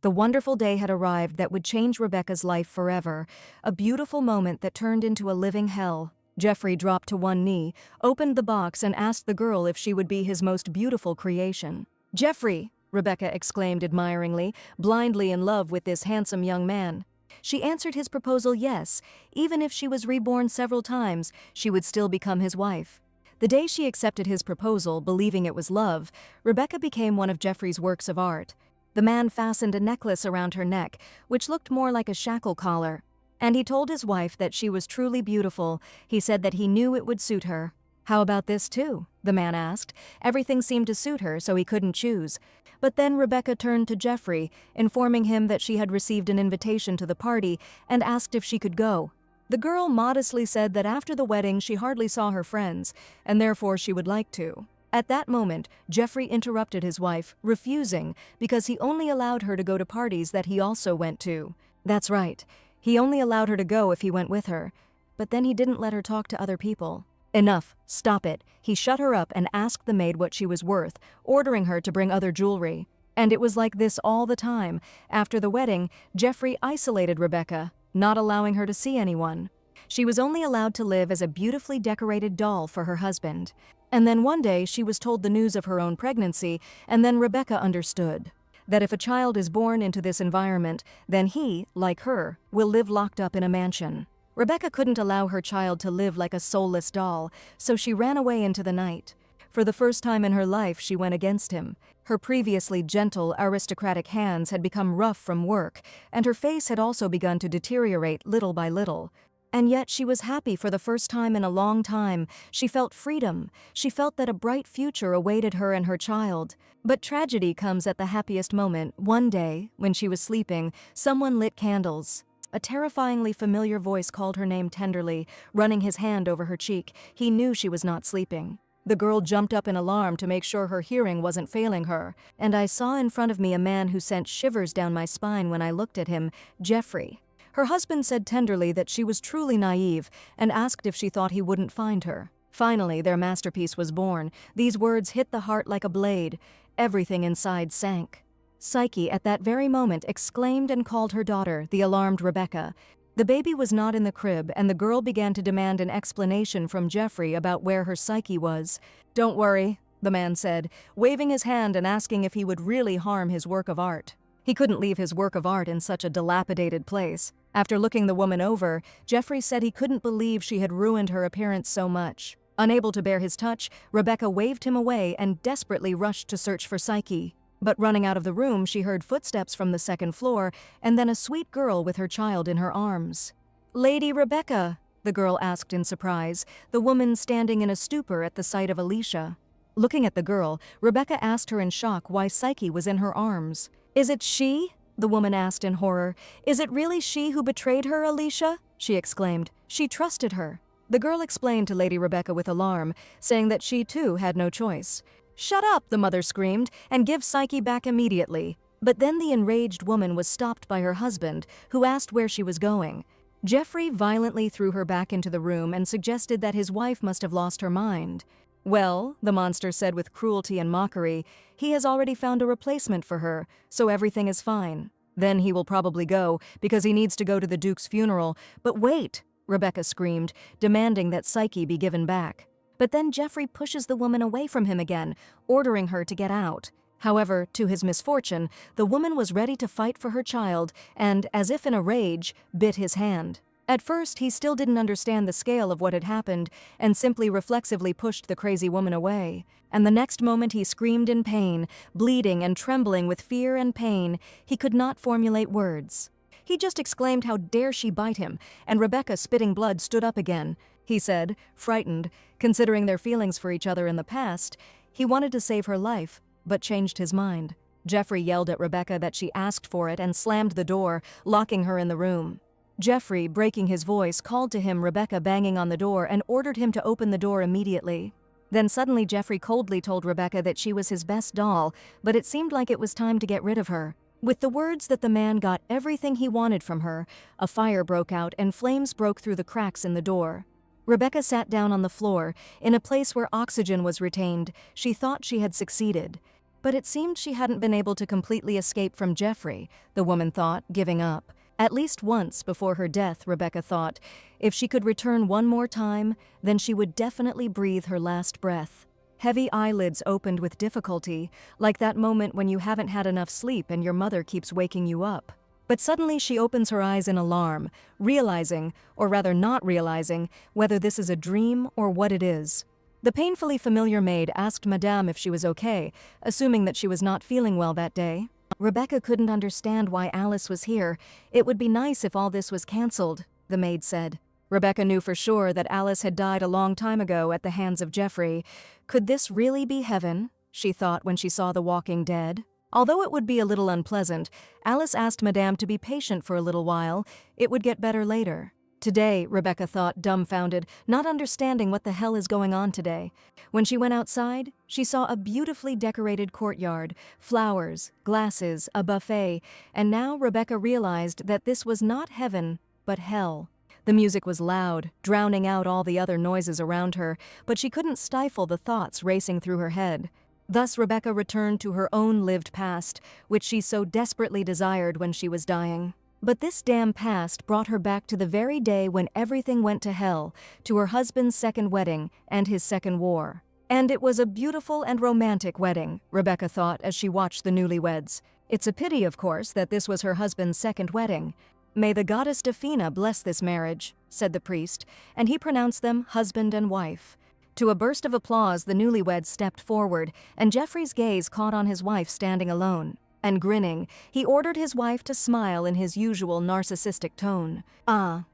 The wonderful day had arrived that would change Rebecca's life forever, a beautiful moment that turned into a living hell. Jeffrey dropped to one knee, opened the box and asked the girl if she would be his most beautiful creation. "Jeffrey!" Rebecca exclaimed admiringly, blindly in love with this handsome young man. She answered his proposal yes. Even if she was reborn several times, she would still become his wife. The day she accepted his proposal, believing it was love, Rebecca became one of Jeffrey's works of art. The man fastened a necklace around her neck, which looked more like a shackle collar. And he told his wife that she was truly beautiful. He said that he knew it would suit her. "How about this too?" the man asked. Everything seemed to suit her, so he couldn't choose. But then Rebecca turned to Jeffrey, informing him that she had received an invitation to the party and asked if she could go. The girl modestly said that after the wedding she hardly saw her friends, and therefore she would like to. At that moment, Jeffrey interrupted his wife, refusing, because he only allowed her to go to parties that he also went to. That's right. He only allowed her to go if he went with her. But then he didn't let her talk to other people. "Enough, stop it." He shut her up and asked the maid what she was worth, ordering her to bring other jewelry. And it was like this all the time. After the wedding, Jeffrey isolated Rebecca, not allowing her to see anyone. She was only allowed to live as a beautifully decorated doll for her husband. And then one day she was told the news of her own pregnancy, and then Rebecca understood that if a child is born into this environment, then he, like her, will live locked up in a mansion. Rebecca couldn't allow her child to live like a soulless doll, so she ran away into the night. For the first time in her life, she went against him. Her previously gentle, aristocratic hands had become rough from work, and her face had also begun to deteriorate little by little. And yet she was happy for the first time in a long time. She felt freedom. She felt that a bright future awaited her and her child. But tragedy comes at the happiest moment. One day, when she was sleeping, someone lit candles. A terrifyingly familiar voice called her name tenderly, running his hand over her cheek. He knew she was not sleeping. The girl jumped up in alarm to make sure her hearing wasn't failing her. And I saw in front of me a man who sent shivers down my spine when I looked at him, Jeffrey. Her husband said tenderly that she was truly naive and asked if she thought he wouldn't find her. Finally, their masterpiece was born. These words hit the heart like a blade. Everything inside sank. Psyche, at that very moment, exclaimed and called her daughter, the alarmed Rebecca. The baby was not in the crib, and the girl began to demand an explanation from Jeffrey about where her Psyche was. "Don't worry," the man said, waving his hand and asking if he would really harm his work of art. He couldn't leave his work of art in such a dilapidated place. After looking the woman over, Jeffrey said he couldn't believe she had ruined her appearance so much. Unable to bear his touch, Rebecca waved him away and desperately rushed to search for Psyche. But running out of the room, she heard footsteps from the second floor, and then a sweet girl with her child in her arms. "Lady Rebecca?" the girl asked in surprise, the woman standing in a stupor at the sight of Alicia. Looking at the girl, Rebecca asked her in shock why Psyche was in her arms. "Is it she?" the woman asked in horror. "Is it really she who betrayed her, Alicia?" she exclaimed. "She trusted her." The girl explained to Lady Rebecca with alarm, saying that she too had no choice. "Shut up," the mother screamed, "and give Psyche back immediately." But then the enraged woman was stopped by her husband, who asked where she was going. Jeffrey violently threw her back into the room and suggested that his wife must have lost her mind. "Well," the monster said with cruelty and mockery, "he has already found a replacement for her, so everything is fine. Then he will probably go, because he needs to go to the Duke's funeral." "But wait!" Rebecca screamed, demanding that Psyche be given back. But then Jeffrey pushes the woman away from him again, ordering her to get out. However, to his misfortune, the woman was ready to fight for her child and, as if in a rage, bit his hand. At first, he still didn't understand the scale of what had happened and simply reflexively pushed the crazy woman away. And the next moment he screamed in pain, bleeding and trembling with fear and pain. He could not formulate words. He just exclaimed, "How dare she bite him?" And Rebecca, spitting blood, stood up again. He said, frightened, considering their feelings for each other in the past, he wanted to save her life, but changed his mind. Jeffrey yelled at Rebecca that she asked for it and slammed the door, locking her in the room. Jeffrey, breaking his voice, called to him Rebecca banging on the door and ordered him to open the door immediately. Then suddenly Jeffrey coldly told Rebecca that she was his best doll, but it seemed like it was time to get rid of her. With the words that the man got everything he wanted from her, a fire broke out and flames broke through the cracks in the door. Rebecca sat down on the floor, in a place where oxygen was retained. She thought she had succeeded. But it seemed she hadn't been able to completely escape from Jeffrey, the woman thought, giving up. At least once before her death, Rebecca thought, if she could return one more time, then she would definitely breathe her last breath. Heavy eyelids opened with difficulty, like that moment when you haven't had enough sleep and your mother keeps waking you up. But suddenly she opens her eyes in alarm, realizing, or rather not realizing, whether this is a dream or what it is. The painfully familiar maid asked Madame if she was okay, assuming that she was not feeling well that day. Rebecca couldn't understand why Alice was here. It would be nice if all this was cancelled, the maid said. Rebecca knew for sure that Alice had died a long time ago at the hands of Jeffrey. Could this really be heaven? She thought when she saw The Walking Dead. Although it would be a little unpleasant, Alice asked Madame to be patient for a little while. It would get better later. Today, Rebecca thought, dumbfounded, not understanding what the hell is going on today. When she went outside, she saw a beautifully decorated courtyard, flowers, glasses, a buffet, and now Rebecca realized that this was not heaven, but hell. The music was loud, drowning out all the other noises around her, but she couldn't stifle the thoughts racing through her head. Thus Rebecca returned to her own lived past, which she so desperately desired when she was dying. But this damn past brought her back to the very day when everything went to hell, to her husband's second wedding and his second war. And it was a beautiful and romantic wedding, Rebecca thought as she watched the newlyweds. It's a pity, of course, that this was her husband's second wedding. May the goddess Defina bless this marriage, said the priest, and he pronounced them husband and wife. To a burst of applause, the newlyweds stepped forward, and Jeffrey's gaze caught on his wife standing alone. And grinning, he ordered his wife to smile in his usual narcissistic tone.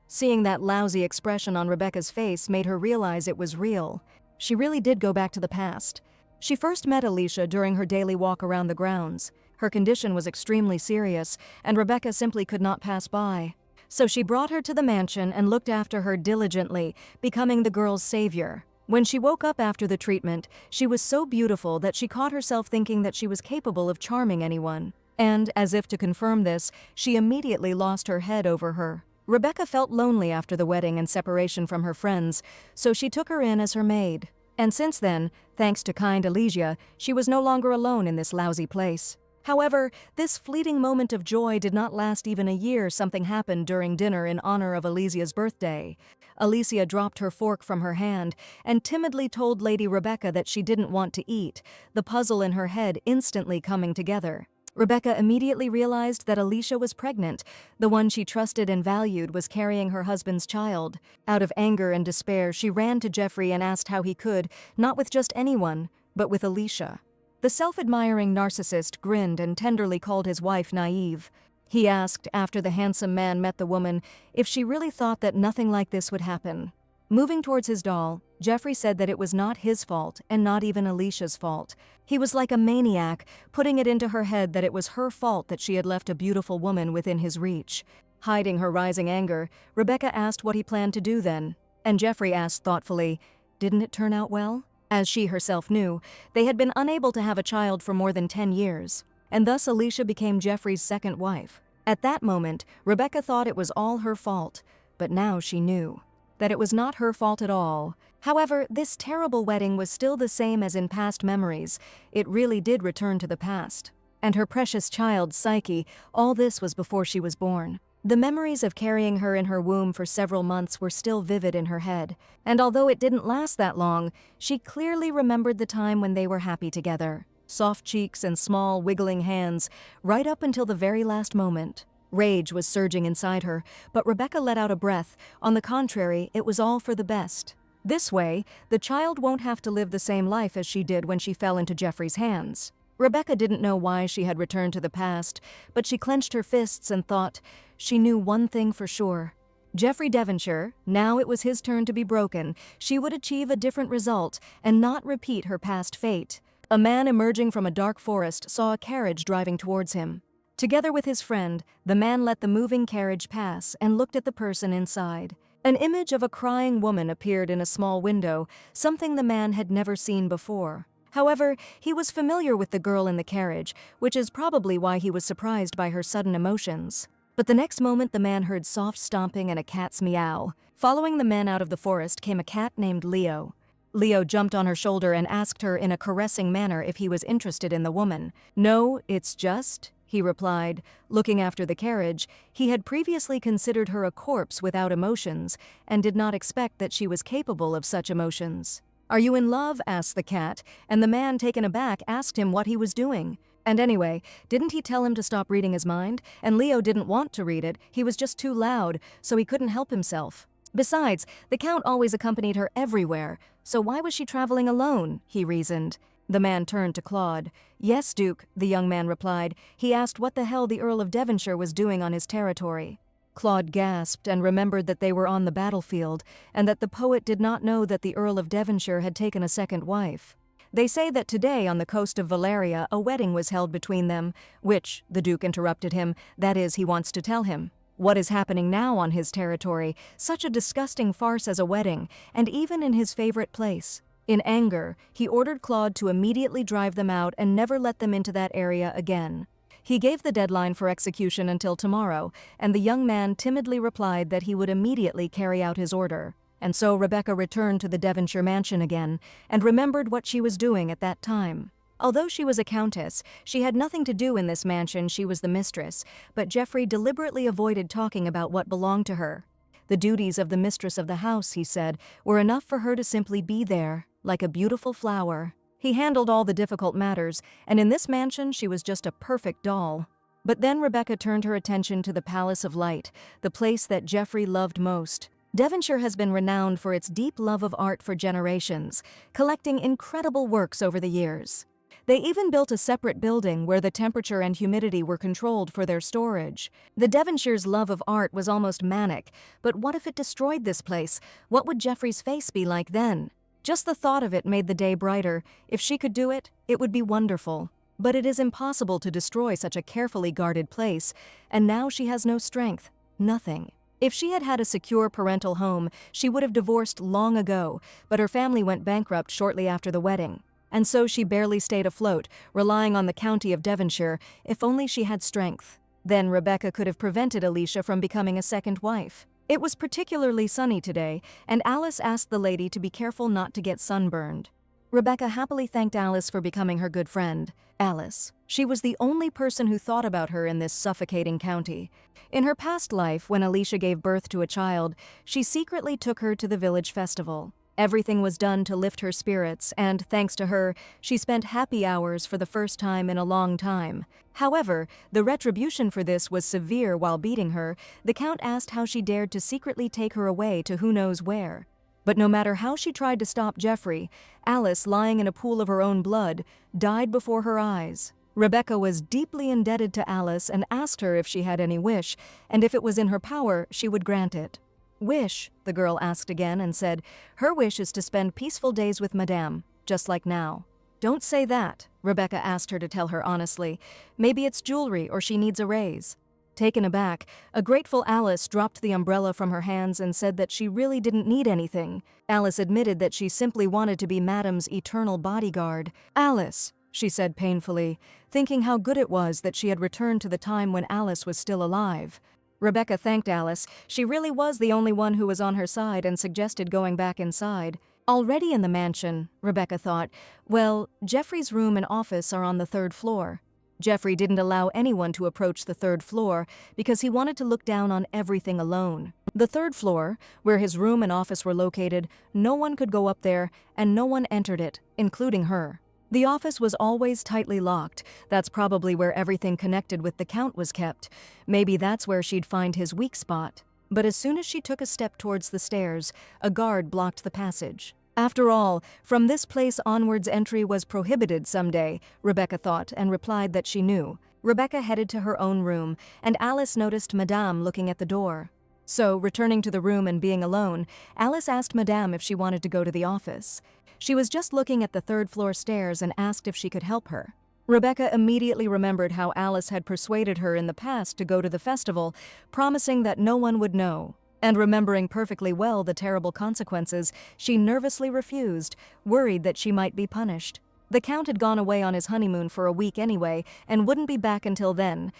Seeing that lousy expression on Rebecca's face made her realize it was real. She really did go back to the past. She first met Alicia during her daily walk around the grounds. Her condition was extremely serious, and Rebecca simply could not pass by. So she brought her to the mansion and looked after her diligently, becoming the girl's savior. When she woke up after the treatment, she was so beautiful that she caught herself thinking that she was capable of charming anyone. And, as if to confirm this, she immediately lost her head over her. Rebecca felt lonely after the wedding and separation from her friends, so she took her in as her maid. And since then, thanks to kind Alicia, she was no longer alone in this lousy place. However, this fleeting moment of joy did not last even a year. Something happened during dinner in honor of Alicia's birthday. Alicia dropped her fork from her hand and timidly told Lady Rebecca that she didn't want to eat, the puzzle in her head instantly coming together. Rebecca immediately realized that Alicia was pregnant. The one she trusted and valued was carrying her husband's child. Out of anger and despair, she ran to Jeffrey and asked how he could, not with just anyone, but with Alicia. The self-admiring narcissist grinned and tenderly called his wife naive. He asked, after the handsome man met the woman, if she really thought that nothing like this would happen. Moving towards his doll, Jeffrey said that it was not his fault and not even Alicia's fault. He was like a maniac, putting it into her head that it was her fault that she had left a beautiful woman within his reach. Hiding her rising anger, Rebecca asked what he planned to do then. And Jeffrey asked thoughtfully, "Didn't it turn out well?" As she herself knew, they had been unable to have a child for more than 10 years, and thus Alicia became Jeffrey's second wife. At that moment, Rebecca thought it was all her fault, but now she knew that it was not her fault at all. However, this terrible wedding was still the same as in past memories. It really did return to the past. And her precious child, Psyche, all this was before she was born. The memories of carrying her in her womb for several months were still vivid in her head, and although it didn't last that long, she clearly remembered the time when they were happy together. Soft cheeks and small, wiggling hands, right up until the very last moment. Rage was surging inside her, but Rebecca let out a breath. On the contrary, it was all for the best. This way, the child won't have to live the same life as she did when she fell into Jeffrey's hands. Rebecca didn't know why she had returned to the past, but she clenched her fists and thought she knew one thing for sure. Jeffrey Devonshire, now it was his turn to be broken. She would achieve a different result and not repeat her past fate. A man emerging from a dark forest saw a carriage driving towards him. Together with his friend, the man let the moving carriage pass and looked at the person inside. An image of a crying woman appeared in a small window, something the man had never seen before. However, he was familiar with the girl in the carriage, which is probably why he was surprised by her sudden emotions. But the next moment the man heard soft stomping and a cat's meow. Following the men out of the forest came a cat named Leo. Leo jumped on her shoulder and asked her in a caressing manner if he was interested in the woman. "No, it's just," he replied, looking after the carriage. He had previously considered her a corpse without emotions and did not expect that she was capable of such emotions. "Are you in love?" asked the cat, and the man, taken aback, asked him what he was doing. And anyway, didn't he tell him to stop reading his mind? And Leo didn't want to read it, he was just too loud, so he couldn't help himself. Besides, the Count always accompanied her everywhere, so why was she traveling alone, he reasoned. The man turned to Claude. "Yes, Duke," the young man replied. He asked what the hell the Earl of Devonshire was doing on his territory. Claude gasped and remembered that they were on the battlefield, and that the poet did not know that the Earl of Devonshire had taken a second wife. "They say that today on the coast of Valeria a wedding was held between them, which," the Duke interrupted him, "that is, he wants to tell him. What is happening now on his territory? Such a disgusting farce as a wedding, and even in his favorite place." In anger, he ordered Claude to immediately drive them out and never let them into that area again. He gave the deadline for execution until tomorrow, and the young man timidly replied that he would immediately carry out his order. And so Rebecca returned to the Devonshire mansion again, and remembered what she was doing at that time. Although she was a countess, she had nothing to do in this mansion. She was the mistress, but Geoffrey deliberately avoided talking about what belonged to her. The duties of the mistress of the house, he said, were enough for her to simply be there, like a beautiful flower. He handled all the difficult matters, and in this mansion she was just a perfect doll. But then Rebecca turned her attention to the Palace of Light, the place that Geoffrey loved most. Devonshire has been renowned for its deep love of art for generations, collecting incredible works over the years. They even built a separate building where the temperature and humidity were controlled for their storage. The Devonshire's love of art was almost manic, but what if it destroyed this place? What would Geoffrey's face be like then? Just the thought of it made the day brighter. If she could do it, it would be wonderful. But it is impossible to destroy such a carefully guarded place, and now she has no strength, nothing. If she had had a secure parental home, she would have divorced long ago, but her family went bankrupt shortly after the wedding. And so she barely stayed afloat, relying on the county of Devonshire. If only she had strength. Then Rebecca could have prevented Alicia from becoming a second wife. It was particularly sunny today, and Alice asked the lady to be careful not to get sunburned. Rebecca happily thanked Alice for becoming her good friend. Alice. She was the only person who thought about her in this suffocating county. In her past life, when Alicia gave birth to a child, she secretly took her to the village festival. Everything was done to lift her spirits, and, thanks to her, she spent happy hours for the first time in a long time. However, the retribution for this was severe. While beating her, the Count asked how she dared to secretly take her away to who knows where. But no matter how she tried to stop Geoffrey, Alice, lying in a pool of her own blood, died before her eyes. Rebecca was deeply indebted to Alice and asked her if she had any wish, and if it was in her power, she would grant it. "Wish?" the girl asked again and said, "Her wish is to spend peaceful days with Madame, just like now." "Don't say that," Rebecca asked her to tell her honestly. "Maybe it's jewelry or she needs a raise." Taken aback, a grateful Alice dropped the umbrella from her hands and said that she really didn't need anything. Alice admitted that she simply wanted to be Madame's eternal bodyguard. "Alice," she said painfully, thinking how good it was that she had returned to the time when Alice was still alive. Rebecca thanked Alice. She really was the only one who was on her side and suggested going back inside. Already in the mansion, Rebecca thought, well, Geoffrey's room and office are on the 3rd floor. Geoffrey didn't allow anyone to approach the 3rd floor because he wanted to look down on everything alone. The 3rd floor, where his room and office were located, no one could go up there and no one entered it, including her. The office was always tightly locked. That's probably where everything connected with the Count was kept. Maybe that's where she'd find his weak spot. But as soon as she took a step towards the stairs, a guard blocked the passage. After all, from this place onwards entry was prohibited someday, Rebecca thought, and replied that she knew. Rebecca headed to her own room, and Alice noticed Madame looking at the door. So, returning to the room and being alone, Alice asked Madame if she wanted to go to the office. She was just looking at the 3rd floor stairs and asked if she could help her. Rebecca immediately remembered how Alice had persuaded her in the past to go to the festival, promising that no one would know. And remembering perfectly well the terrible consequences, she nervously refused, worried that she might be punished. The Count had gone away on his honeymoon for a week anyway, and wouldn't be back until then.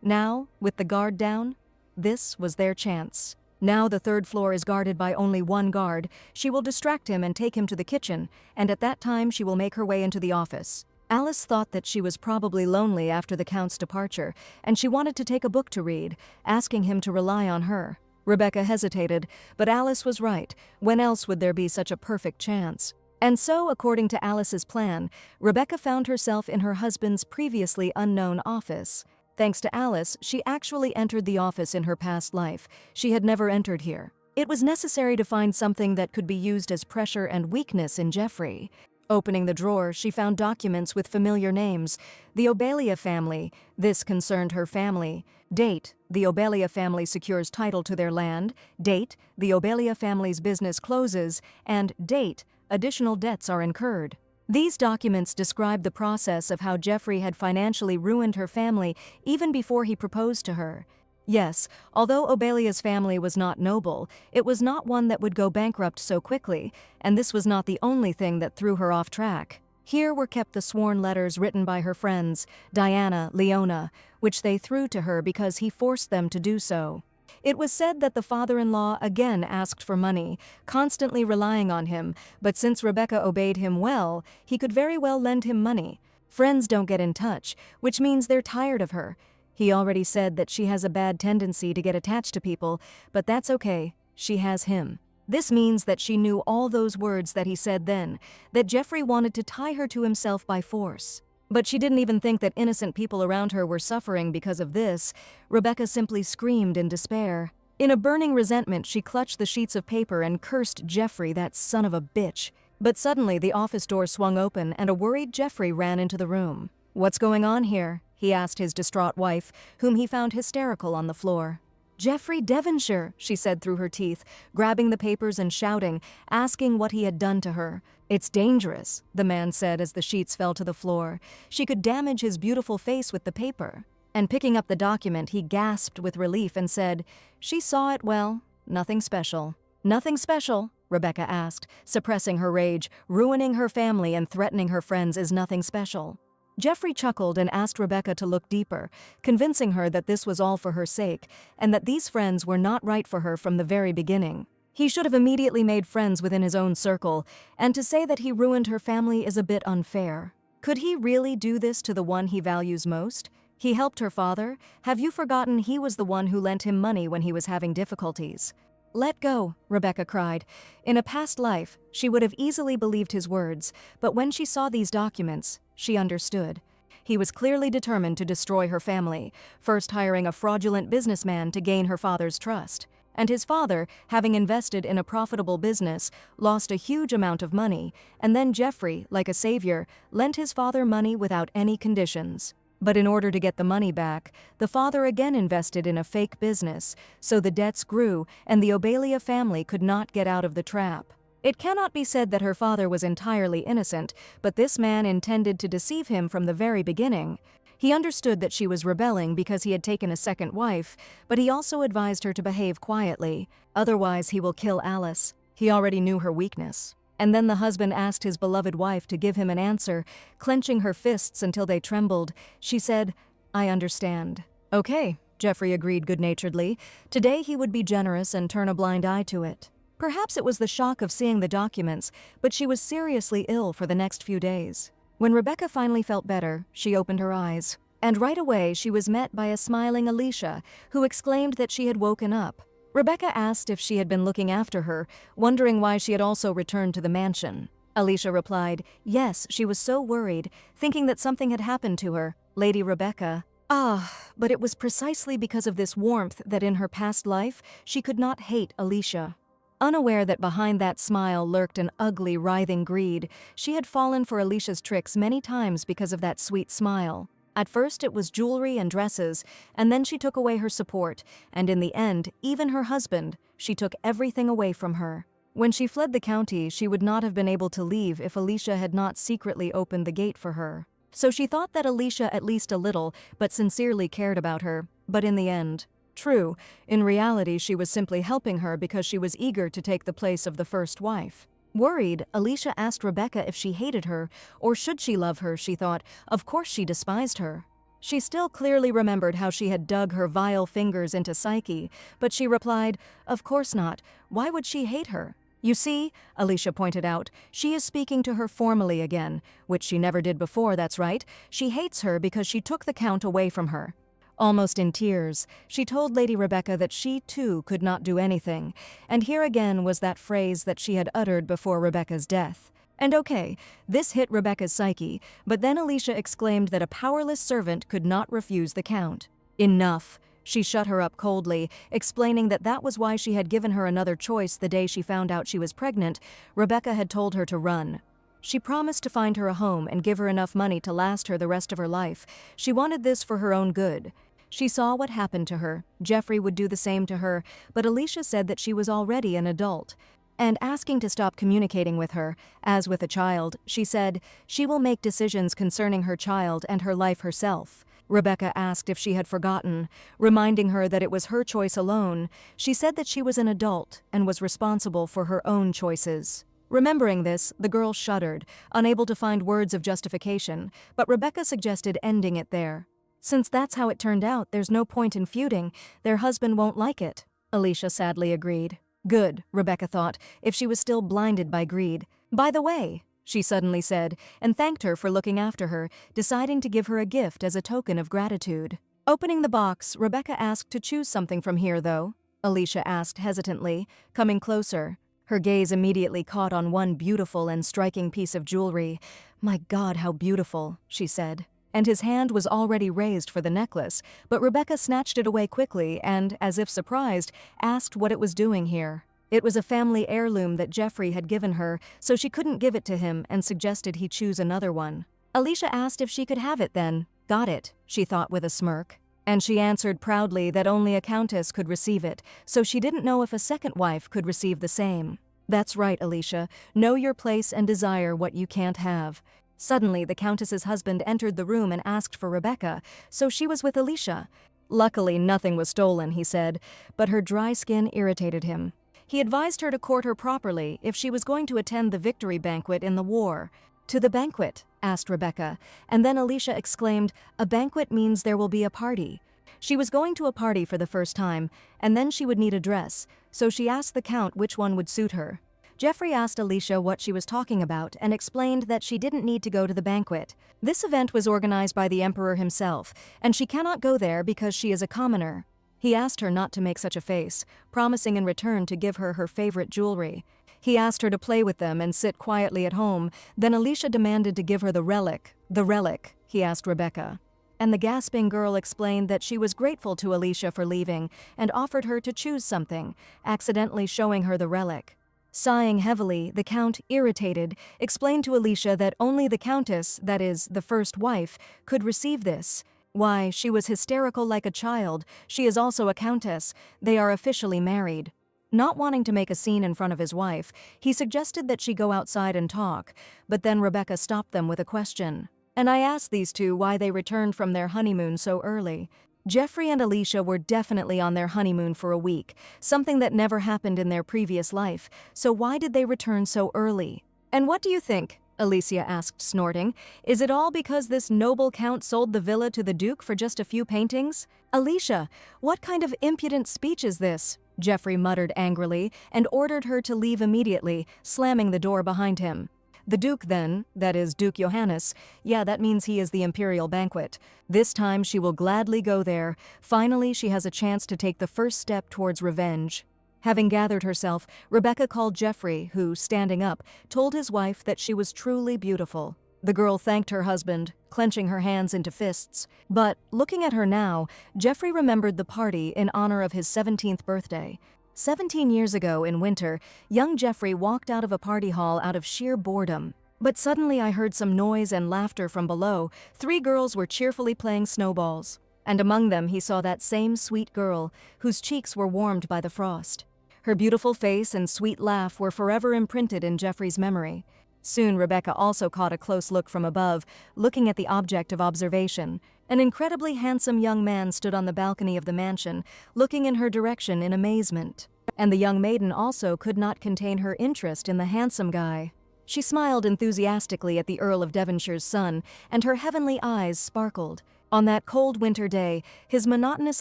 Now, with the guard down, this was their chance. Now the third floor is guarded by only one guard. She will distract him and take him to the kitchen, and at that time she will make her way into the office. Alice thought that she was probably lonely after the Count's departure, and she wanted to take a book to read, asking him to rely on her. Rebecca hesitated, but Alice was right. When else would there be such a perfect chance? And so, according to Alice's plan, Rebecca found herself in her husband's previously unknown office. Thanks to Alice, she actually entered the office in her past life. She had never entered here. It was necessary to find something that could be used as pressure and weakness in Jeffrey. Opening the drawer, she found documents with familiar names. The Obelia family. This concerned her family. Date. The Obelia family secures title to their land. Date. The Obelia family's business closes. And date. Additional debts are incurred. These documents describe the process of how Jeffrey had financially ruined her family even before he proposed to her. Yes, although Obelia's family was not noble, it was not one that would go bankrupt so quickly, and this was not the only thing that threw her off track. Here were kept the sworn letters written by her friends, Diana, Leona, which they threw to her because he forced them to do so. It was said that the father-in-law again asked for money, constantly relying on him, but since Rebecca obeyed him well, he could very well lend him money. Friends don't get in touch, which means they're tired of her. He already said that she has a bad tendency to get attached to people, but that's okay. She has him. This means that she knew all those words that he said then, that Jeffrey wanted to tie her to himself by force. But she didn't even think that innocent people around her were suffering because of this. Rebecca simply screamed in despair. In a burning resentment, she clutched the sheets of paper and cursed Jeffrey, that son of a bitch. But suddenly the office door swung open and a worried Jeffrey ran into the room. "What's going on here?" he asked his distraught wife, whom he found hysterical on the floor. "Jeffrey Devonshire," she said through her teeth, grabbing the papers and shouting, asking what he had done to her. "It's dangerous," the man said as the sheets fell to the floor. She could damage his beautiful face with the paper. And picking up the document, he gasped with relief and said, "She saw it well. Nothing special." "Nothing special?" Rebecca asked, suppressing her rage. "Ruining her family and threatening her friends is nothing special." Jeffrey chuckled and asked Rebecca to look deeper, convincing her that this was all for her sake, and that these friends were not right for her from the very beginning. He should have immediately made friends within his own circle, and to say that he ruined her family is a bit unfair. Could he really do this to the one he values most? He helped her father. Have you forgotten he was the one who lent him money when he was having difficulties? "Let go," Rebecca cried. In a past life, she would have easily believed his words, but when she saw these documents, she understood. He was clearly determined to destroy her family, first hiring a fraudulent businessman to gain her father's trust. And his father, having invested in a profitable business, lost a huge amount of money, and then Jeffrey, like a savior, lent his father money without any conditions. But in order to get the money back, the father again invested in a fake business, so the debts grew and the Obelia family could not get out of the trap. It cannot be said that her father was entirely innocent, but this man intended to deceive him from the very beginning. He understood that she was rebelling because he had taken a second wife, but he also advised her to behave quietly. Otherwise, he will kill Alice. He already knew her weakness. And then the husband asked his beloved wife to give him an answer. Clenching her fists until they trembled, she said, "I understand." "Okay," Jeffrey agreed good-naturedly. Today he would be generous and turn a blind eye to it. Perhaps it was the shock of seeing the documents, but she was seriously ill for the next few days. When Rebecca finally felt better, she opened her eyes. And right away she was met by a smiling Alicia, who exclaimed that she had woken up. Rebecca asked if she had been looking after her, wondering why she had also returned to the mansion. Alicia replied, yes, she was so worried, thinking that something had happened to her. Lady Rebecca. But it was precisely because of this warmth that in her past life she could not hate Alicia. Unaware that behind that smile lurked an ugly, writhing greed, she had fallen for Alicia's tricks many times because of that sweet smile. At first it was jewelry and dresses, and then she took away her support, and in the end, even her husband, she took everything away from her. When she fled the county, she would not have been able to leave if Alicia had not secretly opened the gate for her. So she thought that Alicia at least a little, but sincerely cared about her, but in the end, true, in reality she was simply helping her because she was eager to take the place of the first wife. Worried, Alicia asked Rebecca if she hated her, or should she love her, she thought. Of course she despised her. She still clearly remembered how she had dug her vile fingers into Psyche, but she replied, "Of course not. Why would she hate her?" "You see," Alicia pointed out, "she is speaking to her formally again, which she never did before, that's right. She hates her because she took the Count away from her." Almost in tears, she told Lady Rebecca that she too could not do anything, and here again was that phrase that she had uttered before Rebecca's death. And okay, this hit Rebecca's psyche, but then Alicia exclaimed that a powerless servant could not refuse the Count. Enough. She shut her up coldly, explaining that that was why she had given her another choice the day she found out she was pregnant. Rebecca had told her to run. She promised to find her a home and give her enough money to last her the rest of her life. She wanted this for her own good. She saw what happened to her. Jeffrey would do the same to her, but Alicia said that she was already an adult. And asking to stop communicating with her, as with a child, she said she will make decisions concerning her child and her life herself. Rebecca asked if she had forgotten, reminding her that it was her choice alone. She said that she was an adult and was responsible for her own choices. Remembering this, the girl shuddered, unable to find words of justification, but Rebecca suggested ending it there. "Since that's how it turned out, there's no point in feuding. Their husband won't like it," Alicia sadly agreed. Good, Rebecca thought, if she was still blinded by greed. "By the way," she suddenly said, and thanked her for looking after her, deciding to give her a gift as a token of gratitude. Opening the box, Rebecca asked to choose something from here, though, Alicia asked hesitantly, coming closer. Her gaze immediately caught on one beautiful and striking piece of jewelry. "My God, how beautiful," she said. And his hand was already raised for the necklace, but Rebecca snatched it away quickly and, as if surprised, asked what it was doing here. It was a family heirloom that Jeffrey had given her, so she couldn't give it to him and suggested he choose another one. Alicia asked if she could have it then. Got it, she thought with a smirk. And she answered proudly that only a countess could receive it, so she didn't know if a second wife could receive the same. That's right, Alicia. Know your place and desire what you can't have. Suddenly, the countess's husband entered the room and asked for Rebecca, so she was with Alicia. Luckily, nothing was stolen, he said, but her dry skin irritated him. He advised her to court her properly if she was going to attend the victory banquet in the war. "To the banquet?" asked Rebecca, and then Alicia exclaimed, "A banquet means there will be a party." She was going to a party for the first time, and then she would need a dress, so she asked the Count which one would suit her. Jeffrey asked Alicia what she was talking about and explained that she didn't need to go to the banquet. This event was organized by the Emperor himself, and she cannot go there because she is a commoner. He asked her not to make such a face, promising in return to give her her favorite jewelry. He asked her to play with them and sit quietly at home, then Alicia demanded to give her the relic. "The relic," he asked Rebecca. And the gasping girl explained that she was grateful to Alicia for leaving and offered her to choose something, accidentally showing her the relic. Sighing heavily, the Count, irritated, explained to Alicia that only the Countess, that is, the first wife, could receive this. Why, she was hysterical like a child. She is also a countess. They are officially married. Not wanting to make a scene in front of his wife, he suggested that she go outside and talk, but then Rebecca stopped them with a question. "And I asked these two why they returned from their honeymoon so early." Jeffrey and Alicia were definitely on their honeymoon for a week, something that never happened in their previous life, so why did they return so early? "And what do you think?" Alicia asked, snorting. "Is it all because this noble Count sold the villa to the Duke for just a few paintings?" "Alicia, what kind of impudent speech is this?" Jeffrey muttered angrily and ordered her to leave immediately, slamming the door behind him. "The Duke then, that is Duke Johannes, yeah, that means he is the imperial banquet. This time she will gladly go there. Finally, she has a chance to take the first step towards revenge." Having gathered herself, Rebecca called Jeffrey, who, standing up, told his wife that she was truly beautiful. The girl thanked her husband, clenching her hands into fists. But, looking at her now, Jeffrey remembered the party in honor of his 17th birthday. 17 years ago, in winter, young Jeffrey walked out of a party hall out of sheer boredom. But suddenly I heard some noise and laughter from below. 3 girls were cheerfully playing snowballs. And among them he saw that same sweet girl, whose cheeks were warmed by the frost. Her beautiful face and sweet laugh were forever imprinted in Jeffrey's memory. Soon Rebecca also caught a close look from above, looking at the object of observation. An incredibly handsome young man stood on the balcony of the mansion, looking in her direction in amazement. And the young maiden also could not contain her interest in the handsome guy. She smiled enthusiastically at the Earl of Devonshire's son, and her heavenly eyes sparkled. On that cold winter day, his monotonous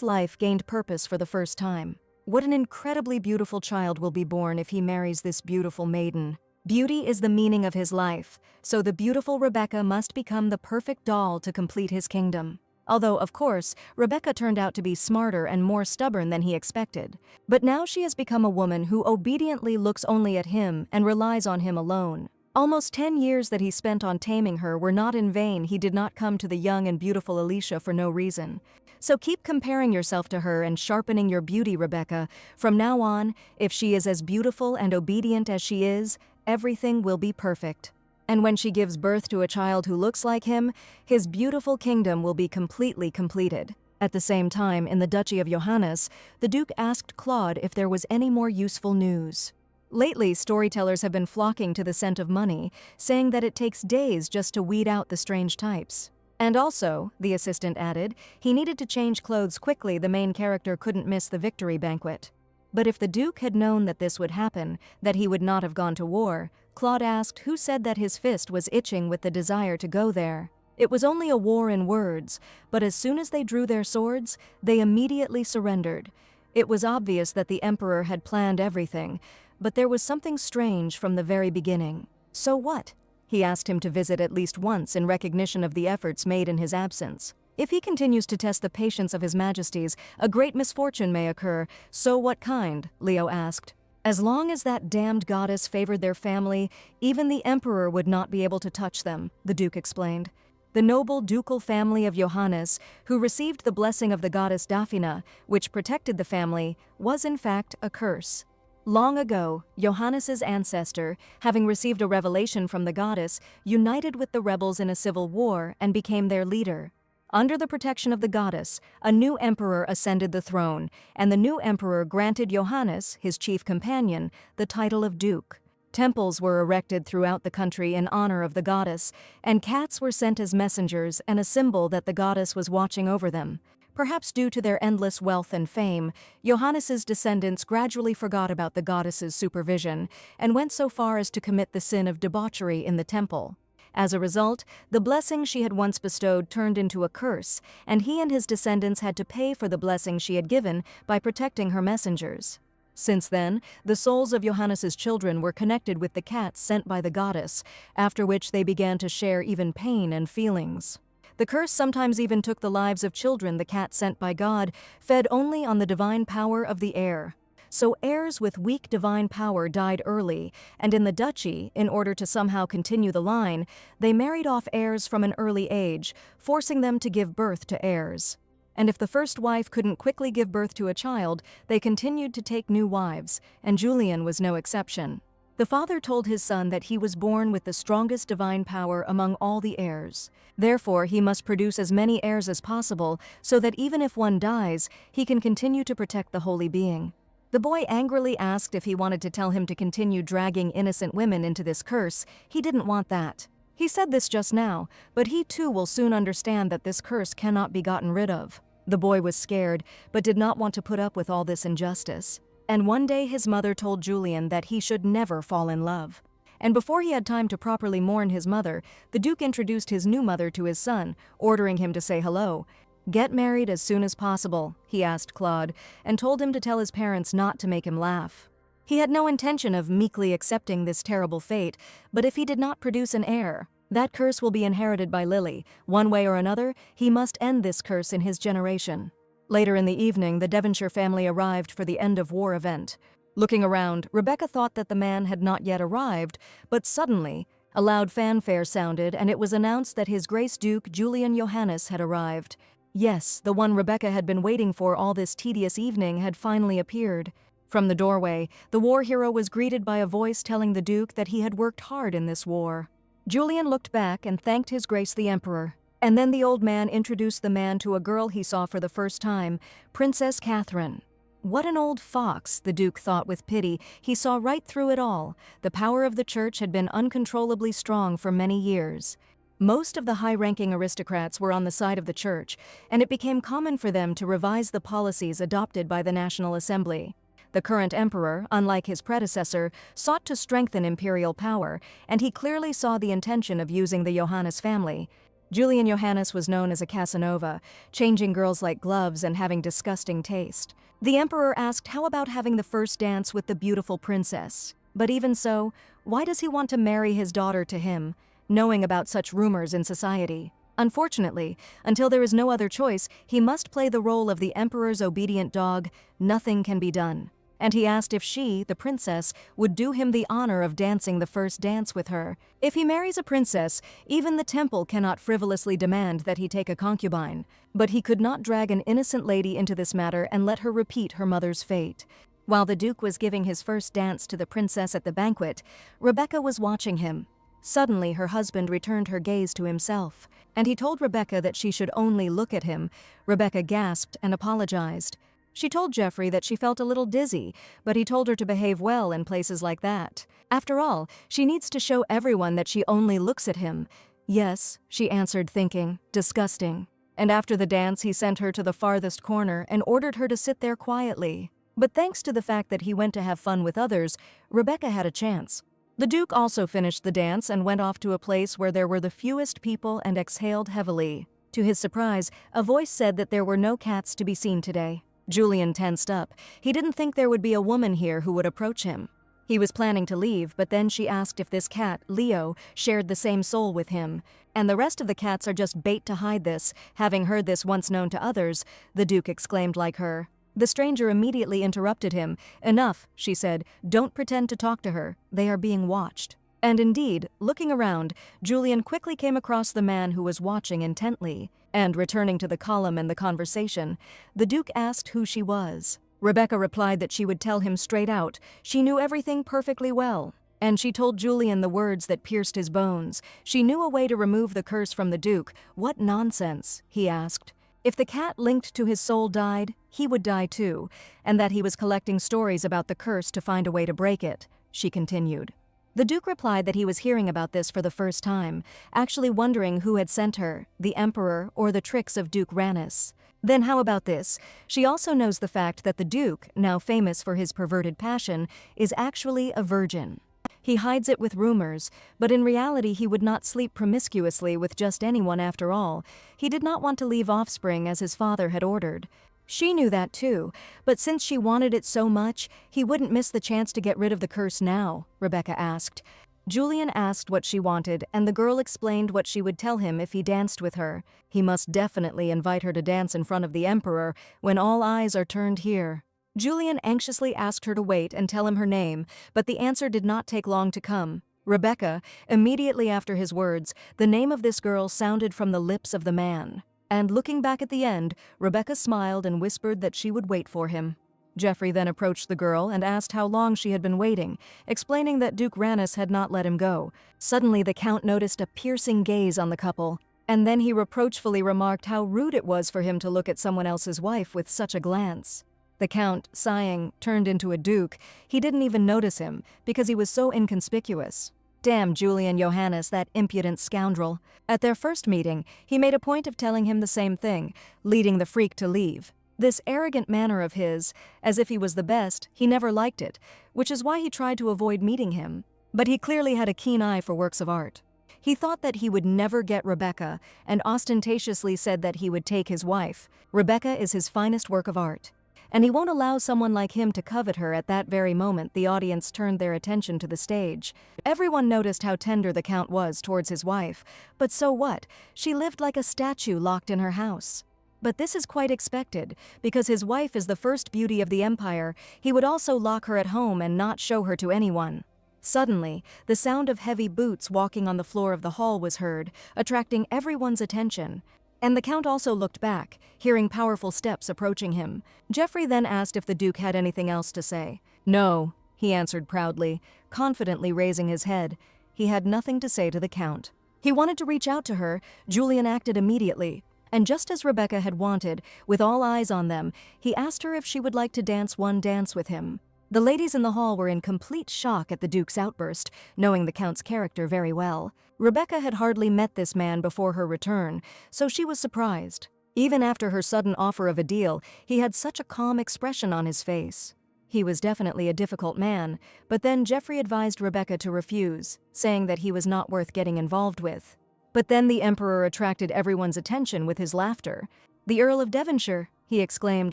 life gained purpose for the first time. What an incredibly beautiful child will be born if he marries this beautiful maiden. Beauty is the meaning of his life, so the beautiful Rebecca must become the perfect doll to complete his kingdom. Although, of course, Rebecca turned out to be smarter and more stubborn than he expected. But now she has become a woman who obediently looks only at him and relies on him alone. Almost 10 years that he spent on taming her were not in vain. He did not come to the young and beautiful Alicia for no reason. So keep comparing yourself to her and sharpening your beauty, Rebecca. From now on, if she is as beautiful and obedient as she is, everything will be perfect. And when she gives birth to a child who looks like him, his beautiful kingdom will be completely completed. At the same time, in the Duchy of Johannes, the Duke asked Claude if there was any more useful news. Lately, storytellers have been flocking to the scent of money, saying that it takes days just to weed out the strange types. And also, the assistant added, he needed to change clothes quickly. The main character couldn't miss the victory banquet. But if the Duke had known that this would happen, that he would not have gone to war, Claude asked who said that his fist was itching with the desire to go there. It was only a war in words, but as soon as they drew their swords, they immediately surrendered. It was obvious that the emperor had planned everything, but there was something strange from the very beginning. So what? He asked him to visit at least once in recognition of the efforts made in his absence. If he continues to test the patience of his majesties, a great misfortune may occur. So what kind? Leo asked. As long as that damned goddess favored their family, even the emperor would not be able to touch them, the Duke explained. The noble ducal family of Johannes, who received the blessing of the goddess Daphina, which protected the family, was in fact a curse. Long ago, Johannes's ancestor, having received a revelation from the goddess, united with the rebels in a civil war and became their leader. Under the protection of the goddess, a new emperor ascended the throne, and the new emperor granted Johannes, his chief companion, the title of Duke. Temples were erected throughout the country in honor of the goddess, and cats were sent as messengers and a symbol that the goddess was watching over them. Perhaps due to their endless wealth and fame, Johannes's descendants gradually forgot about the goddess's supervision and went so far as to commit the sin of debauchery in the temple. As a result, the blessing she had once bestowed turned into a curse, and he and his descendants had to pay for the blessing she had given by protecting her messengers. Since then, the souls of Johannes's children were connected with the cats sent by the goddess, after which they began to share even pain and feelings. The curse sometimes even took the lives of children the cat sent by God, fed only on the divine power of the air. So heirs with weak divine power died early, and in the duchy, in order to somehow continue the line, they married off heirs from an early age, forcing them to give birth to heirs. And if the first wife couldn't quickly give birth to a child, they continued to take new wives, and Julian was no exception. The father told his son that he was born with the strongest divine power among all the heirs. Therefore, he must produce as many heirs as possible, so that even if one dies, he can continue to protect the holy being. The boy angrily asked if he wanted to tell him to continue dragging innocent women into this curse. He didn't want that. He said this just now, but he too will soon understand that this curse cannot be gotten rid of. The boy was scared, but did not want to put up with all this injustice. And one day his mother told Julian that he should never fall in love. And before he had time to properly mourn his mother, the Duke introduced his new mother to his son, ordering him to say hello. "Get married as soon as possible," he asked Claude, and told him to tell his parents not to make him laugh. He had no intention of meekly accepting this terrible fate, but if he did not produce an heir, that curse will be inherited by Lily. One way or another, he must end this curse in his generation. Later in the evening, the Devonshire family arrived for the end-of-war event. Looking around, Rebecca thought that the man had not yet arrived, but suddenly, a loud fanfare sounded and it was announced that His Grace Duke Julian Johannes had arrived. Yes, the one Rebecca had been waiting for all this tedious evening had finally appeared. From the doorway, the war hero was greeted by a voice telling the Duke that he had worked hard in this war. Julian looked back and thanked His Grace the Emperor. And then the old man introduced the man to a girl he saw for the first time, Princess Catherine. What an old fox, the Duke thought with pity. He saw right through it all. The power of the church had been uncontrollably strong for many years. Most of the high-ranking aristocrats were on the side of the church, and it became common for them to revise the policies adopted by the National Assembly. The current emperor, unlike his predecessor, sought to strengthen imperial power, and he clearly saw the intention of using the Johannes family. Julian Johannes was known as a Casanova, changing girls like gloves and having disgusting taste. The emperor asked how about having the first dance with the beautiful princess. But even so, why does he want to marry his daughter to him, knowing about such rumors in society? Unfortunately, until there is no other choice, he must play the role of the emperor's obedient dog. Nothing can be done. And he asked if she, the princess, would do him the honor of dancing the first dance with her. If he marries a princess, even the temple cannot frivolously demand that he take a concubine. But he could not drag an innocent lady into this matter and let her repeat her mother's fate. While the Duke was giving his first dance to the princess at the banquet, Rebecca was watching him. Suddenly, her husband returned her gaze to himself, and he told Rebecca that she should only look at him. Rebecca gasped and apologized. She told Jeffrey that she felt a little dizzy, but he told her to behave well in places like that. After all, she needs to show everyone that she only looks at him. Yes, she answered, thinking, disgusting. And after the dance, he sent her to the farthest corner and ordered her to sit there quietly. But thanks to the fact that he went to have fun with others, Rebecca had a chance. The Duke also finished the dance and went off to a place where there were the fewest people and exhaled heavily. To his surprise, a voice said that there were no cats to be seen today. Julian tensed up. He didn't think there would be a woman here who would approach him. He was planning to leave, but then she asked if this cat, Leo, shared the same soul with him. And the rest of the cats are just bait to hide this. Having heard this once known to others, the Duke exclaimed like her. The stranger immediately interrupted him. Enough, she said. Don't pretend to talk to her. They are being watched. And indeed, looking around, Julian quickly came across the man who was watching intently. And returning to the column and the conversation, the Duke asked who she was. Rebecca replied that she would tell him straight out. She knew everything perfectly well. And she told Julian the words that pierced his bones. She knew a way to remove the curse from the Duke. What nonsense, he asked. If the cat linked to his soul died, he would die too, and that he was collecting stories about the curse to find a way to break it, she continued. The Duke replied that he was hearing about this for the first time, actually wondering who had sent her, the Emperor or the tricks of Duke Ranus. Then how about this? She also knows the fact that the Duke, now famous for his perverted passion, is actually a virgin. He hides it with rumors, but in reality he would not sleep promiscuously with just anyone after all. He did not want to leave offspring as his father had ordered. She knew that too, but since she wanted it so much, he wouldn't miss the chance to get rid of the curse now, Rebecca asked. Julian asked what she wanted, and the girl explained what she would tell him if he danced with her. He must definitely invite her to dance in front of the Emperor when all eyes are turned here. Julian anxiously asked her to wait and tell him her name, but the answer did not take long to come. Rebecca, immediately after his words, the name of this girl sounded from the lips of the man. And looking back at the end, Rebecca smiled and whispered that she would wait for him. Jeffrey then approached the girl and asked how long she had been waiting, explaining that Duke Ranus had not let him go. Suddenly the Count noticed a piercing gaze on the couple, and then he reproachfully remarked how rude it was for him to look at someone else's wife with such a glance. The Count, sighing, turned into a duke. He didn't even notice him, because he was so inconspicuous. Damn Julian Johannes, that impudent scoundrel. At their first meeting, he made a point of telling him the same thing, leading the freak to leave. This arrogant manner of his, as if he was the best, he never liked it, which is why he tried to avoid meeting him. But he clearly had a keen eye for works of art. He thought that he would never get Rebecca, and ostentatiously said that he would take his wife. Rebecca is his finest work of art. And he won't allow someone like him to covet her. At that very moment, the audience turned their attention to the stage. Everyone noticed how tender the Count was towards his wife. But so what? She lived like a statue locked in her house. But this is quite expected, because his wife is the first beauty of the empire. He would also lock her at home and not show her to anyone. Suddenly, the sound of heavy boots walking on the floor of the hall was heard, attracting everyone's attention. And the Count also looked back, hearing powerful steps approaching him. Jeffrey then asked if the Duke had anything else to say. No, he answered proudly, confidently raising his head. He had nothing to say to the Count. He wanted to reach out to her. Julian acted immediately. And just as Rebecca had wanted, with all eyes on them, he asked her if she would like to dance one dance with him. The ladies in the hall were in complete shock at the Duke's outburst, knowing the Count's character very well. Rebecca had hardly met this man before her return, so she was surprised. Even after her sudden offer of a deal, he had such a calm expression on his face. He was definitely a difficult man, but then Jeffrey advised Rebecca to refuse, saying that he was not worth getting involved with. But then the emperor attracted everyone's attention with his laughter. "The Earl of Devonshire," he exclaimed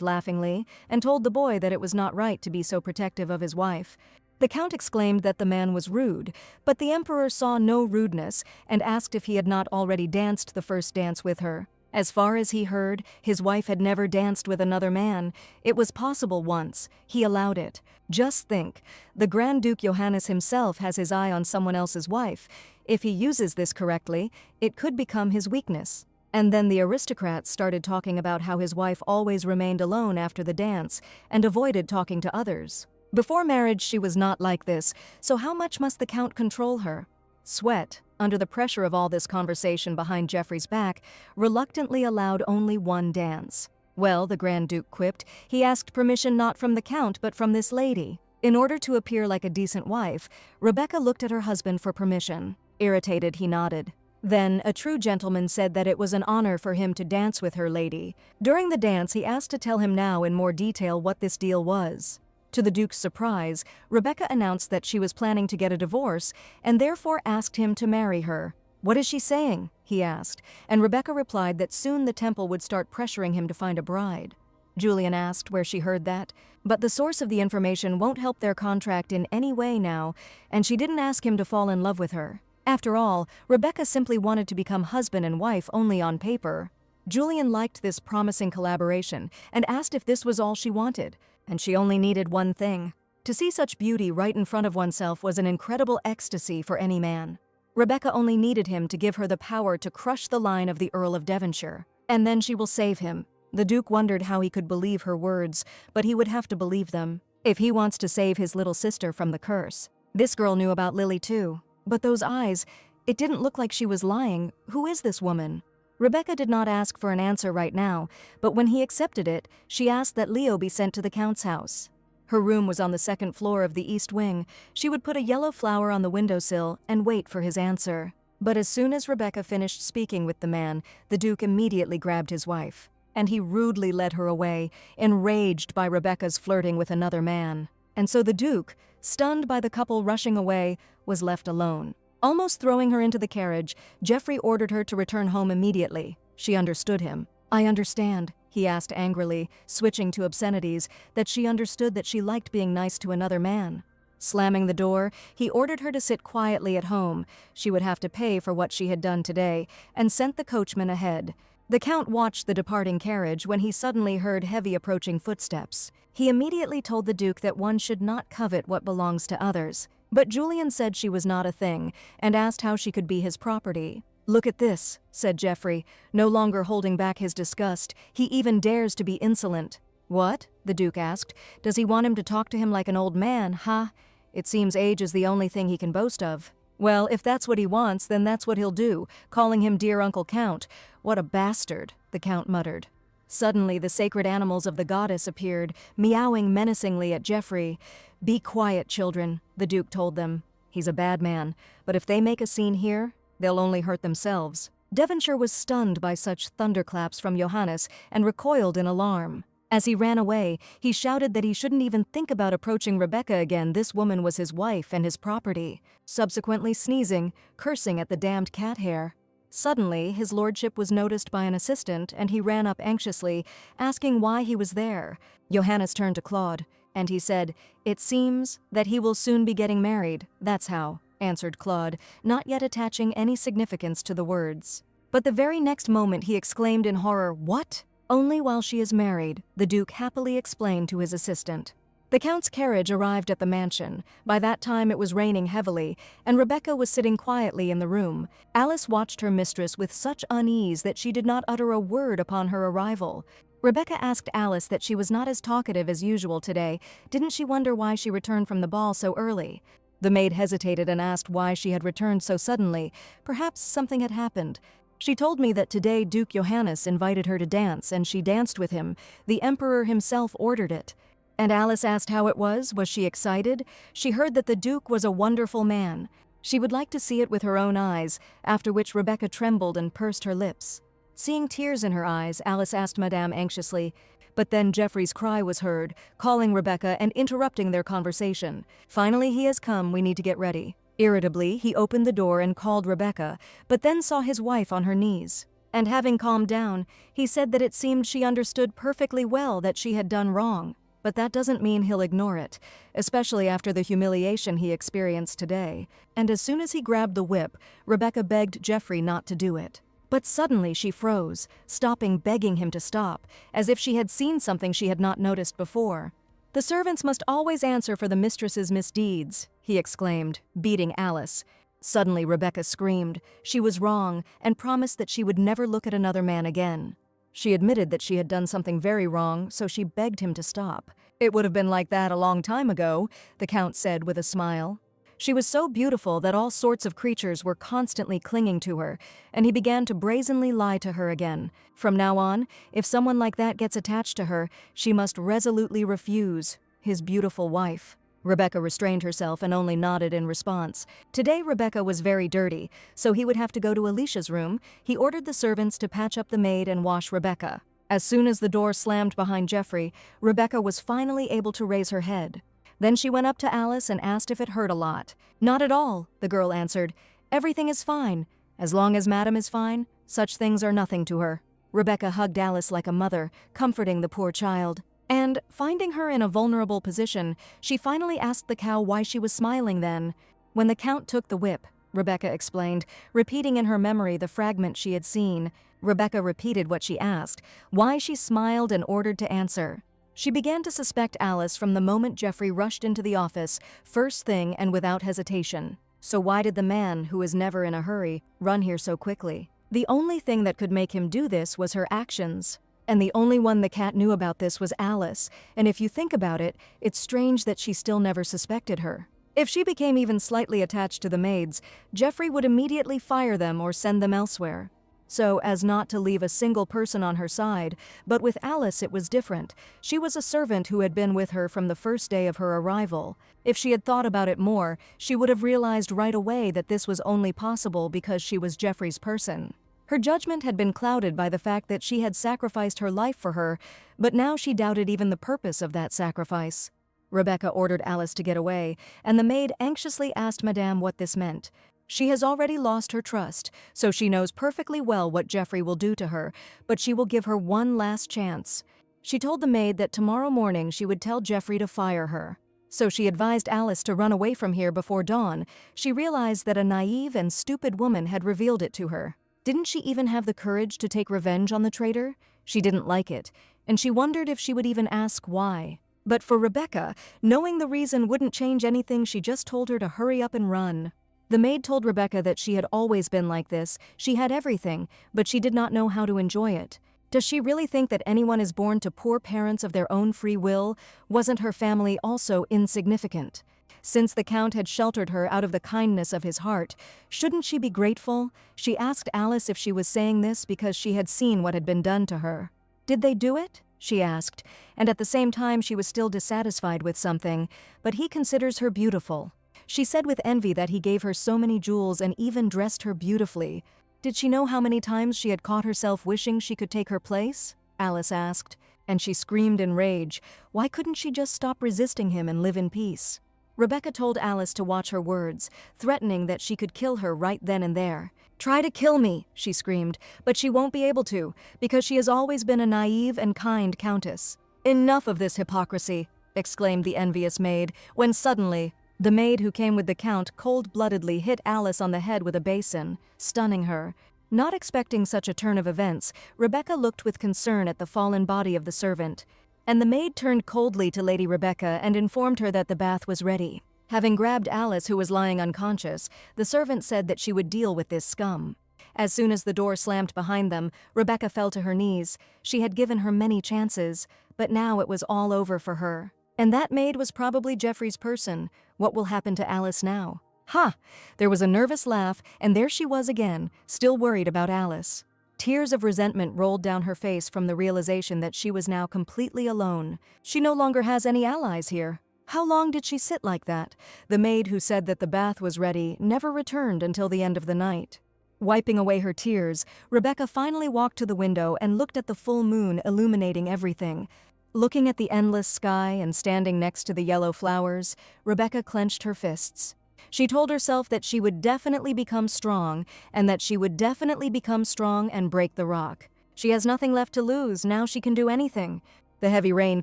laughingly, and told the boy that it was not right to be so protective of his wife. The count exclaimed that the man was rude, but the emperor saw no rudeness and asked if he had not already danced the first dance with her. As far as he heard, his wife had never danced with another man. It was possible once. He allowed it. Just think, the Grand Duke Johannes himself has his eye on someone else's wife. If he uses this correctly, it could become his weakness. And then the aristocrats started talking about how his wife always remained alone after the dance and avoided talking to others. Before marriage, she was not like this, so how much must the count control her? Sweat, under the pressure of all this conversation behind Geoffrey's back, reluctantly allowed only one dance. Well, the Grand Duke quipped, he asked permission not from the count but from this lady. In order to appear like a decent wife, Rebecca looked at her husband for permission. Irritated, he nodded. Then, a true gentleman said that it was an honor for him to dance with her lady. During the dance, he asked to tell him now in more detail what this deal was. To the Duke's surprise, Rebecca announced that she was planning to get a divorce and therefore asked him to marry her. "What is she saying?" he asked, and Rebecca replied that soon the temple would start pressuring him to find a bride. Julian asked where she heard that, but the source of the information won't help their contract in any way now, and she didn't ask him to fall in love with her. After all, Rebecca simply wanted to become husband and wife only on paper. Julian liked this promising collaboration and asked if this was all she wanted. And she only needed one thing. To see such beauty right in front of oneself was an incredible ecstasy for any man. Rebecca only needed him to give her the power to crush the line of the Earl of Devonshire. And then she will save him. The Duke wondered how he could believe her words, but he would have to believe them, if he wants to save his little sister from the curse. This girl knew about Lily too. But those eyes, it didn't look like she was lying. Who is this woman? Rebecca did not ask for an answer right now, but when he accepted it, she asked that Leo be sent to the Count's house. Her room was on the second floor of the east wing. She would put a yellow flower on the windowsill and wait for his answer. But as soon as Rebecca finished speaking with the man, the Duke immediately grabbed his wife. And he rudely led her away, enraged by Rebecca's flirting with another man. And so the Duke, stunned by the couple rushing away, was left alone. Almost throwing her into the carriage, Geoffrey ordered her to return home immediately. She understood him. "I understand," he asked angrily, switching to obscenities, that she understood that she liked being nice to another man. Slamming the door, he ordered her to sit quietly at home. She would have to pay for what she had done today, and sent the coachman ahead. The Count watched the departing carriage when he suddenly heard heavy approaching footsteps. He immediately told the Duke that one should not covet what belongs to others. But Julian said she was not a thing, and asked how she could be his property. "Look at this," said Geoffrey, no longer holding back his disgust. "He even dares to be insolent." "What?" the Duke asked. "Does he want him to talk to him like an old man, huh? It seems age is the only thing he can boast of." "Well, if that's what he wants, then that's what he'll do, calling him dear Uncle Count. What a bastard," the Count muttered. Suddenly, the sacred animals of the goddess appeared, meowing menacingly at Geoffrey. "Be quiet, children," the Duke told them. "He's a bad man, but if they make a scene here, they'll only hurt themselves." Devonshire was stunned by such thunderclaps from Johannes and recoiled in alarm. As he ran away, he shouted that he shouldn't even think about approaching Rebecca again. This woman was his wife and his property, subsequently sneezing, cursing at the damned cat hair. Suddenly, his lordship was noticed by an assistant, and he ran up anxiously, asking why he was there. Johannes turned to Claude, and he said, "It seems that he will soon be getting married, that's how," answered Claude, not yet attaching any significance to the words. But the very next moment he exclaimed in horror, "What?" "Only while she is married," the Duke happily explained to his assistant. The Count's carriage arrived at the mansion. By that time it was raining heavily, and Rebecca was sitting quietly in the room. Alice watched her mistress with such unease that she did not utter a word upon her arrival. Rebecca asked Alice that she was not as talkative as usual today. Didn't she wonder why she returned from the ball so early? The maid hesitated and asked why she had returned so suddenly. Perhaps something had happened. "She told me that today Duke Johannes invited her to dance, and she danced with him. The Emperor himself ordered it." And Alice asked how it was. Was she excited? She heard that the Duke was a wonderful man. She would like to see it with her own eyes, after which Rebecca trembled and pursed her lips. Seeing tears in her eyes, Alice asked Madame anxiously. But then Geoffrey's cry was heard, calling Rebecca and interrupting their conversation. "Finally he has come, we need to get ready." Irritably, he opened the door and called Rebecca, but then saw his wife on her knees. And having calmed down, he said that it seemed she understood perfectly well that she had done wrong. But that doesn't mean he'll ignore it, especially after the humiliation he experienced today. And as soon as he grabbed the whip, Rebecca begged Jeffrey not to do it. But suddenly she froze, stopping, begging him to stop, as if she had seen something she had not noticed before. "The servants must always answer for the mistress's misdeeds," he exclaimed, beating Alice. Suddenly Rebecca screamed. She was wrong and promised that she would never look at another man again. She admitted that she had done something very wrong, so she begged him to stop. "It would have been like that a long time ago," the Count said with a smile. She was so beautiful that all sorts of creatures were constantly clinging to her, and he began to brazenly lie to her again. From now on, if someone like that gets attached to her, she must resolutely refuse. His beautiful wife. Rebecca restrained herself and only nodded in response. Today Rebecca was very dirty, so he would have to go to Alicia's room. He ordered the servants to patch up the maid and wash Rebecca. As soon as the door slammed behind Jeffrey, Rebecca was finally able to raise her head. Then she went up to Alice and asked if it hurt a lot. "Not at all," the girl answered. "Everything is fine. As long as Madam is fine, such things are nothing to her." Rebecca hugged Alice like a mother, comforting the poor child. And, finding her in a vulnerable position, she finally asked the cow why she was smiling then. When the Count took the whip, Rebecca explained, repeating in her memory the fragment she had seen. Rebecca repeated what she asked, why she smiled and ordered to answer. She began to suspect Alice from the moment Jeffrey rushed into the office, first thing and without hesitation. So why did the man, who is never in a hurry, run here so quickly? The only thing that could make him do this was her actions. And the only one the cat knew about this was Alice, and if you think about it, it's strange that she still never suspected her. If she became even slightly attached to the maids, Jeffrey would immediately fire them or send them elsewhere. So as not to leave a single person on her side, but with Alice it was different. She was a servant who had been with her from the first day of her arrival. If she had thought about it more, she would have realized right away that this was only possible because she was Jeffrey's person. Her judgment had been clouded by the fact that she had sacrificed her life for her, but now she doubted even the purpose of that sacrifice. Rebecca ordered Alice to get away, and the maid anxiously asked Madame what this meant. She has already lost her trust, so she knows perfectly well what Jeffrey will do to her, but she will give her one last chance. She told the maid that tomorrow morning she would tell Jeffrey to fire her. So she advised Alice to run away from here before dawn. She realized that a naive and stupid woman had revealed it to her. Didn't she even have the courage to take revenge on the traitor? She didn't like it, and she wondered if she would even ask why. But for Rebecca, knowing the reason wouldn't change anything. She just told her to hurry up and run. The maid told Rebecca that she had always been like this. She had everything, but she did not know how to enjoy it. Does she really think that anyone is born to poor parents of their own free will? Wasn't her family also insignificant? Since the Count had sheltered her out of the kindness of his heart, shouldn't she be grateful? She asked Alice if she was saying this because she had seen what had been done to her. Did they do it? She asked, and at the same time she was still dissatisfied with something, but he considers her beautiful. She said with envy that he gave her so many jewels and even dressed her beautifully. Did she know how many times she had caught herself wishing she could take her place? Alice asked, and she screamed in rage. Why couldn't she just stop resisting him and live in peace? Rebecca told Alice to watch her words, threatening that she could kill her right then and there. "Try to kill me," she screamed, "but she won't be able to, because she has always been a naive and kind countess." "Enough of this hypocrisy," exclaimed the envious maid, when suddenly, the maid who came with the Count cold-bloodedly hit Alice on the head with a basin, stunning her. Not expecting such a turn of events, Rebecca looked with concern at the fallen body of the servant, and the maid turned coldly to Lady Rebecca and informed her that the bath was ready. Having grabbed Alice, who was lying unconscious, the servant said that she would deal with this scum. As soon as the door slammed behind them, Rebecca fell to her knees. She had given her many chances, but now it was all over for her. And that maid was probably Jeffrey's person. What will happen to Alice now? Ha! There was a nervous laugh, and there she was again, still worried about Alice. Tears of resentment rolled down her face from the realization that she was now completely alone. She no longer has any allies here. How long did she sit like that? The maid who said that the bath was ready never returned until the end of the night. Wiping away her tears, Rebecca finally walked to the window and looked at the full moon illuminating everything. Looking at the endless sky and standing next to the yellow flowers, Rebecca clenched her fists. She told herself that she would definitely become strong, and that she would definitely become strong and break the rock. She has nothing left to lose, now she can do anything. The heavy rain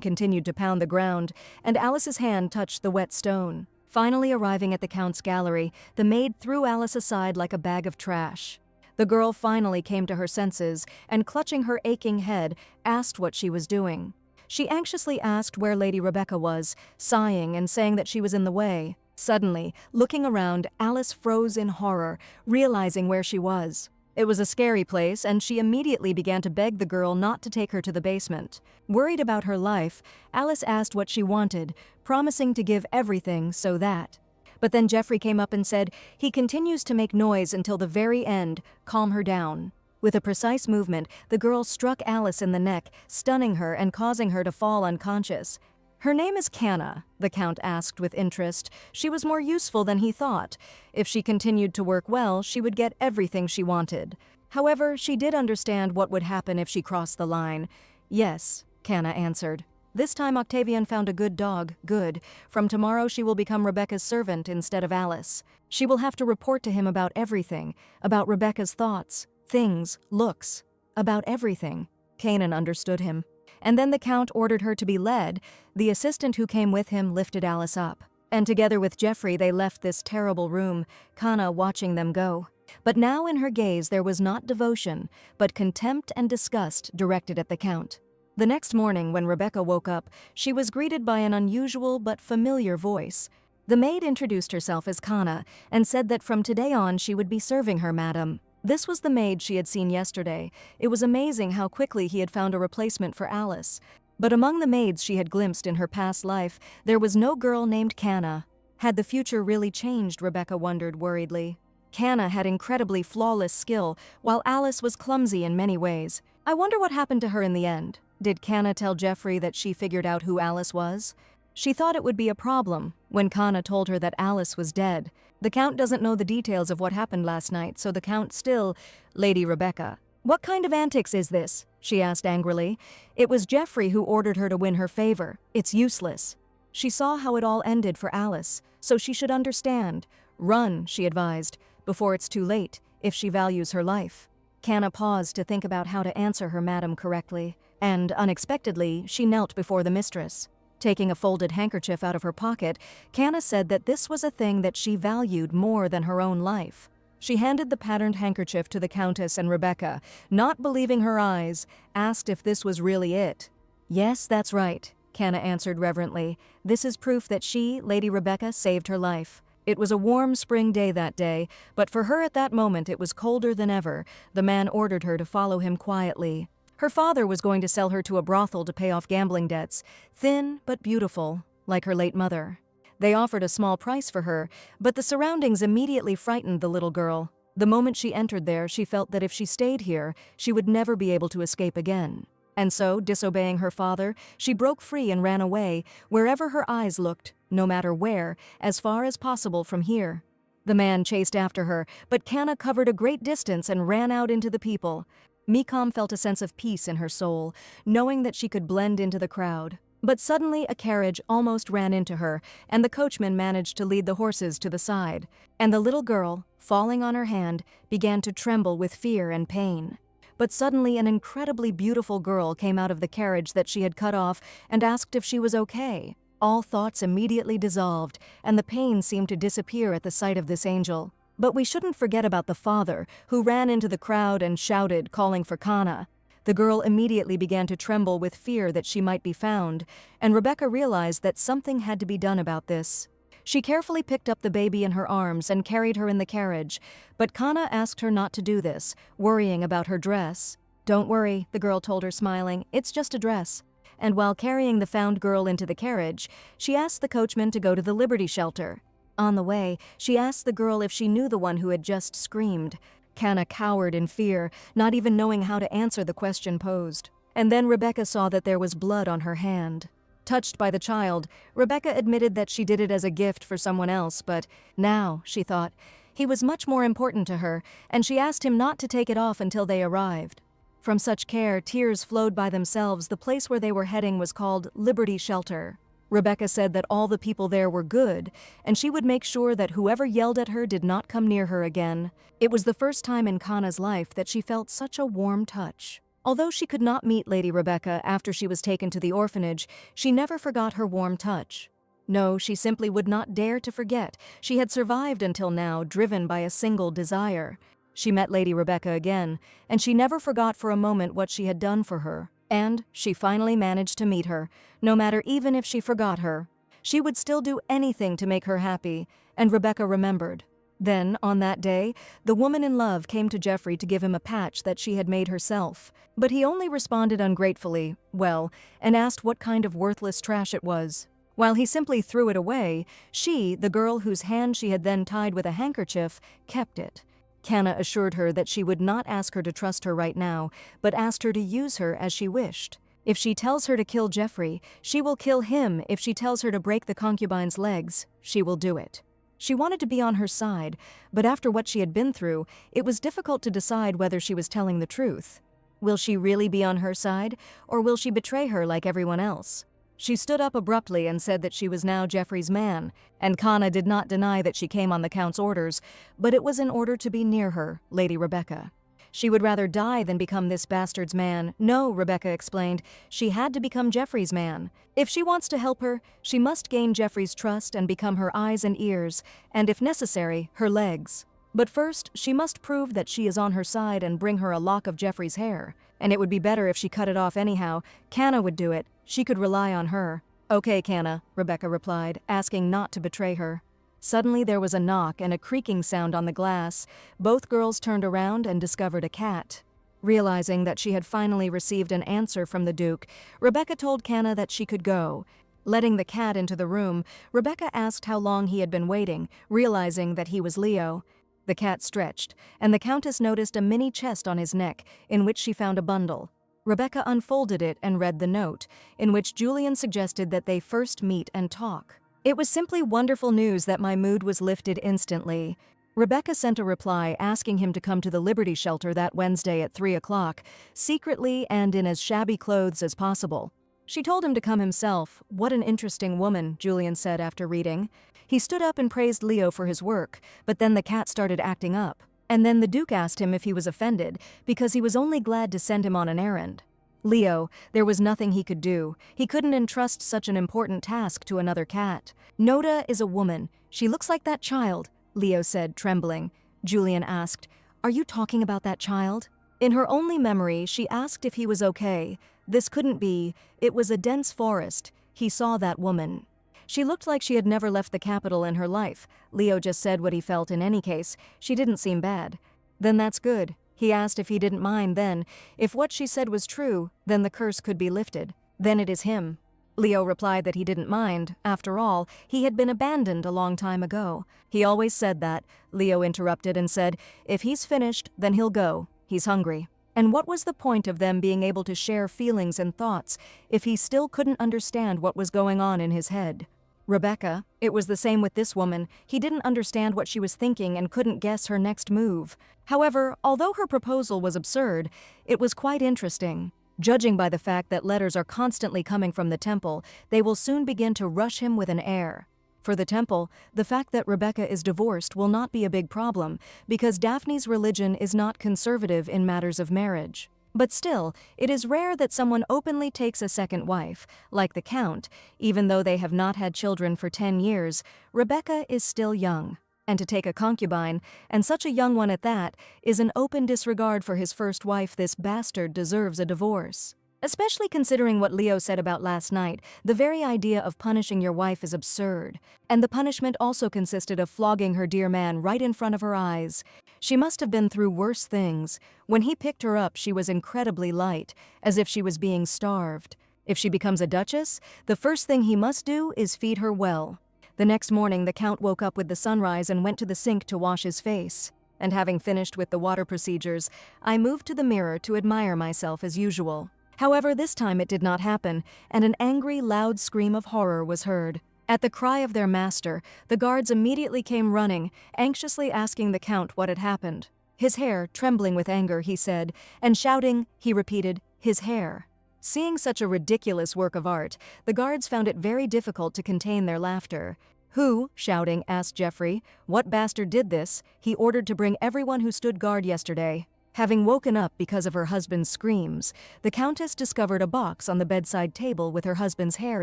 continued to pound the ground, and Alice's hand touched the wet stone. Finally arriving at the Count's gallery, the maid threw Alice aside like a bag of trash. The girl finally came to her senses, and clutching her aching head, asked what she was doing. She anxiously asked where Lady Rebecca was, sighing and saying that she was in the way. Suddenly, looking around, Alice froze in horror, realizing where she was. It was a scary place, and she immediately began to beg the girl not to take her to the basement. Worried about her life, Alice asked what she wanted, promising to give everything so that. But then Geoffrey came up and said, "He continues to make noise until the very end. Calm her down." With a precise movement, the girl struck Alice in the neck, stunning her and causing her to fall unconscious. "Her name is Canna," the Count asked with interest. She was more useful than he thought. If she continued to work well, she would get everything she wanted. However, she did understand what would happen if she crossed the line. "Yes," Canna answered. "This time Octavian found a good dog. Good. From tomorrow she will become Rebecca's servant instead of Alice. She will have to report to him about everything, about Rebecca's thoughts, things, looks, about everything." Kanan understood him. And then the Count ordered her to be led. The assistant who came with him lifted Alice up. And together with Geoffrey they left this terrible room, Kana watching them go. But now in her gaze there was not devotion, but contempt and disgust directed at the Count. The next morning when Rebecca woke up, she was greeted by an unusual but familiar voice. The maid introduced herself as Kana and said that from today on she would be serving her, madam. This was the maid she had seen yesterday. It was amazing how quickly he had found a replacement for Alice. But among the maids she had glimpsed in her past life, there was no girl named Canna. Had the future really changed, Rebecca wondered worriedly. Canna had incredibly flawless skill, while Alice was clumsy in many ways. I wonder what happened to her in the end. Did Canna tell Geoffrey that she figured out who Alice was? She thought it would be a problem when Canna told her that Alice was dead. The Count doesn't know the details of what happened last night, so the Count still... Lady Rebecca. "What kind of antics is this?" she asked angrily. It was Geoffrey who ordered her to win her favor. It's useless. She saw how it all ended for Alice, so she should understand. Run, she advised, before it's too late, if she values her life. Canna paused to think about how to answer her madam correctly, and, unexpectedly, she knelt before the mistress. Taking a folded handkerchief out of her pocket, Canna said that this was a thing that she valued more than her own life. She handed the patterned handkerchief to the Countess, and Rebecca, not believing her eyes, asked if this was really it. "Yes, that's right," Canna answered reverently. "This is proof that she, Lady Rebecca, saved her life." It was a warm spring day that day, but for her at that moment it was colder than ever. The man ordered her to follow him quietly. Her father was going to sell her to a brothel to pay off gambling debts, thin but beautiful, like her late mother. They offered a small price for her, but the surroundings immediately frightened the little girl. The moment she entered there, she felt that if she stayed here, she would never be able to escape again. And so, disobeying her father, she broke free and ran away, wherever her eyes looked, no matter where, as far as possible from here. The man chased after her, but Canna covered a great distance and ran out into the people. Mikam felt a sense of peace in her soul, knowing that she could blend into the crowd. But suddenly a carriage almost ran into her, and the coachman managed to lead the horses to the side. And the little girl, falling on her hand, began to tremble with fear and pain. But suddenly an incredibly beautiful girl came out of the carriage that she had cut off and asked if she was okay. All thoughts immediately dissolved, and the pain seemed to disappear at the sight of this angel. But we shouldn't forget about the father, who ran into the crowd and shouted, calling for Canna. The girl immediately began to tremble with fear that she might be found, and Rebecca realized that something had to be done about this. She carefully picked up the baby in her arms and carried her in the carriage, but Canna asked her not to do this, worrying about her dress. "Don't worry," the girl told her, smiling, "it's just a dress." And while carrying the found girl into the carriage, she asked the coachman to go to the Liberty Shelter. On the way, she asked the girl if she knew the one who had just screamed. Canna cowered in fear, not even knowing how to answer the question posed. And then Rebecca saw that there was blood on her hand. Touched by the child, Rebecca admitted that she did it as a gift for someone else, but now, she thought, he was much more important to her, and she asked him not to take it off until they arrived. From such care, tears flowed by themselves. The place where they were heading was called Liberty Shelter. Rebecca said that all the people there were good, and she would make sure that whoever yelled at her did not come near her again. It was the first time in Kana's life that she felt such a warm touch. Although she could not meet Lady Rebecca after she was taken to the orphanage, she never forgot her warm touch. No, she simply would not dare to forget. She had survived until now, driven by a single desire. She met Lady Rebecca again, and she never forgot for a moment what she had done for her. And she finally managed to meet her, no matter even if she forgot her. She would still do anything to make her happy, and Rebecca remembered. Then, on that day, the woman in love came to Jeffrey to give him a patch that she had made herself. But he only responded ungratefully, well, and asked what kind of worthless trash it was. While he simply threw it away, she, the girl whose hand she had then tied with a handkerchief, kept it. Kana assured her that she would not ask her to trust her right now, but asked her to use her as she wished. If she tells her to kill Jeffrey, she will kill him. If she tells her to break the concubine's legs, she will do it. She wanted to be on her side, but after what she had been through, it was difficult to decide whether she was telling the truth. Will she really be on her side, or will she betray her like everyone else? She stood up abruptly and said that she was now Jeffrey's man, and Kana did not deny that she came on the Count's orders, but it was in order to be near her, Lady Rebecca. She would rather die than become this bastard's man. No, Rebecca explained, she had to become Jeffrey's man. If she wants to help her, she must gain Jeffrey's trust and become her eyes and ears, and if necessary, her legs. But first, she must prove that she is on her side and bring her a lock of Jeffrey's hair. And it would be better if she cut it off anyhow. Kana would do it. She could rely on her. Okay, Kana, Rebecca replied, asking not to betray her. Suddenly there was a knock and a creaking sound on the glass. Both girls turned around and discovered a cat. Realizing that she had finally received an answer from the Duke, Rebecca told Kana that she could go. Letting the cat into the room, Rebecca asked how long he had been waiting, realizing that he was Leo. The cat stretched, and the Countess noticed a mini chest on his neck, in which she found a bundle. Rebecca unfolded it and read the note, in which Julian suggested that they first meet and talk. It was simply wonderful news that my mood was lifted instantly. Rebecca sent a reply asking him to come to the Liberty Shelter that Wednesday at 3 o'clock, secretly and in as shabby clothes as possible. She told him to come himself. What an interesting woman, Julian said after reading. He stood up and praised Leo for his work, but then the cat started acting up. And then the Duke asked him if he was offended, because he was only glad to send him on an errand. Leo, there was nothing he could do. He couldn't entrust such an important task to another cat. Noda is a woman. She looks like that child, Leo said, trembling. Julian asked, "Are you talking about that child?" In her only memory, she asked if he was okay. This couldn't be. It was a dense forest. He saw that woman. She looked like she had never left the capital in her life. Leo just said what he felt in any case. She didn't seem bad. Then that's good. He asked if he didn't mind then. If what she said was true, then the curse could be lifted. Then it is him. Leo replied that he didn't mind. After all, he had been abandoned a long time ago. He always said that. Leo interrupted and said, if he's finished, then he'll go. He's hungry. And what was the point of them being able to share feelings and thoughts if he still couldn't understand what was going on in his head? Rebecca, it was the same with this woman. He didn't understand what she was thinking and couldn't guess her next move. However, although her proposal was absurd, it was quite interesting. Judging by the fact that letters are constantly coming from the temple, they will soon begin to rush him with an heir. For the temple, the fact that Rebecca is divorced will not be a big problem, because Daphne's religion is not conservative in matters of marriage. But still, it is rare that someone openly takes a second wife, like the Count. Even though they have not had children for 10 years, Rebecca is still young. And to take a concubine, and such a young one at that, is an open disregard for his first wife. This bastard deserves a divorce. Especially considering what Leo said about last night, the very idea of punishing your wife is absurd. And the punishment also consisted of flogging her dear man right in front of her eyes. She must have been through worse things. When he picked her up, she was incredibly light, as if she was being starved. If she becomes a duchess, the first thing he must do is feed her well. The next morning, the Count woke up with the sunrise and went to the sink to wash his face. And having finished with the water procedures, I moved to the mirror to admire myself as usual. However, this time it did not happen, and an angry, loud scream of horror was heard. At the cry of their master, the guards immediately came running, anxiously asking the Count what had happened. His hair, trembling with anger, he said, and shouting, he repeated, his hair. Seeing such a ridiculous work of art, the guards found it very difficult to contain their laughter. Who, shouting, asked Jeffrey. What bastard did this? He ordered to bring everyone who stood guard yesterday. Having woken up because of her husband's screams, the Countess discovered a box on the bedside table with her husband's hair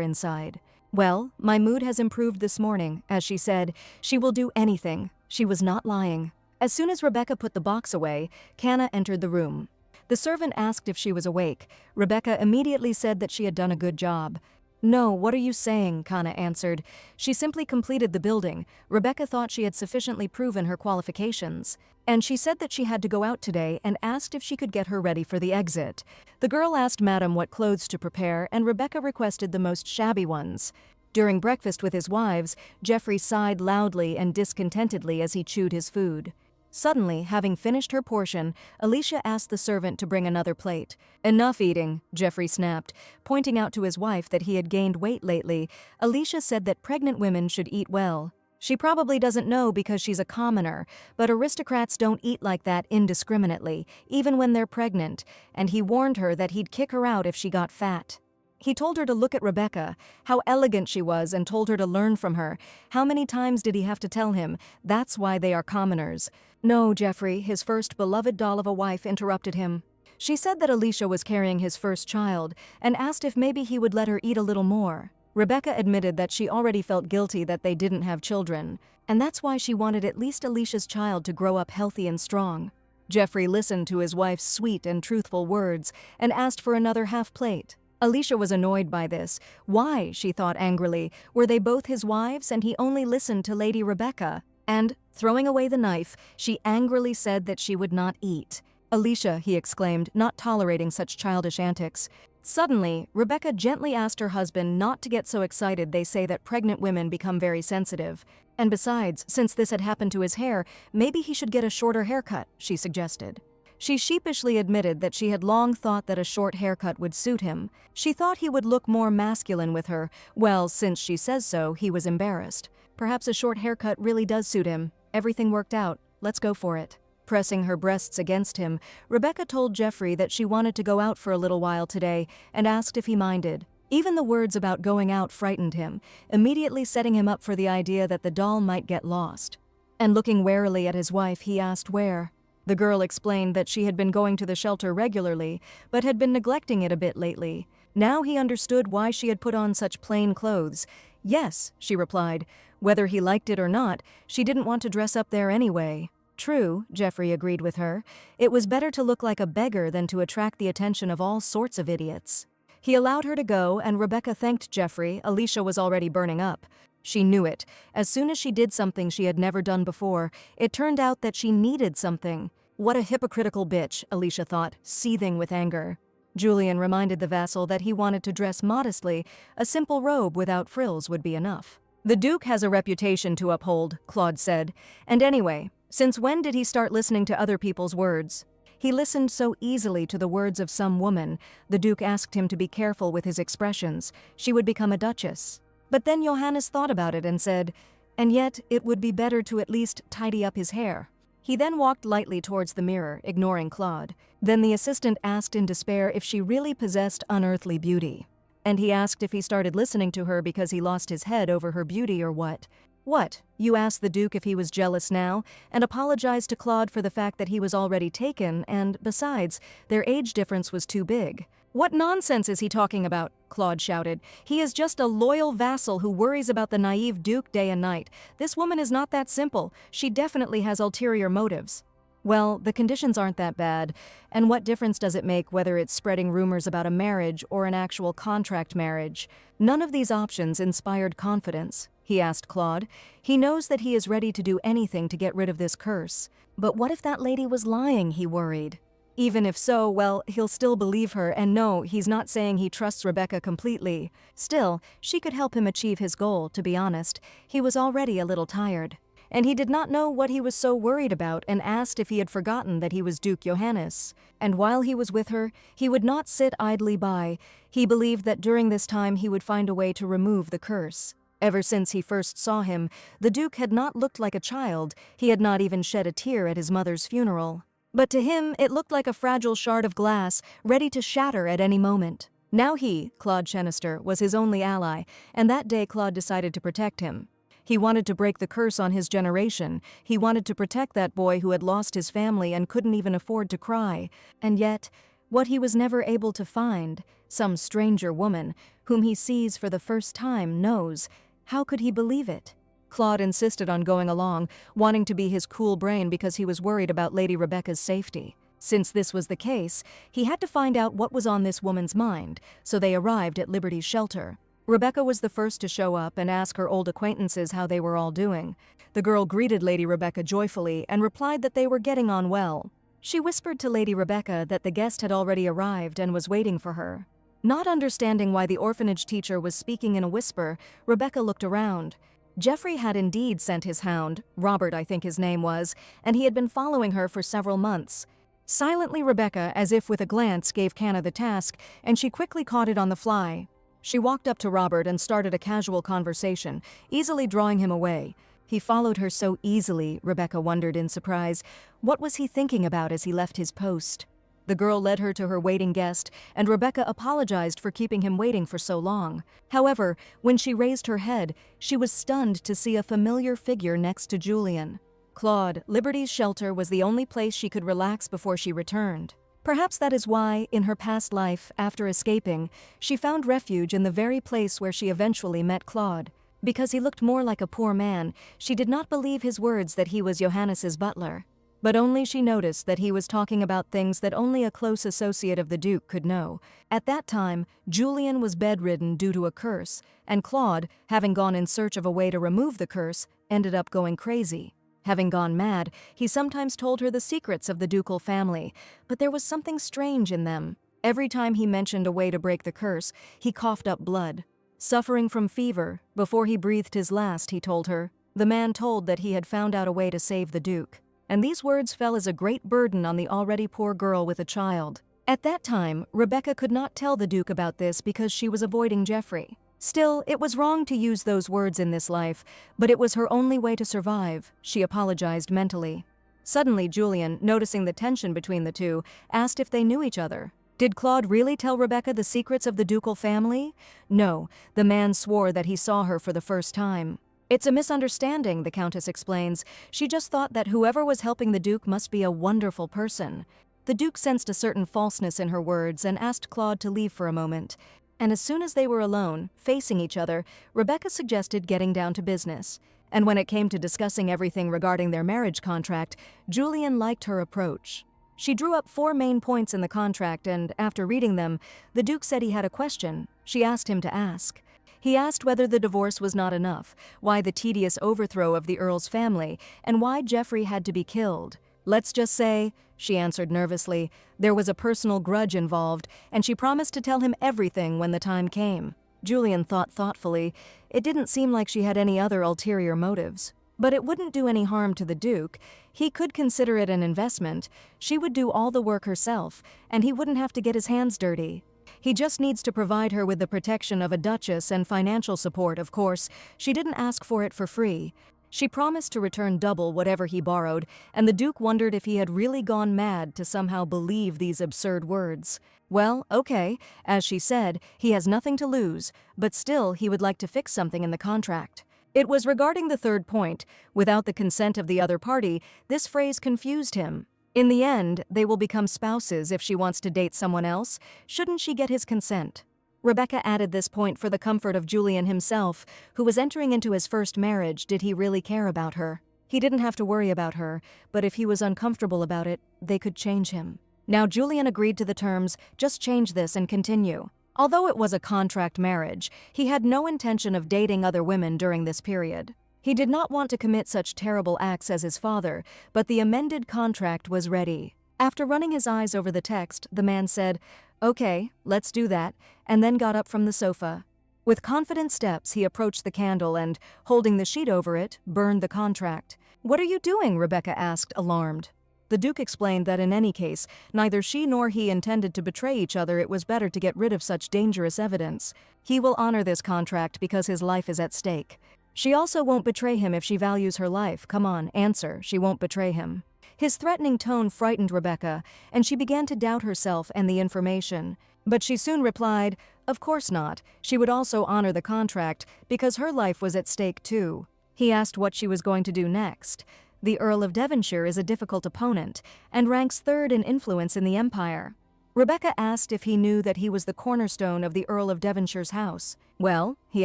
inside. Well, my mood has improved this morning, as she said. She will do anything. She was not lying. As soon as Rebecca put the box away, Kana entered the room. The servant asked if she was awake. Rebecca immediately said that she had done a good job. No, what are you saying? Kana answered. She simply completed the building. Rebecca thought she had sufficiently proven her qualifications. And she said that she had to go out today and asked if she could get her ready for the exit. The girl asked Madam what clothes to prepare, and Rebecca requested the most shabby ones. During breakfast with his wives, Jeffrey sighed loudly and discontentedly as he chewed his food. Suddenly, having finished her portion, Alicia asked the servant to bring another plate. Enough eating, Jeffrey snapped. Pointing out to his wife that he had gained weight lately, Alicia said that pregnant women should eat well. She probably doesn't know because she's a commoner, but aristocrats don't eat like that indiscriminately, even when they're pregnant, and he warned her that he'd kick her out if she got fat. He told her to look at Rebecca, how elegant she was, and told her to learn from her. How many times did he have to tell him? That's why they are commoners. No, Jeffrey, his first beloved doll of a wife interrupted him. She said that Alicia was carrying his first child, and asked if maybe he would let her eat a little more. Rebecca admitted that she already felt guilty that they didn't have children, and that's why she wanted at least Alicia's child to grow up healthy and strong. Jeffrey listened to his wife's sweet and truthful words, and asked for another half plate. Alicia was annoyed by this. Why, she thought angrily, were they both his wives and he only listened to Lady Rebecca? And, throwing away the knife, she angrily said that she would not eat. Alicia, he exclaimed, not tolerating such childish antics. Suddenly, Rebecca gently asked her husband not to get so excited. They say that pregnant women become very sensitive. And besides, since this had happened to his hair, maybe he should get a shorter haircut, she suggested. She sheepishly admitted that she had long thought that a short haircut would suit him. She thought he would look more masculine with her. Well, since she says so, he was embarrassed. Perhaps a short haircut really does suit him. Everything worked out. Let's go for it. Pressing her breasts against him, Rebecca told Jeffrey that she wanted to go out for a little while today and asked if he minded. Even the words about going out frightened him, immediately setting him up for the idea that the doll might get lost. And looking warily at his wife, he asked where. The girl explained that she had been going to the shelter regularly, but had been neglecting it a bit lately. Now he understood why she had put on such plain clothes. Yes, she replied. Whether he liked it or not, she didn't want to dress up there anyway. True, Jeffrey agreed with her. It was better to look like a beggar than to attract the attention of all sorts of idiots. He allowed her to go, and Rebecca thanked Jeffrey. Alicia was already burning up. She knew it. As soon as she did something she had never done before, it turned out that she needed something. What a hypocritical bitch, Alicia thought, seething with anger. Julian reminded the vassal that he wanted to dress modestly. A simple robe without frills would be enough. The Duke has a reputation to uphold, Claude said. And anyway, since when did he start listening to other people's words? He listened so easily to the words of some woman. The Duke asked him to be careful with his expressions. She would become a duchess. But then Johannes thought about it and said, and yet it would be better to at least tidy up his hair. He then walked lightly towards the mirror, ignoring Claude. Then the assistant asked in despair if she really possessed unearthly beauty. And he asked if he started listening to her because he lost his head over her beauty or what. What? You asked the Duke if he was jealous now, and apologized to Claude for the fact that he was already taken, and, besides, their age difference was too big. What nonsense is he talking about? Claude shouted. He is just a loyal vassal who worries about the naive Duke day and night. This woman is not that simple. She definitely has ulterior motives. Well, the conditions aren't that bad, and what difference does it make whether it's spreading rumors about a marriage or an actual contract marriage? None of these options inspired confidence, he asked Claude. He knows that he is ready to do anything to get rid of this curse. But what if that lady was lying, he worried. Even if so, well, he'll still believe her, and no, he's not saying he trusts Rebecca completely. Still, she could help him achieve his goal, to be honest. He was already a little tired. And he did not know what he was so worried about and asked if he had forgotten that he was Duke Johannes. And while he was with her, he would not sit idly by. He believed that during this time he would find a way to remove the curse. Ever since he first saw him, the Duke had not looked like a child. He had not even shed a tear at his mother's funeral. But to him, it looked like a fragile shard of glass, ready to shatter at any moment. Now he, Claude Chenister, was his only ally, and that day Claude decided to protect him. He wanted to break the curse on his generation. He wanted to protect that boy who had lost his family and couldn't even afford to cry. And yet, what he was never able to find, some stranger woman, whom he sees for the first time, knows. How could he believe it? Claude insisted on going along, wanting to be his cool brain because he was worried about Lady Rebecca's safety. Since this was the case, he had to find out what was on this woman's mind, so they arrived at Liberty's shelter. Rebecca was the first to show up and ask her old acquaintances how they were all doing. The girl greeted Lady Rebecca joyfully and replied that they were getting on well. She whispered to Lady Rebecca that the guest had already arrived and was waiting for her. Not understanding why the orphanage teacher was speaking in a whisper, Rebecca looked around. Jeffrey had indeed sent his hound, Robert I think his name was, and he had been following her for several months. Silently, Rebecca, as if with a glance, gave Canna the task, and she quickly caught it on the fly. She walked up to Robert and started a casual conversation, easily drawing him away. He followed her so easily, Rebecca wondered in surprise. What was he thinking about as he left his post? The girl led her to her waiting guest, and Rebecca apologized for keeping him waiting for so long. However, when she raised her head, she was stunned to see a familiar figure next to Julian. Claude, Liberty's shelter was the only place she could relax before she returned. Perhaps that is why, in her past life, after escaping, she found refuge in the very place where she eventually met Claude. Because he looked more like a poor man, she did not believe his words that he was Johannes's butler. But only she noticed that he was talking about things that only a close associate of the Duke could know. At that time, Julian was bedridden due to a curse, and Claude, having gone in search of a way to remove the curse, ended up going crazy. Having gone mad, he sometimes told her the secrets of the ducal family, but there was something strange in them. Every time he mentioned a way to break the curse, he coughed up blood. Suffering from fever, before he breathed his last, he told her, the man told that he had found out a way to save the Duke. And these words fell as a great burden on the already poor girl with a child. At that time, Rebecca could not tell the Duke about this because she was avoiding Jeffrey. Still, it was wrong to use those words in this life, but it was her only way to survive. She apologized mentally. Suddenly, Julian, noticing the tension between the two, asked if they knew each other. Did Claude really tell Rebecca the secrets of the ducal family? No, the man swore that he saw her for the first time. It's a misunderstanding, the Countess explains. She just thought that whoever was helping the Duke must be a wonderful person. The Duke sensed a certain falseness in her words and asked Claude to leave for a moment. And as soon as they were alone, facing each other, Rebecca suggested getting down to business. And when it came to discussing everything regarding their marriage contract, Julian liked her approach. She drew up 4 main points in the contract, and after reading them, the Duke said he had a question. She asked him to ask. He asked whether the divorce was not enough, why the tedious overthrow of the Earl's family, and why Jeffrey had to be killed. Let's just say, she answered nervously, there was a personal grudge involved, and she promised to tell him everything when the time came. Julian thought thoughtfully. It didn't seem like she had any other ulterior motives. But it wouldn't do any harm to the Duke. He could consider it an investment. She would do all the work herself, and he wouldn't have to get his hands dirty. He just needs to provide her with the protection of a duchess and financial support, of course. She didn't ask for it for free. She promised to return double whatever he borrowed, and the Duke wondered if he had really gone mad to somehow believe these absurd words. Well, okay, as she said, he has nothing to lose, but still he would like to fix something in the contract. It was regarding the third point. Without the consent of the other party, this phrase confused him. In the end, they will become spouses if she wants to date someone else. Shouldn't she get his consent? Rebecca added this point for the comfort of Julian himself, who was entering into his first marriage. Did he really care about her? He didn't have to worry about her, but if he was uncomfortable about it, they could change him. Now Julian agreed to the terms, just change this and continue. Although it was a contract marriage, he had no intention of dating other women during this period. He did not want to commit such terrible acts as his father, but the amended contract was ready. After running his eyes over the text, the man said, "Okay, let's do that," and then got up from the sofa. With confident steps, he approached the candle and, holding the sheet over it, burned the contract. "What are you doing?" Rebecca asked, alarmed. The Duke explained that in any case, neither she nor he intended to betray each other. It was better to get rid of such dangerous evidence. He will honor this contract because his life is at stake. She also won't betray him if she values her life. Come on, answer. She won't betray him. His threatening tone frightened Rebecca, and she began to doubt herself and the information. But she soon replied, of course not. She would also honor the contract because her life was at stake too. He asked what she was going to do next. The Earl of Devonshire is a difficult opponent and ranks third in influence in the empire. Rebecca asked if he knew that he was the cornerstone of the Earl of Devonshire's house. Well, he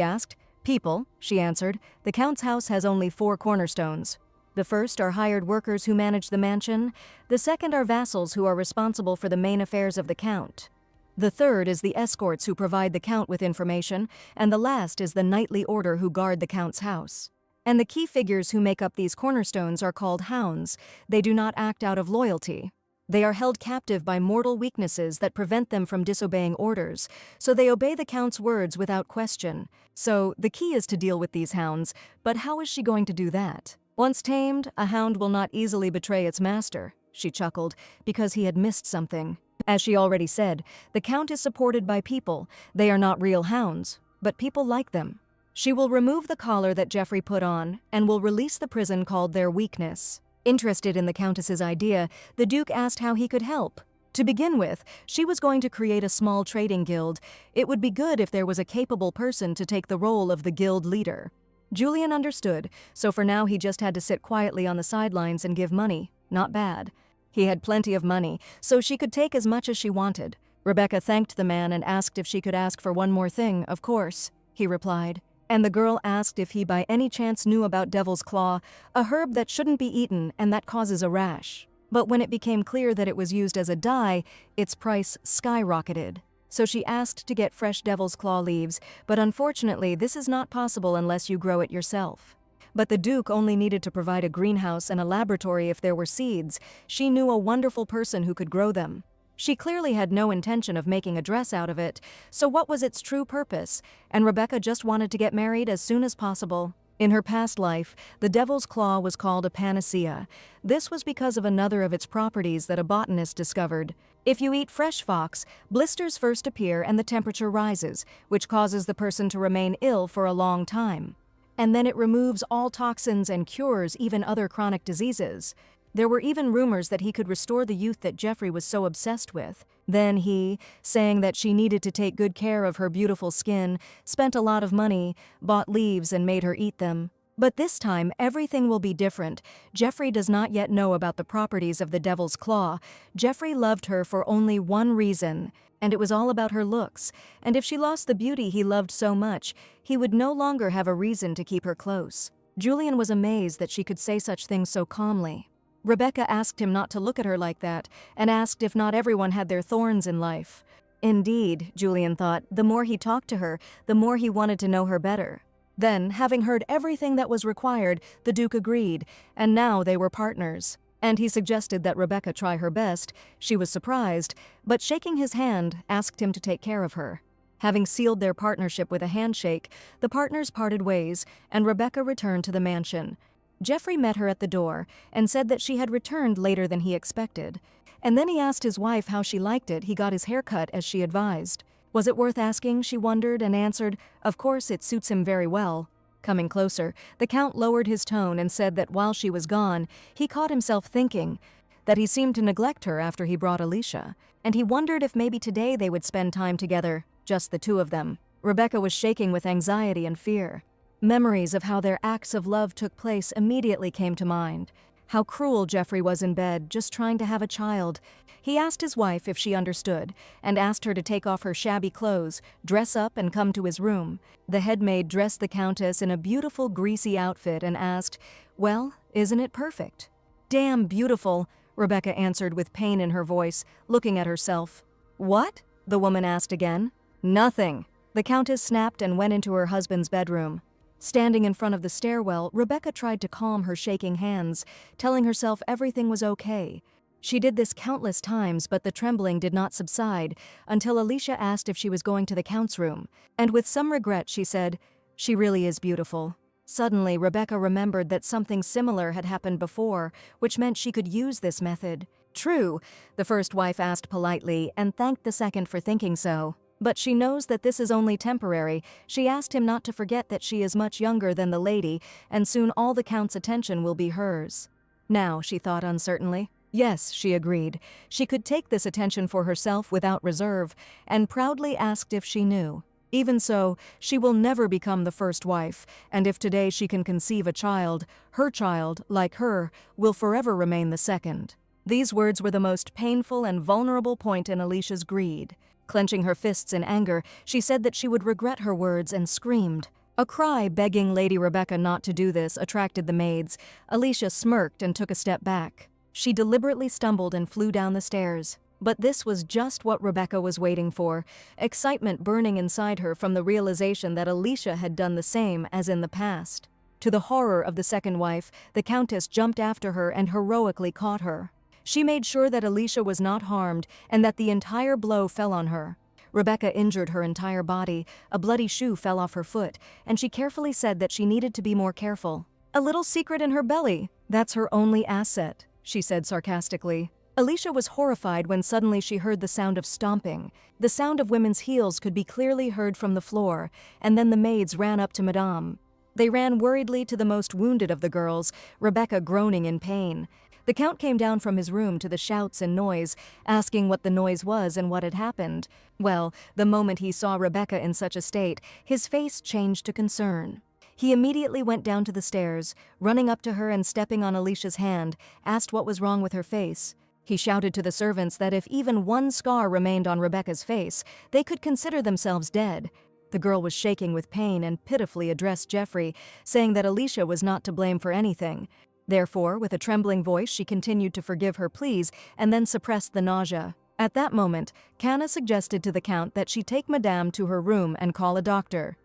asked. People, she answered. The Count's house has only 4 cornerstones. The first are hired workers who manage the mansion. The second are vassals who are responsible for the main affairs of the Count. The third is the escorts who provide the Count with information, and the last is the knightly order who guard the Count's house. And the key figures who make up these cornerstones are called hounds. They do not act out of loyalty. They are held captive by mortal weaknesses that prevent them from disobeying orders, so they obey the Count's words without question. So, the key is to deal with these hounds, but how is she going to do that? Once tamed, a hound will not easily betray its master, she chuckled, because he had missed something. As she already said, the Count is supported by people. They are not real hounds, but people like them. She will remove the collar that Geoffrey put on and will release the prison called their weakness. Interested in the Countess's idea, the Duke asked how he could help. To begin with, she was going to create a small trading guild. It would be good if there was a capable person to take the role of the guild leader. Julian understood, so for now he just had to sit quietly on the sidelines and give money. Not bad. He had plenty of money, so she could take as much as she wanted. Rebecca thanked the man and asked if she could ask for one more thing. Of course, he replied. And the girl asked if he by any chance knew about Devil's Claw, a herb that shouldn't be eaten and that causes a rash. But when it became clear that it was used as a dye, its price skyrocketed. So she asked to get fresh Devil's Claw leaves, but unfortunately this is not possible unless you grow it yourself. But the Duke only needed to provide a greenhouse and a laboratory if there were seeds. She knew a wonderful person who could grow them. She clearly had no intention of making a dress out of it, so what was its true purpose? And Rebecca just wanted to get married as soon as possible. In her past life, the Devil's Claw was called a panacea. This was because of another of its properties that a botanist discovered. If you eat fresh fox, blisters first appear and the temperature rises, which causes the person to remain ill for a long time. And then it removes all toxins and cures even other chronic diseases. There were even rumors that he could restore the youth that Geoffrey was so obsessed with. Then he, saying that she needed to take good care of her beautiful skin, spent a lot of money, bought leaves and made her eat them. But this time, everything will be different. Geoffrey does not yet know about the properties of the Devil's Claw. Geoffrey loved her for only one reason, and it was all about her looks. And if she lost the beauty he loved so much, he would no longer have a reason to keep her close. Julian was amazed that she could say such things so calmly. Rebecca asked him not to look at her like that, and asked if not everyone had their thorns in life. Indeed, Julian thought, the more he talked to her, the more he wanted to know her better. Then, having heard everything that was required, the Duke agreed, and now they were partners. And he suggested that Rebecca try her best. She was surprised, but shaking his hand, asked him to take care of her. Having sealed their partnership with a handshake, the partners parted ways, and Rebecca returned to the mansion. Geoffrey met her at the door and said that she had returned later than he expected. And then he asked his wife how she liked it. He got his hair cut as she advised. Was it worth asking, she wondered, and answered, of course it suits him very well. Coming closer, the Count lowered his tone and said that while she was gone, he caught himself thinking that he seemed to neglect her after he brought Alicia, and he wondered if maybe today they would spend time together, just the two of them. Rebecca was shaking with anxiety and fear. Memories of how their acts of love took place immediately came to mind. How cruel Geoffrey was in bed, just trying to have a child. He asked his wife if she understood, and asked her to take off her shabby clothes, dress up, and come to his room. The head maid dressed the Countess in a beautiful, greasy outfit and asked, "Well, isn't it perfect?" "Damn beautiful," Rebecca answered with pain in her voice, looking at herself. "What?" the woman asked again. "Nothing." The Countess snapped and went into her husband's bedroom. Standing in front of the stairwell, Rebecca tried to calm her shaking hands, telling herself everything was okay. She did this countless times, but the trembling did not subside until Alicia asked if she was going to the Count's room, and with some regret she said, "She really is beautiful." Suddenly, Rebecca remembered that something similar had happened before, which meant she could use this method. "True," the first wife asked politely, and thanked the second for thinking so. "But she knows that this is only temporary." She asked him not to forget that she is much younger than the lady, and soon all the Count's attention will be hers. Now, she thought uncertainly, Yes, she agreed. She could take this attention for herself without reserve, and proudly asked if she knew. Even so, she will never become the first wife, and if today she can conceive a child, her child, like her, will forever remain the second. These words were the most painful and vulnerable point in Alicia's greed. Clenching her fists in anger, she said that she would regret her words and screamed. A cry begging Lady Rebecca not to do this attracted the maids. Alicia smirked and took a step back. She deliberately stumbled and flew down the stairs. But this was just what Rebecca was waiting for, excitement burning inside her from the realization that Alicia had done the same as in the past. To the horror of the second wife, the Countess jumped after her and heroically caught her. She made sure that Alicia was not harmed and that the entire blow fell on her. Rebecca injured her entire body, a bloody shoe fell off her foot, and she carefully said that she needed to be more careful. "A little secret in her belly, that's her only asset," she said sarcastically. Alicia was horrified when suddenly she heard the sound of stomping. The sound of women's heels could be clearly heard from the floor, and then the maids ran up to Madame. They ran worriedly to the most wounded of the girls, Rebecca groaning in pain. The Count came down from his room to the shouts and noise, asking what the noise was and what had happened. Well, the moment he saw Rebecca in such a state, his face changed to concern. He immediately went down to the stairs, running up to her and stepping on Alicia's hand, asked what was wrong with her face. He shouted to the servants that if even one scar remained on Rebecca's face, they could consider themselves dead. The girl was shaking with pain and pitifully addressed Geoffrey, saying that Alicia was not to blame for anything. Therefore, with a trembling voice, she continued to forgive her pleas and then suppressed the nausea. At that moment, Canna suggested to the Count that she take Madame to her room and call a doctor.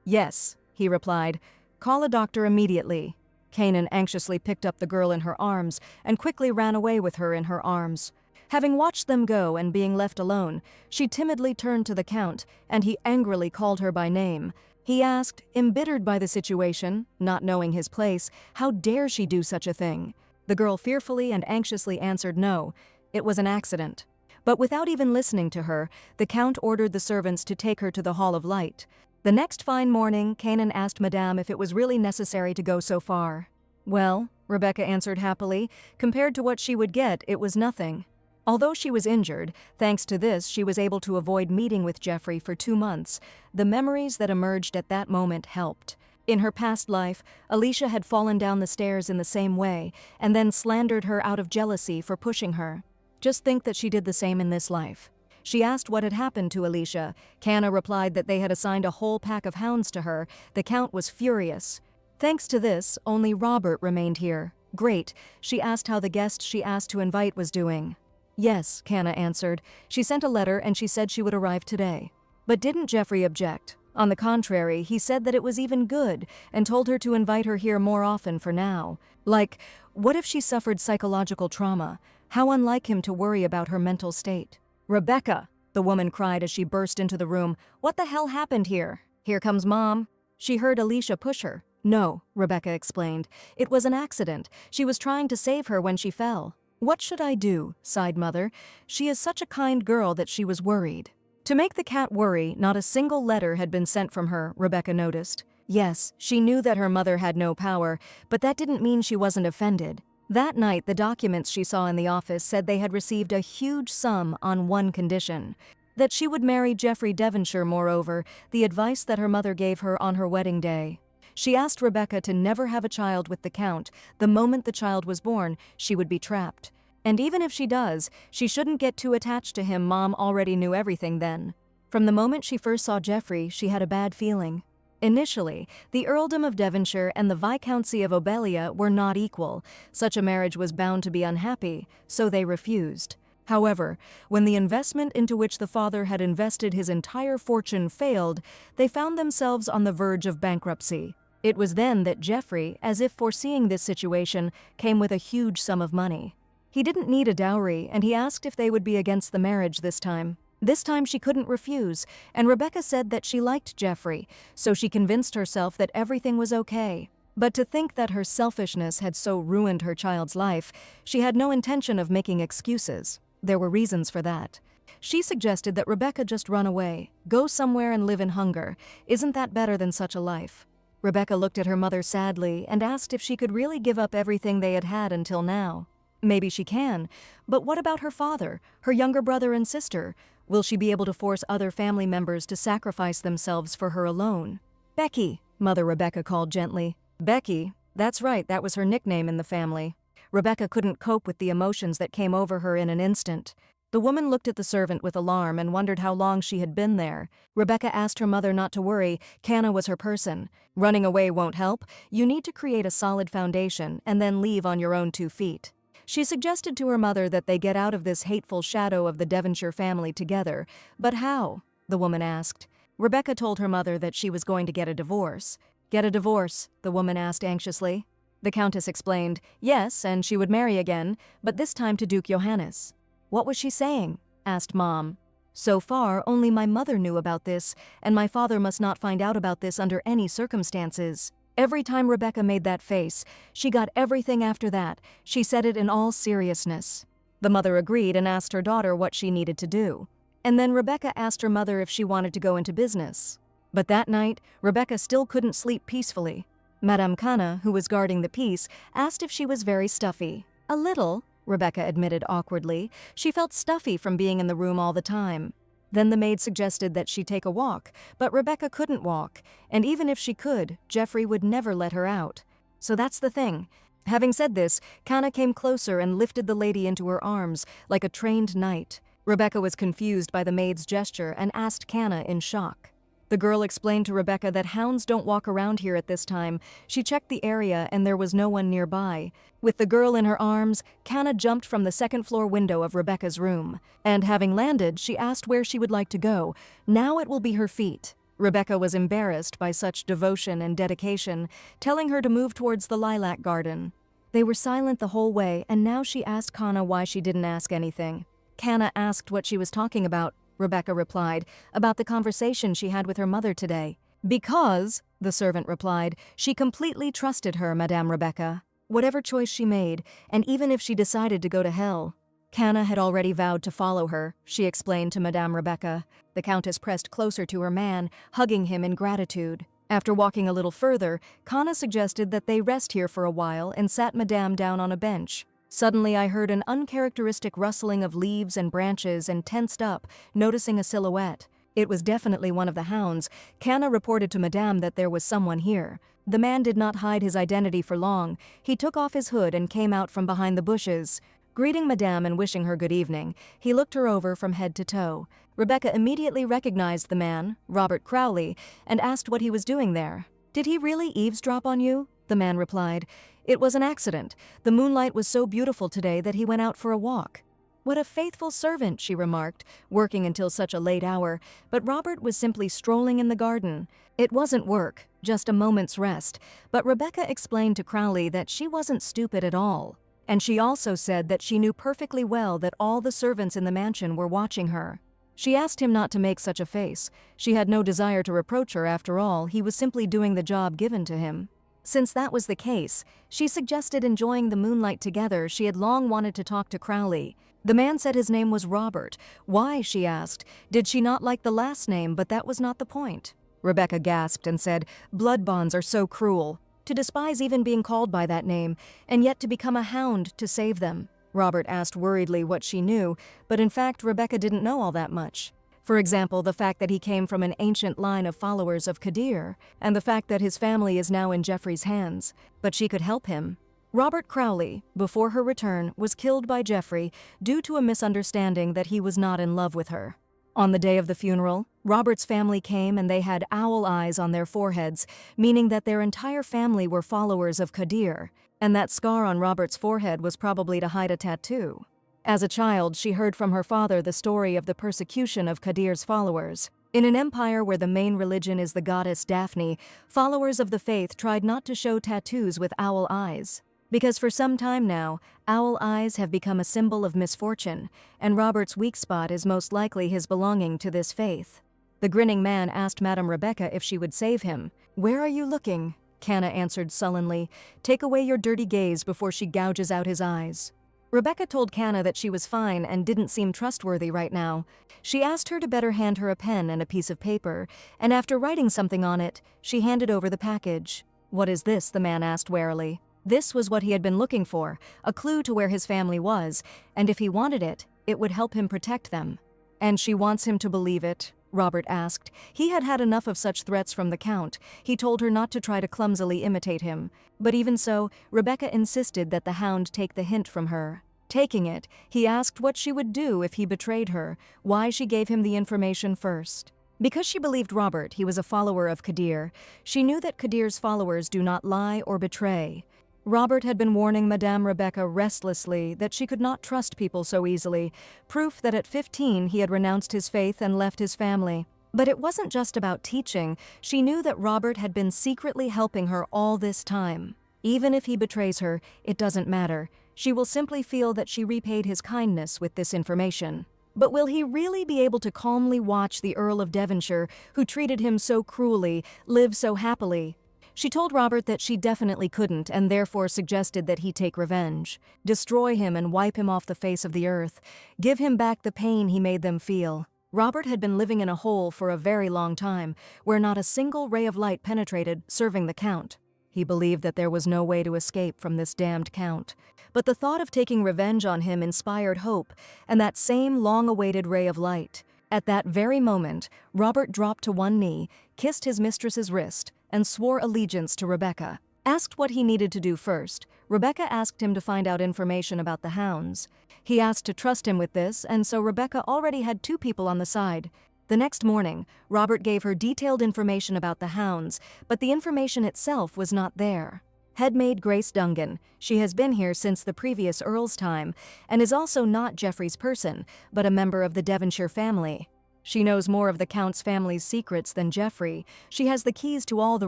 "Yes," he replied, "call a doctor immediately." Kanan anxiously picked up the girl in her arms and quickly ran away with her in her arms. Having watched them go and being left alone, she timidly turned to the Count, and he angrily called her by name. He asked, embittered by the situation, not knowing his place, how dare she do such a thing? The girl fearfully and anxiously answered no, it was an accident. But without even listening to her, the Count ordered the servants to take her to the Hall of Light. The next fine morning, Kanan asked Madame if it was really necessary to go so far. "Well," Rebecca answered happily, "compared to what she would get, it was nothing." Although she was injured, thanks to this she was able to avoid meeting with Geoffrey for 2 months. The memories that emerged at that moment helped. In her past life, Alicia had fallen down the stairs in the same way, and then slandered her out of jealousy for pushing her. Just think that she did the same in this life. She asked what had happened to Alicia. Canna replied that they had assigned a whole pack of hounds to her. The Count was furious. Thanks to this, only Robert remained here. Great. She asked how the guest she asked to invite was doing. "Yes," Canna answered. "She sent a letter and she said she would arrive today." But didn't Geoffrey object? On the contrary, he said that it was even good and told her to invite her here more often for now. Like, what if she suffered psychological trauma? How unlike him to worry about her mental state. "Rebecca!" the woman cried as she burst into the room. "What the hell happened here? Here comes Mom." She heard Alicia push her. "No," Rebecca explained. "It was an accident. She was trying to save her when she fell." "What should I do?" sighed Mother. She is such a kind girl that she was worried. To make the cat worry, not a single letter had been sent from her, Rebecca noticed. Yes, she knew that her mother had no power, but that didn't mean she wasn't offended. That night, the documents she saw in the office said they had received a huge sum on one condition. That she would marry Geoffrey Devonshire, moreover, the advice that her mother gave her on her wedding day. She asked Rebecca to never have a child with the Count. The moment the child was born, she would be trapped. And even if she does, she shouldn't get too attached to him. Mom already knew everything then. From the moment she first saw Geoffrey, she had a bad feeling. Initially, the earldom of Devonshire and the viscountcy of Obelia were not equal. Such a marriage was bound to be unhappy, so they refused. However, when the investment into which the father had invested his entire fortune failed, they found themselves on the verge of bankruptcy. It was then that Geoffrey, as if foreseeing this situation, came with a huge sum of money. He didn't need a dowry, and he asked if they would be against the marriage this time. This time she couldn't refuse, and Rebecca said that she liked Geoffrey, so she convinced herself that everything was okay. But to think that her selfishness had so ruined her child's life, she had no intention of making excuses. There were reasons for that. She suggested that Rebecca just run away, go somewhere and live in hunger. Isn't that better than such a life? Rebecca looked at her mother sadly and asked if she could really give up everything they had had until now. Maybe she can. But what about her father, her younger brother and sister? Will she be able to force other family members to sacrifice themselves for her alone? Becky, Mother Rebecca called gently. Becky? That's right, that was her nickname in the family. Rebecca couldn't cope with the emotions that came over her in an instant. The woman looked at the servant with alarm and wondered how long she had been there. Rebecca asked her mother not to worry, Canna was her person. Running away won't help. You need to create a solid foundation and then leave on your own 2 feet. She suggested to her mother that they get out of this hateful shadow of the Devonshire family together. But how? The woman asked. Rebecca told her mother that she was going to get a divorce. Get a divorce? The woman asked anxiously. The Countess explained, yes, and she would marry again, but this time to Duke Johannes. What was she saying? Asked Mom. So far, only my mother knew about this, and my father must not find out about this under any circumstances. Every time Rebecca made that face, she got everything after that. She said it in all seriousness. The mother agreed and asked her daughter what she needed to do. And then Rebecca asked her mother if she wanted to go into business. But that night, Rebecca still couldn't sleep peacefully. Madame Canna, who was guarding the peace, asked if she was very stuffy. A little, Rebecca admitted awkwardly. She felt stuffy from being in the room all the time. Then the maid suggested that she take a walk, but Rebecca couldn't walk, and even if she could, Jeffrey would never let her out. So that's the thing. Having said this, Canna came closer and lifted the lady into her arms, like a trained knight. Rebecca was confused by the maid's gesture and asked Canna in shock. The girl explained to Rebecca that hounds don't walk around here at this time. She checked the area and there was no one nearby. With the girl in her arms, Canna jumped from the second-floor window of Rebecca's room. And having landed, she asked where she would like to go. Now it will be her feet. Rebecca was embarrassed by such devotion and dedication, telling her to move towards the lilac garden. They were silent the whole way, and now she asked Canna why she didn't ask anything. Canna asked what she was talking about, Rebecca replied, about the conversation she had with her mother today. Because, the servant replied, she completely trusted her, Madame Rebecca. Whatever choice she made, and even if she decided to go to hell. Canna had already vowed to follow her, she explained to Madame Rebecca. The Countess pressed closer to her man, hugging him in gratitude. After walking a little further, Canna suggested that they rest here for a while and sat Madame down on a bench. Suddenly I heard an uncharacteristic rustling of leaves and branches and tensed up, noticing a silhouette. It was definitely one of the hounds. Canna reported to Madame that there was someone here. The man did not hide his identity for long. He took off his hood and came out from behind the bushes. Greeting Madame and wishing her good evening, he looked her over from head to toe. Rebecca immediately recognized the man, Robert Crowley, and asked what he was doing there. Did he really eavesdrop on you? The man replied. It was an accident. The moonlight was so beautiful today that he went out for a walk. What a faithful servant, she remarked, working until such a late hour, but Robert was simply strolling in the garden. It wasn't work, just a moment's rest, but Rebecca explained to Crowley that she wasn't stupid at all. And she also said that she knew perfectly well that all the servants in the mansion were watching her. She asked him not to make such a face. She had no desire to reproach her after all, he was simply doing the job given to him. Since that was the case, she suggested enjoying the moonlight together. She had long wanted to talk to Crowley. The man said his name was Robert. Why, she asked. Did she not like the last name, but that was not the point. Rebecca gasped and said, blood bonds are so cruel. To despise even being called by that name, and yet to become a hound to save them. Robert asked worriedly what she knew, but in fact Rebecca didn't know all that much. For example, the fact that he came from an ancient line of followers of Kadir, and the fact that his family is now in Jeffrey's hands. But she could help him. Robert Crowley, before her return, was killed by Jeffrey due to a misunderstanding that he was not in love with her. On the day of the funeral, Robert's family came and they had owl eyes on their foreheads, meaning that their entire family were followers of Kadir, and that scar on Robert's forehead was probably to hide a tattoo. As a child, she heard from her father the story of the persecution of Kadir's followers. In an empire where the main religion is the goddess Daphne, followers of the faith tried not to show tattoos with owl eyes. Because for some time now, owl eyes have become a symbol of misfortune, and Robert's weak spot is most likely his belonging to this faith. The grinning man asked Madame Rebecca if she would save him. "Where are you looking?" Canna answered sullenly. "Take away your dirty gaze before she gouges out his eyes." Rebecca told Canna that she was fine and didn't seem trustworthy right now. She asked her to better hand her a pen and a piece of paper, and after writing something on it, she handed over the package. "What is this?" the man asked warily. This was what he had been looking for, a clue to where his family was, and if he wanted it, it would help him protect them. "And she wants him to believe it?" Robert asked. He had had enough of such threats from the Count. He told her not to try to clumsily imitate him. But even so, Rebecca insisted that the Hound take the hint from her. Taking it, he asked what she would do if he betrayed her, why she gave him the information first. Because she believed Robert he was a follower of Kadir, she knew that Kadir's followers do not lie or betray. Robert had been warning Madame Rebecca restlessly that she could not trust people so easily, proof that at 15 he had renounced his faith and left his family. But it wasn't just about teaching. She knew that Robert had been secretly helping her all this time. Even if he betrays her, it doesn't matter. She will simply feel that she repaid his kindness with this information. But will he really be able to calmly watch the Earl of Devonshire, who treated him so cruelly, live so happily? She told Robert that she definitely couldn't, and therefore suggested that he take revenge. Destroy him and wipe him off the face of the earth. Give him back the pain he made them feel. Robert had been living in a hole for a very long time, where not a single ray of light penetrated, serving the Count. He believed that there was no way to escape from this damned Count. But the thought of taking revenge on him inspired hope, and that same long-awaited ray of light. At that very moment, Robert dropped to one knee, kissed his mistress's wrist, and swore allegiance to Rebecca. Asked what he needed to do first, Rebecca asked him to find out information about the hounds. He asked to trust him with this, and so Rebecca already had 2 people on the side. The next morning, Robert gave her detailed information about the hounds, but the information itself was not there. Headmaid Grace Dungan. She has been here since the previous Earl's time, and is also not Geoffrey's person, but a member of the Devonshire family. She knows more of the Count's family's secrets than Geoffrey. She has the keys to all the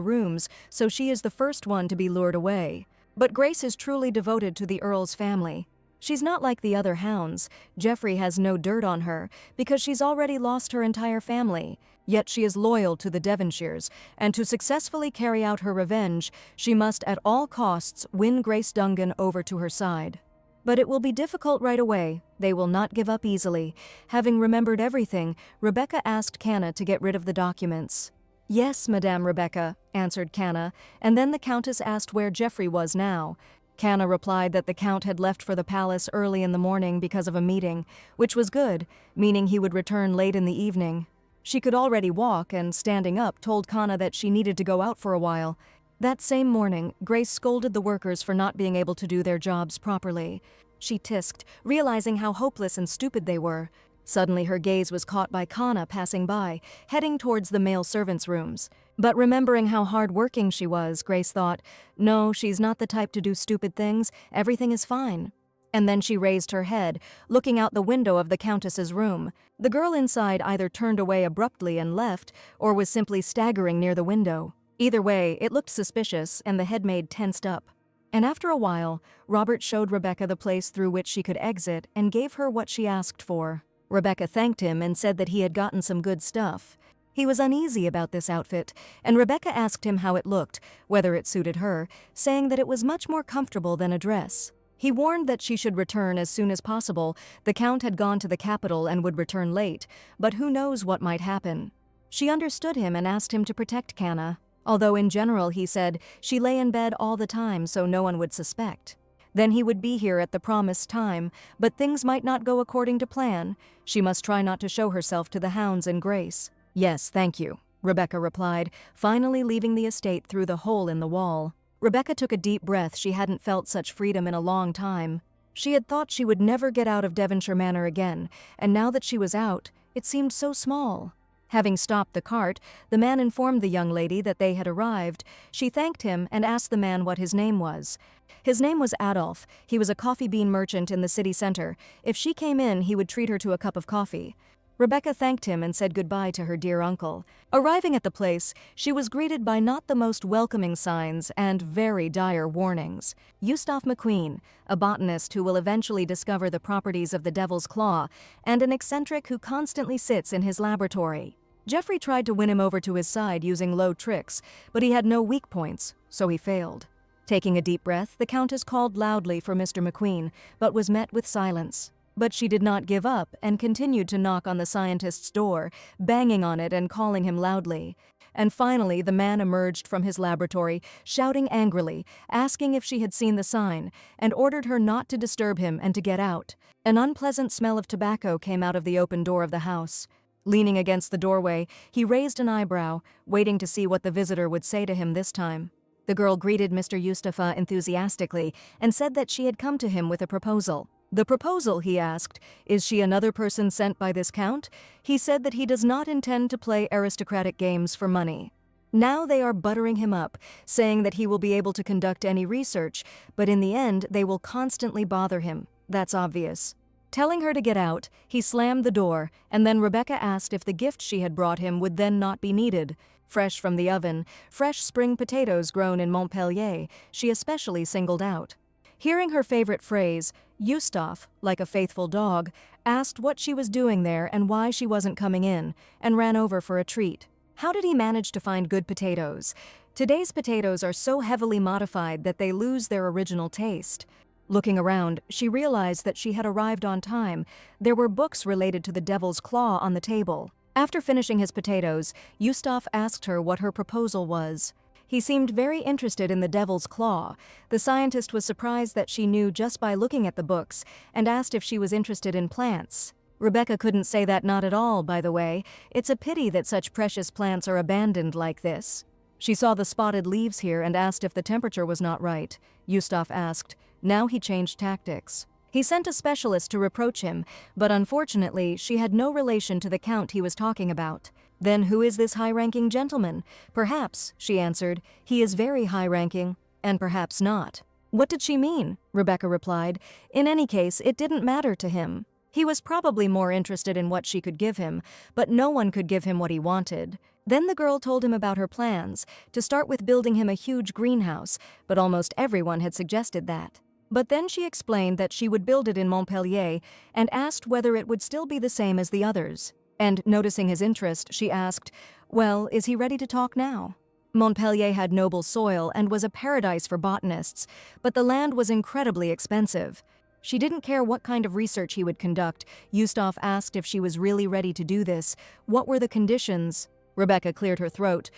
rooms, so she is the first one to be lured away. But Grace is truly devoted to the Earl's family. She's not like the other hounds. Geoffrey has no dirt on her, because she's already lost her entire family. Yet she is loyal to the Devonshires, and to successfully carry out her revenge, she must at all costs win Grace Dungan over to her side. But it will be difficult right away. They will not give up easily. Having remembered everything, Rebecca asked Canna to get rid of the documents. "Yes, Madame Rebecca," answered Canna, and then the Countess asked where Geoffrey was now. Canna replied that the Count had left for the palace early in the morning because of a meeting, which was good, meaning he would return late in the evening. She could already walk, and standing up told Canna that she needed to go out for a while. That same morning, Grace scolded the workers for not being able to do their jobs properly. She tisked, realizing how hopeless and stupid they were. Suddenly her gaze was caught by Canna passing by, heading towards the male servants' rooms. But remembering how hard-working she was, Grace thought, no, she's not the type to do stupid things, everything is fine. And then she raised her head, looking out the window of the Countess's room. The girl inside either turned away abruptly and left, or was simply staggering near the window. Either way, it looked suspicious, and the headmaid tensed up. And after a while, Robert showed Rebecca the place through which she could exit and gave her what she asked for. Rebecca thanked him and said that he had gotten some good stuff. He was uneasy about this outfit, and Rebecca asked him how it looked, whether it suited her, saying that it was much more comfortable than a dress. He warned that she should return as soon as possible. The Count had gone to the capital and would return late, but who knows what might happen. She understood him and asked him to protect Canna. Although in general, he said, she lay in bed all the time so no one would suspect. Then he would be here at the promised time, but things might not go according to plan. She must try not to show herself to the hounds and Grace. "Yes, thank you," Rebecca replied, finally leaving the estate through the hole in the wall. Rebecca took a deep breath. She hadn't felt such freedom in a long time. She had thought she would never get out of Devonshire Manor again, and now that she was out, it seemed so small. Having stopped the cart, the man informed the young lady that they had arrived. She thanked him and asked the man what his name was. His name was Adolf. He was a coffee bean merchant in the city center. If she came in, he would treat her to a cup of coffee. Rebecca thanked him and said goodbye to her dear uncle. Arriving at the place, she was greeted by not the most welcoming signs and very dire warnings. Eustace McQueen, a botanist who will eventually discover the properties of the Devil's Claw, and an eccentric who constantly sits in his laboratory. Geoffrey tried to win him over to his side using low tricks, but he had no weak points, so he failed. Taking a deep breath, the Countess called loudly for Mr. McQueen, but was met with silence. But she did not give up and continued to knock on the scientist's door, banging on it and calling him loudly. And finally, the man emerged from his laboratory, shouting angrily, asking if she had seen the sign, and ordered her not to disturb him and to get out. An unpleasant smell of tobacco came out of the open door of the house. Leaning against the doorway, he raised an eyebrow, waiting to see what the visitor would say to him this time. The girl greeted Mr. Yustafa enthusiastically and said that she had come to him with a proposal. The proposal, he asked, is she another person sent by this count? He said that he does not intend to play aristocratic games for money. Now they are buttering him up, saying that he will be able to conduct any research, but in the end they will constantly bother him. That's obvious. Telling her to get out, he slammed the door, and then Rebecca asked if the gift she had brought him would then not be needed. Fresh from the oven, fresh spring potatoes grown in Montpellier, she especially singled out. Hearing her favorite phrase, Yustaf, like a faithful dog, asked what she was doing there and why she wasn't coming in, and ran over for a treat. How did he manage to find good potatoes? Today's potatoes are so heavily modified that they lose their original taste. Looking around, she realized that she had arrived on time. There were books related to the Devil's Claw on the table. After finishing his potatoes, Yustaf asked her what her proposal was. He seemed very interested in the Devil's Claw. The scientist was surprised that she knew just by looking at the books and asked if she was interested in plants. Rebecca couldn't say that not at all, by the way. It's a pity that such precious plants are abandoned like this. She saw the spotted leaves here and asked if the temperature was not right. Yustaf asked. Now he changed tactics. He sent a specialist to reproach him, but unfortunately she had no relation to the count he was talking about. Then who is this high-ranking gentleman? Perhaps, she answered, he is very high-ranking, and perhaps not. What did she mean? Rebecca replied. In any case, it didn't matter to him. He was probably more interested in what she could give him, but no one could give him what he wanted. Then the girl told him about her plans, to start with building him a huge greenhouse, but almost everyone had suggested that. But then she explained that she would build it in Montpellier and asked whether it would still be the same as the others. And noticing his interest, she asked, well, is he ready to talk now? Montpellier had noble soil and was a paradise for botanists, but the land was incredibly expensive. She didn't care what kind of research he would conduct. Yustaf asked if she was really ready to do this. What were the conditions? Rebecca cleared her throat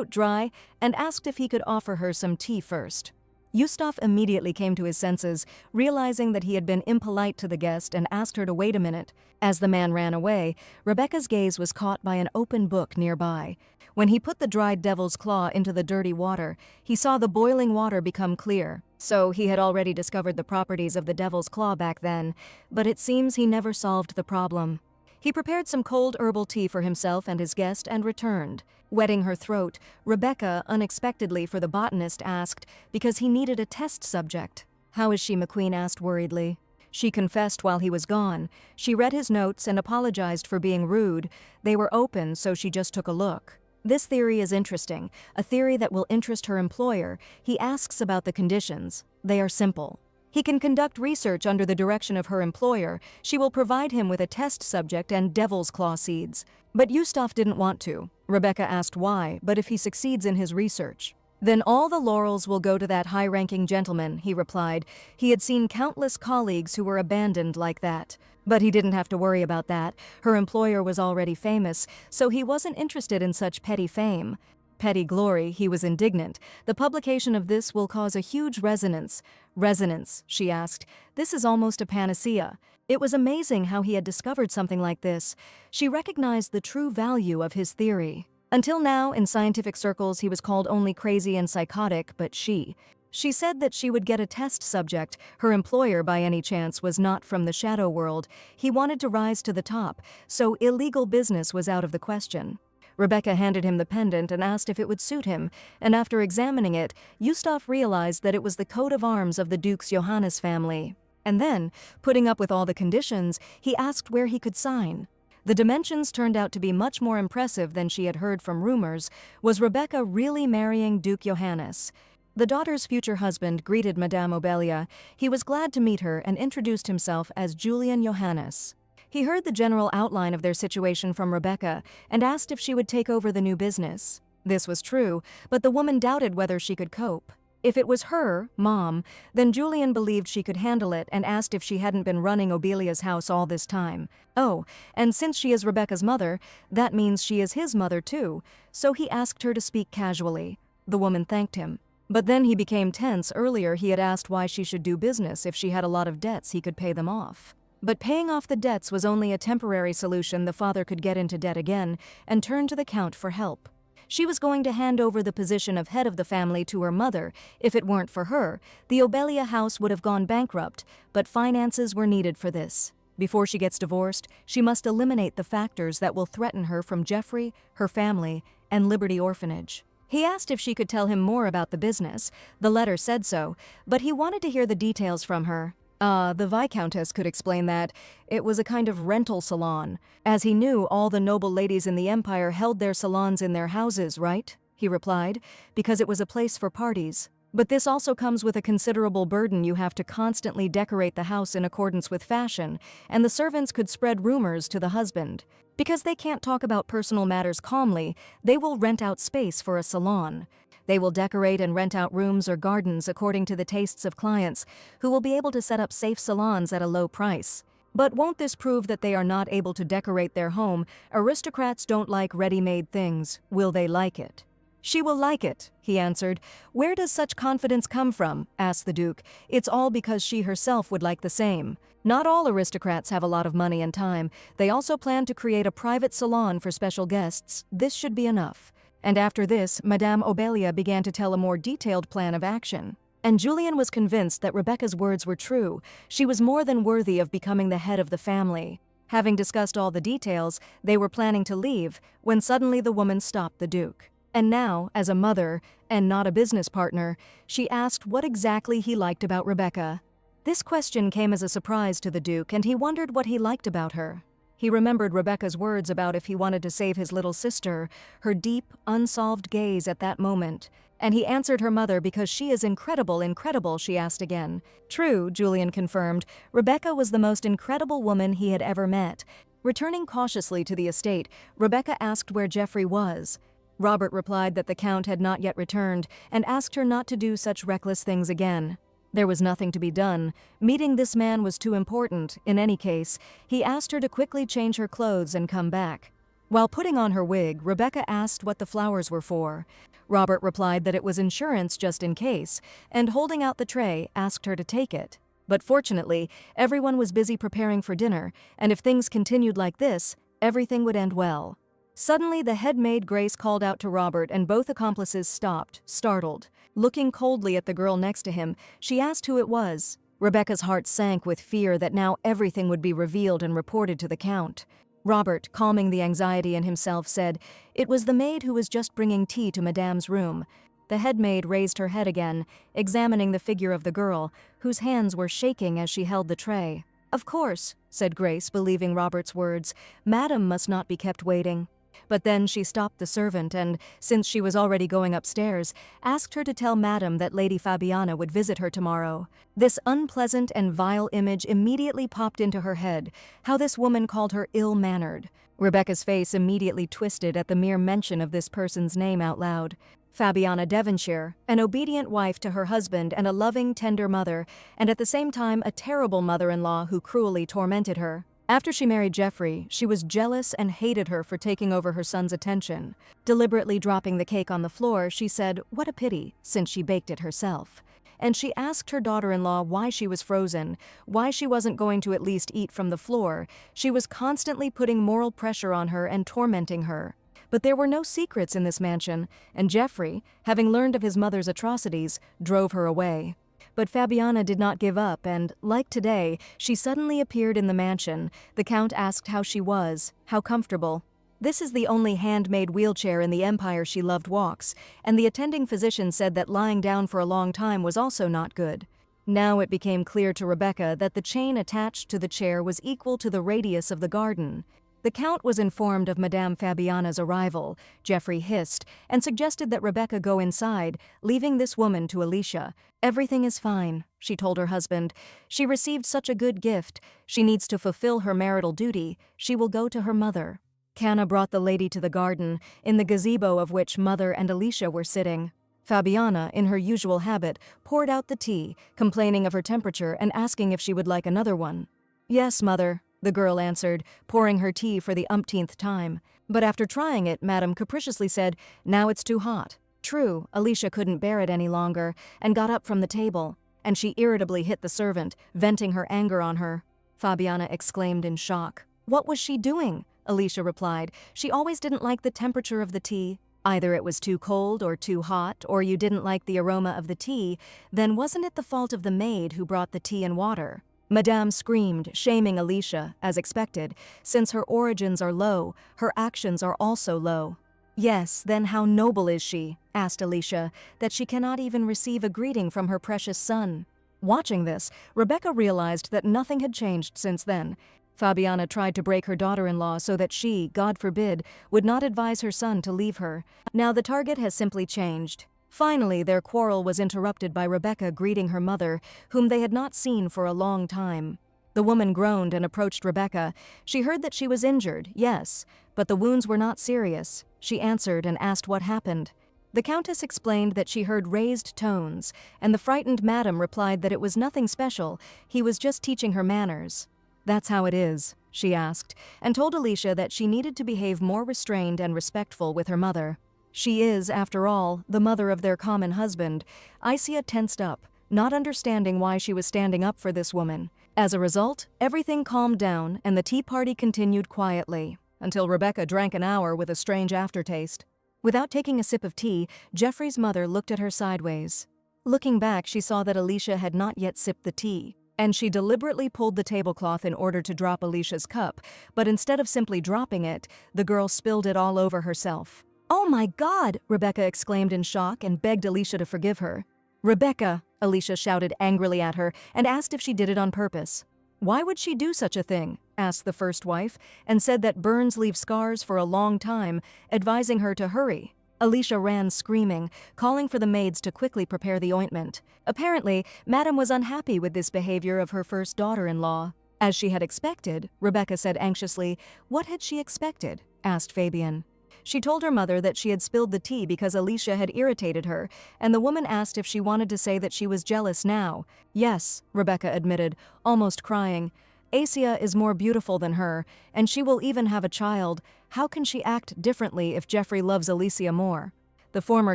dry, and asked if he could offer her some tea first. Yustaf immediately came to his senses, realizing that he had been impolite to the guest and asked her to wait a minute. As the man ran away, Rebecca's gaze was caught by an open book nearby. When he put the dried devil's claw into the dirty water, he saw the boiling water become clear. So he had already discovered the properties of the devil's claw back then, but it seems he never solved the problem. He prepared some cold herbal tea for himself and his guest and returned. Wetting her throat, Rebecca, unexpectedly for the botanist, asked, because he needed a test subject. How is she? McQueen asked worriedly. She confessed while he was gone. She read his notes and apologized for being rude. They were open, so she just took a look. This theory is interesting, a theory that will interest her employer. He asks about the conditions. They are simple. He can conduct research under the direction of her employer. She will provide him with a test subject and devil's claw seeds. But Yustaf didn't want to. Rebecca asked why, but if he succeeds in his research. Then all the laurels will go to that high-ranking gentleman, he replied. He had seen countless colleagues who were abandoned like that. But he didn't have to worry about that. Her employer was already famous, so he wasn't interested in such petty fame. Petty glory, he was indignant. The publication of this will cause a huge resonance. Resonance, she asked. This is almost a panacea. It was amazing how he had discovered something like this. She recognized the true value of his theory. Until now, in scientific circles, he was called only crazy and psychotic, but she said that she would get a test subject. Her employer, by any chance, was not from the shadow world. He wanted to rise to the top, so illegal business was out of the question. Rebecca handed him the pendant and asked if it would suit him, and after examining it, Yustaf realized that it was the coat of arms of the Duke's Johannes family. And then, putting up with all the conditions, he asked where he could sign. The dimensions turned out to be much more impressive than she had heard from rumors. Was Rebecca really marrying Duke Johannes? The daughter's future husband greeted Madame Obelia. He was glad to meet her and introduced himself as Julian Johannes. He heard the general outline of their situation from Rebecca and asked if she would take over the new business. This was true, but the woman doubted whether she could cope. If it was her, Mom, then Julian believed she could handle it and asked if she hadn't been running Obelia's house all this time. Oh, and since she is Rebecca's mother, that means she is his mother too, so he asked her to speak casually. The woman thanked him. But then he became tense. Earlier he had asked why she should do business if she had a lot of debts he could pay them off. But paying off the debts was only a temporary solution. The father could get into debt again and turn to the Count for help. She was going to hand over the position of head of the family to her mother. If it weren't for her, the Obelia house would have gone bankrupt, but finances were needed for this. Before she gets divorced, she must eliminate the factors that will threaten her from Jeffrey, her family, and Liberty Orphanage. He asked if she could tell him more about the business. The letter said so, but he wanted to hear the details from her. The Viscountess could explain that. It was a kind of rental salon. As he knew, all the noble ladies in the empire held their salons in their houses, right? He replied, because it was a place for parties. But this also comes with a considerable burden. You have to constantly decorate the house in accordance with fashion, and the servants could spread rumors to the husband. Because they can't talk about personal matters calmly, they will rent out space for a salon. They will decorate and rent out rooms or gardens according to the tastes of clients, who will be able to set up safe salons at a low price. But won't this prove that they are not able to decorate their home? Aristocrats don't like ready-made things. Will they like it? She will like it, he answered. Where does such confidence come from? Asked the Duke. It's all because she herself would like the same. Not all aristocrats have a lot of money and time. They also plan to create a private salon for special guests. This should be enough. And after this, Madame Obelia began to tell a more detailed plan of action. And Julian was convinced that Rebecca's words were true. She was more than worthy of becoming the head of the family. Having discussed all the details, they were planning to leave, when suddenly the woman stopped the Duke. And now, as a mother, and not a business partner, she asked what exactly he liked about Rebecca. This question came as a surprise to the Duke, and he wondered what he liked about her. He remembered Rebecca's words about if he wanted to save his little sister, her deep, unsolved gaze at that moment. And he answered her mother because she is incredible, she asked again. True, Julian confirmed. Rebecca was the most incredible woman he had ever met. Returning cautiously to the estate, Rebecca asked where Jeffrey was. Robert replied that the Count had not yet returned and asked her not to do such reckless things again. There was nothing to be done. Meeting this man was too important. In any case, he asked her to quickly change her clothes and come back. While putting on her wig, Rebecca asked what the flowers were for. Robert replied that it was insurance just in case, and holding out the tray, asked her to take it. But fortunately, everyone was busy preparing for dinner, and if things continued like this, everything would end well. Suddenly, the head maid Grace called out to Robert, and both accomplices stopped, startled. Looking coldly at the girl next to him, she asked who it was. Rebecca's heart sank with fear that now everything would be revealed and reported to the Count. Robert, calming the anxiety in himself, said, "It was the maid who was just bringing tea to Madame's room." The head maid raised her head again, examining the figure of the girl, whose hands were shaking as she held the tray. "Of course," said Grace, believing Robert's words. "Madame must not be kept waiting." But then she stopped the servant and, since she was already going upstairs, asked her to tell Madame that Lady Fabiana would visit her tomorrow. This unpleasant and vile image immediately popped into her head, how this woman called her ill-mannered. Rebecca's face immediately twisted at the mere mention of this person's name out loud. Fabiana Devonshire, an obedient wife to her husband and a loving, tender mother, and at the same time a terrible mother-in-law who cruelly tormented her. After she married Jeffrey, she was jealous and hated her for taking over her son's attention. Deliberately dropping the cake on the floor, she said, "What a pity," since she baked it herself. And she asked her daughter-in-law why she was frozen, why she wasn't going to at least eat from the floor. She was constantly putting moral pressure on her and tormenting her. But there were no secrets in this mansion, and Jeffrey, having learned of his mother's atrocities, drove her away. But Fabiana did not give up, and, like today, she suddenly appeared in the mansion. The Count asked how she was, how comfortable. This is the only handmade wheelchair in the empire she loved walks, and the attending physician said that lying down for a long time was also not good. Now it became clear to Rebecca that the chain attached to the chair was equal to the radius of the garden. The Count was informed of Madame Fabiana's arrival, Jeffrey hissed, and suggested that Rebecca go inside, leaving this woman to Alicia. "Everything is fine," she told her husband. "She received such a good gift. She needs to fulfill her marital duty. She will go to her mother." Canna brought the lady to the garden, in the gazebo of which Mother and Alicia were sitting. Fabiana, in her usual habit, poured out the tea, complaining of her temperature and asking if she would like another one. "Yes, mother," the girl answered, pouring her tea for the umpteenth time. But after trying it, Madame capriciously said, "Now it's too hot." True, Alicia couldn't bear it any longer and got up from the table, and she irritably hit the servant, venting her anger on her. Fabiana exclaimed in shock. "What was she doing?" Alicia replied. "She always didn't like the temperature of the tea. Either it was too cold or too hot, or you didn't like the aroma of the tea, then wasn't it the fault of the maid who brought the tea and water?" Madame screamed, shaming Alicia, as expected. Since her origins are low, her actions are also low. "Yes, then how noble is she," asked Alicia, "that she cannot even receive a greeting from her precious son?" Watching this, Rebecca realized that nothing had changed since then. Fabiana tried to break her daughter-in-law so that she, God forbid, would not advise her son to leave her. Now the target has simply changed. Finally, their quarrel was interrupted by Rebecca greeting her mother, whom they had not seen for a long time. The woman groaned and approached Rebecca. She heard that she was injured, yes, but the wounds were not serious. She answered and asked what happened. The Countess explained that she heard raised tones, and the frightened madam replied that it was nothing special, he was just teaching her manners. "That's how it is," she asked, and told Alicia that she needed to behave more restrained and respectful with her mother. She is, after all, the mother of their common husband. Isia tensed up, not understanding why she was standing up for this woman. As a result, everything calmed down and the tea party continued quietly, until Rebecca drank an hour with a strange aftertaste. Without taking a sip of tea, Jeffrey's mother looked at her sideways. Looking back, she saw that Alicia had not yet sipped the tea, and she deliberately pulled the tablecloth in order to drop Alicia's cup, but instead of simply dropping it, the girl spilled it all over herself. "Oh my God!" Rebecca exclaimed in shock and begged Alicia to forgive her. "Rebecca!" Alicia shouted angrily at her and asked if she did it on purpose. "Why would she do such a thing?" asked the first wife, and said that burns leave scars for a long time, advising her to hurry. Alicia ran screaming, calling for the maids to quickly prepare the ointment. Apparently, Madame was unhappy with this behavior of her first daughter-in-law. As she had expected, Rebecca said anxiously. "What had she expected?" asked Fabian. She told her mother that she had spilled the tea because Alicia had irritated her, and the woman asked if she wanted to say that she was jealous now. "Yes," Rebecca admitted, almost crying. "Asia is more beautiful than her, and she will even have a child. How can she act differently if Jeffrey loves Alicia more?" The former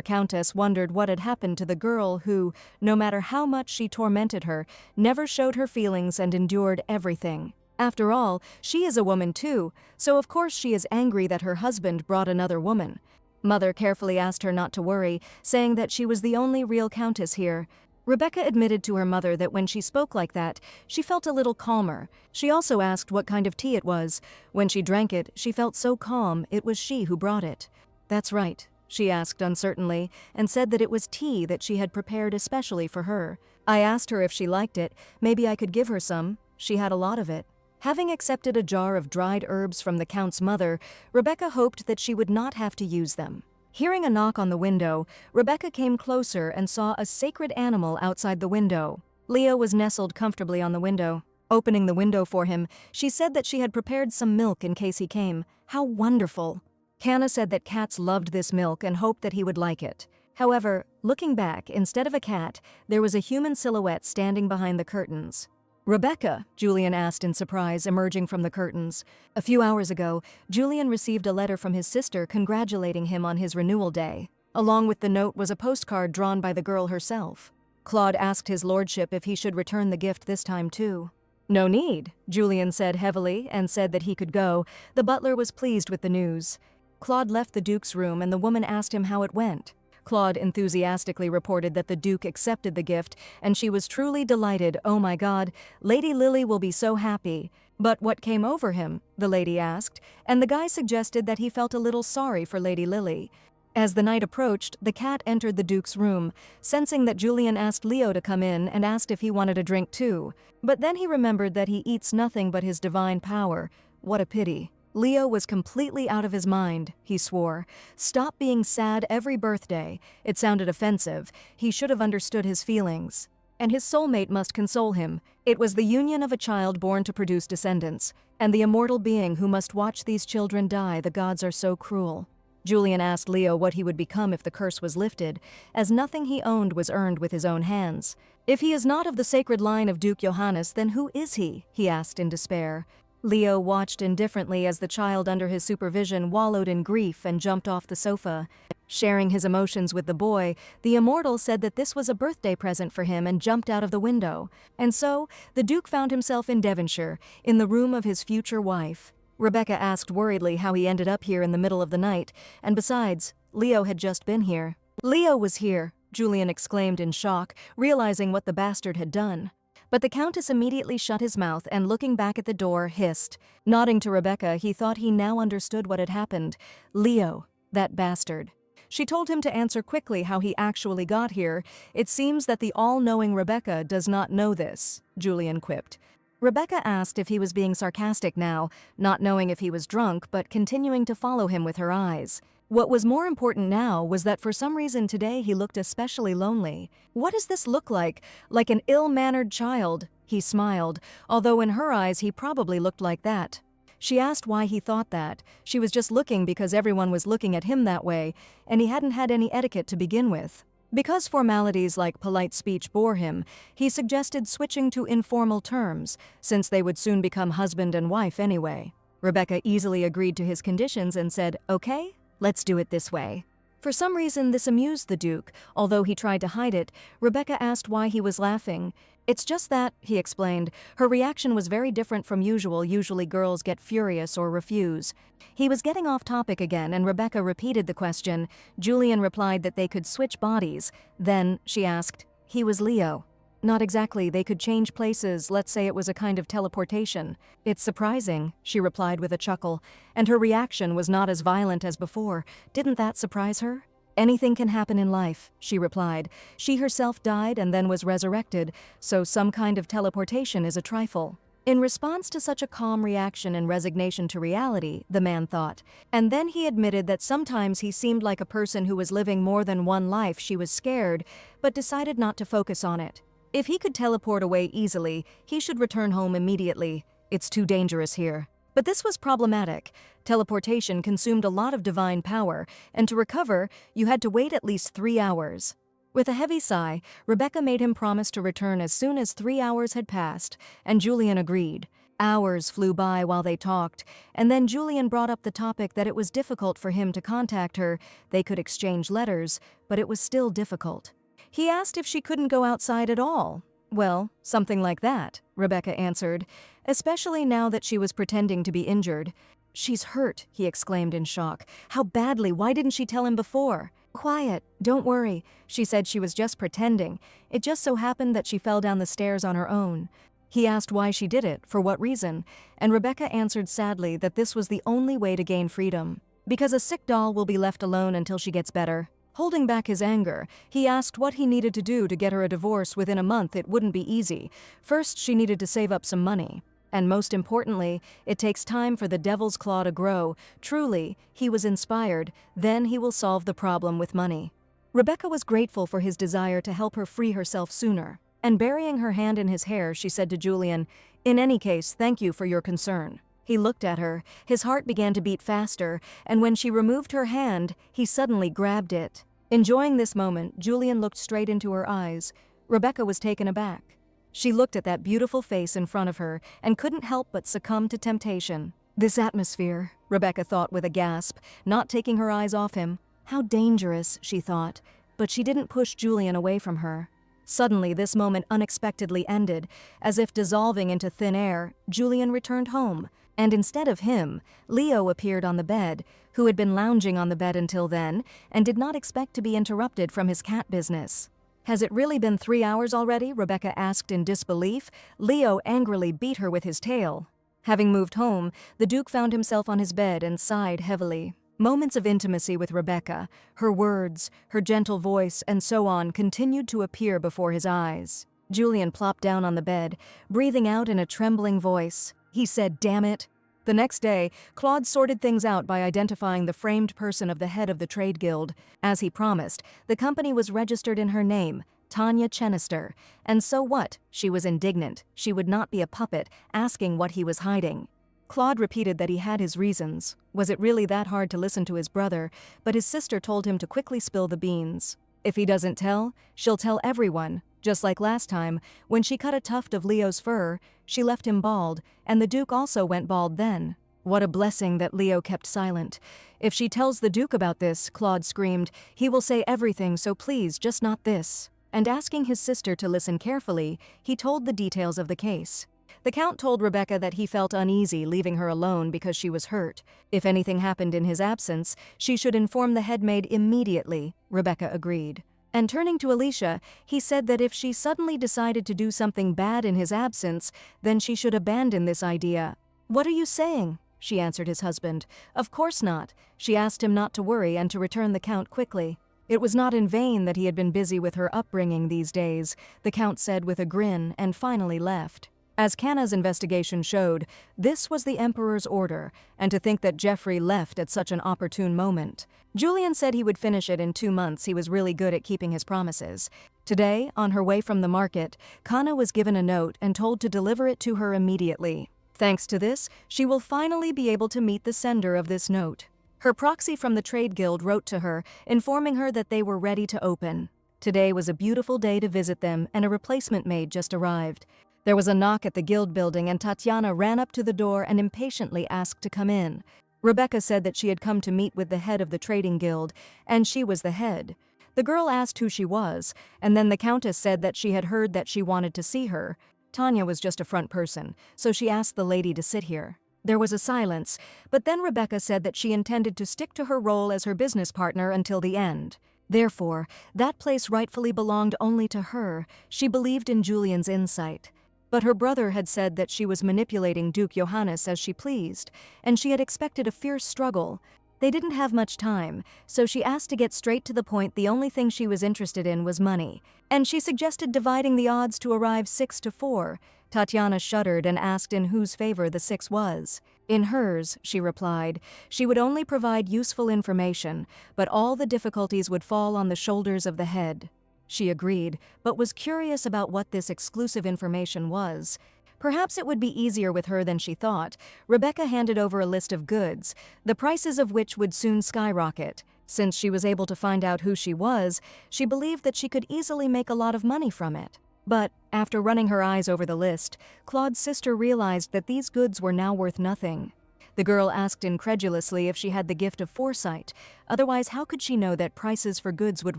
countess wondered what had happened to the girl who, no matter how much she tormented her, never showed her feelings and endured everything. After all, she is a woman too, so of course she is angry that her husband brought another woman. Mother carefully asked her not to worry, saying that she was the only real countess here. Rebecca admitted to her mother that when she spoke like that, she felt a little calmer. She also asked what kind of tea it was. When she drank it, she felt so calm it was she who brought it. "That's right," she asked uncertainly, and said that it was tea that she had prepared especially for her. "I asked her if she liked it. Maybe I could give her some. She had a lot of it." Having accepted a jar of dried herbs from the Count's mother, Rebecca hoped that she would not have to use them. Hearing a knock on the window, Rebecca came closer and saw a sacred animal outside the window. Leo was nestled comfortably on the window. Opening the window for him, she said that she had prepared some milk in case he came. How wonderful! Canna said that cats loved this milk and hoped that he would like it. However, looking back, instead of a cat, there was a human silhouette standing behind the curtains. "Rebecca?" Julian asked in surprise, emerging from the curtains. A few hours ago, Julian received a letter from his sister congratulating him on his renewal day. Along with the note was a postcard drawn by the girl herself. Claude asked his lordship if he should return the gift this time too. "No need," Julian said heavily, and said that he could go. The butler was pleased with the news. Claude left the Duke's room and the woman asked him how it went. Claude enthusiastically reported that the Duke accepted the gift, and she was truly delighted. "Oh my God, Lady Lily will be so happy." "But what came over him?" the lady asked, and the guy suggested that he felt a little sorry for Lady Lily. As the night approached, the cat entered the Duke's room, sensing that Julian asked Leo to come in and asked if he wanted a drink too. But then he remembered that he eats nothing but his divine power. What a pity. Leo was completely out of his mind, he swore. Stop being sad every birthday. It sounded offensive. He should have understood his feelings. And his soulmate must console him. It was the union of a child born to produce descendants, and the immortal being who must watch these children die. The gods are so cruel. Julian asked Leo what he would become if the curse was lifted, as nothing he owned was earned with his own hands. If he is not of the sacred line of Duke Johannes, then who is he? He asked in despair. Leo watched indifferently as the child under his supervision wallowed in grief and jumped off the sofa. Sharing his emotions with the boy, the immortal said that this was a birthday present for him and jumped out of the window. And so, the Duke found himself in Devonshire, in the room of his future wife. Rebecca asked worriedly how he ended up here in the middle of the night, and besides, Leo had just been here. Leo was here, Julian exclaimed in shock, realizing what the bastard had done. But the Countess immediately shut his mouth and, looking back at the door, hissed. Nodding to Rebecca, he thought he now understood what had happened. Leo, that bastard. She told him to answer quickly how he actually got here. It seems that the all-knowing Rebecca does not know this, Julian quipped. Rebecca asked if he was being sarcastic now, not knowing if he was drunk, but continuing to follow him with her eyes. What was more important now was that for some reason today he looked especially lonely. What does this look like? Like an ill-mannered child? He smiled, although in her eyes he probably looked like that. She asked why he thought that. She was just looking because everyone was looking at him that way, and he hadn't had any etiquette to begin with. Because formalities like polite speech bore him, he suggested switching to informal terms, since they would soon become husband and wife anyway. Rebecca easily agreed to his conditions and said, "Okay, let's do it this way." For some reason, this amused the Duke. Although he tried to hide it, Rebecca asked why he was laughing. "It's just that," he explained. Her reaction was very different from usual. Usually girls get furious or refuse. He was getting off topic again, and Rebecca repeated the question. Julian replied that they could switch bodies. Then, she asked, "He was Leo." "Not exactly. They could change places. Let's say it was a kind of teleportation." "It's surprising," she replied with a chuckle, and her reaction was not as violent as before. Didn't that surprise her? "Anything can happen in life," she replied. "She herself died and then was resurrected, so some kind of teleportation is a trifle." In response to such a calm reaction and resignation to reality, the man thought. And then he admitted that sometimes he seemed like a person who was living more than one life. She was scared, but decided not to focus on it. If he could teleport away easily, he should return home immediately. It's too dangerous here. But this was problematic. Teleportation consumed a lot of divine power, and to recover, you had to wait at least 3 hours. With a heavy sigh, Rebecca made him promise to return as soon as 3 hours had passed, and Julian agreed. Hours flew by while they talked, and then Julian brought up the topic that it was difficult for him to contact her. They could exchange letters, but it was still difficult. He asked if she couldn't go outside at all. "Well, something like that," Rebecca answered, especially now that she was pretending to be injured. "She's hurt," he exclaimed in shock. "How badly? Why didn't she tell him before?" "Quiet, don't worry." She said she was just pretending. It just so happened that she fell down the stairs on her own. He asked why she did it, for what reason, and Rebecca answered sadly that this was the only way to gain freedom. Because a sick doll will be left alone until she gets better. Holding back his anger, he asked what he needed to do to get her a divorce within a month. It wouldn't be easy. First, she needed to save up some money. And most importantly, it takes time for the devil's claw to grow. Truly, he was inspired. Then he will solve the problem with money. Rebecca was grateful for his desire to help her free herself sooner. And burying her hand in his hair, she said to Julian, "In any case, thank you for your concern." He looked at her. His heart began to beat faster, and when she removed her hand, he suddenly grabbed it. Enjoying this moment, Julian looked straight into her eyes. Rebecca was taken aback. She looked at that beautiful face in front of her and couldn't help but succumb to temptation. This atmosphere, Rebecca thought with a gasp, not taking her eyes off him. How dangerous, she thought, but she didn't push Julian away from her. Suddenly, this moment unexpectedly ended. As if dissolving into thin air, Julian returned home. And instead of him, Leo appeared on the bed, who had been lounging on the bed until then, and did not expect to be interrupted from his cat business. "Has it really been 3 hours already?" Rebecca asked in disbelief. Leo angrily beat her with his tail. Having moved home, the Duke found himself on his bed and sighed heavily. Moments of intimacy with Rebecca, her words, her gentle voice, and so on continued to appear before his eyes. Julian plopped down on the bed, breathing out in a trembling voice. He said, "Damn it." The next day, Claude sorted things out by identifying the framed person of the head of the trade guild. As he promised, the company was registered in her name, Tanya Chenister. And so what? She was indignant. She would not be a puppet, asking what he was hiding. Claude repeated that he had his reasons. Was it really that hard to listen to his brother? But his sister told him to quickly spill the beans. If he doesn't tell, she'll tell everyone. Just like last time, when she cut a tuft of Leo's fur, she left him bald, and the Duke also went bald then. What a blessing that Leo kept silent. If she tells the Duke about this, Claude screamed, he will say everything, so please, just not this. And asking his sister to listen carefully, he told the details of the case. The Count told Rebecca that he felt uneasy leaving her alone because she was hurt. If anything happened in his absence, she should inform the head maid immediately. Rebecca agreed. And turning to Alicia, he said that if she suddenly decided to do something bad in his absence, then she should abandon this idea. "What are you saying?" she answered his husband. "Of course not." She asked him not to worry and to return the Count quickly. It was not in vain that he had been busy with her upbringing these days, the Count said with a grin, and finally left. As Kanna's investigation showed, this was the Emperor's order, and to think that Jeffrey left at such an opportune moment. Julian said he would finish it in 2 months. He was really good at keeping his promises. Today, on her way from the market, Kanna was given a note and told to deliver it to her immediately. Thanks to this, she will finally be able to meet the sender of this note. Her proxy from the trade guild wrote to her, informing her that they were ready to open. Today was a beautiful day to visit them, and a replacement maid just arrived. There was a knock at the guild building, and Tatiana ran up to the door and impatiently asked to come in. Rebecca said that she had come to meet with the head of the trading guild, and she was the head. The girl asked who she was, and then the Countess said that she had heard that she wanted to see her. Tanya was just a front person, so she asked the lady to sit here. There was a silence, but then Rebecca said that she intended to stick to her role as her business partner until the end. Therefore, that place rightfully belonged only to her. She believed in Julian's insight. But her brother had said that she was manipulating Duke Johannes as she pleased, and she had expected a fierce struggle. They didn't have much time, so she asked to get straight to the point. The only thing she was interested in was money, and she suggested dividing the odds to arrive 6-4. Tatiana shuddered and asked in whose favor the 6 was. In hers, she replied. She would only provide useful information, but all the difficulties would fall on the shoulders of the head. She agreed, but was curious about what this exclusive information was. Perhaps it would be easier with her than she thought. Rebecca handed over a list of goods, the prices of which would soon skyrocket. Since she was able to find out who she was, she believed that she could easily make a lot of money from it. But, after running her eyes over the list, Claude's sister realized that these goods were now worth nothing. The girl asked incredulously if she had the gift of foresight. Otherwise, how could she know that prices for goods would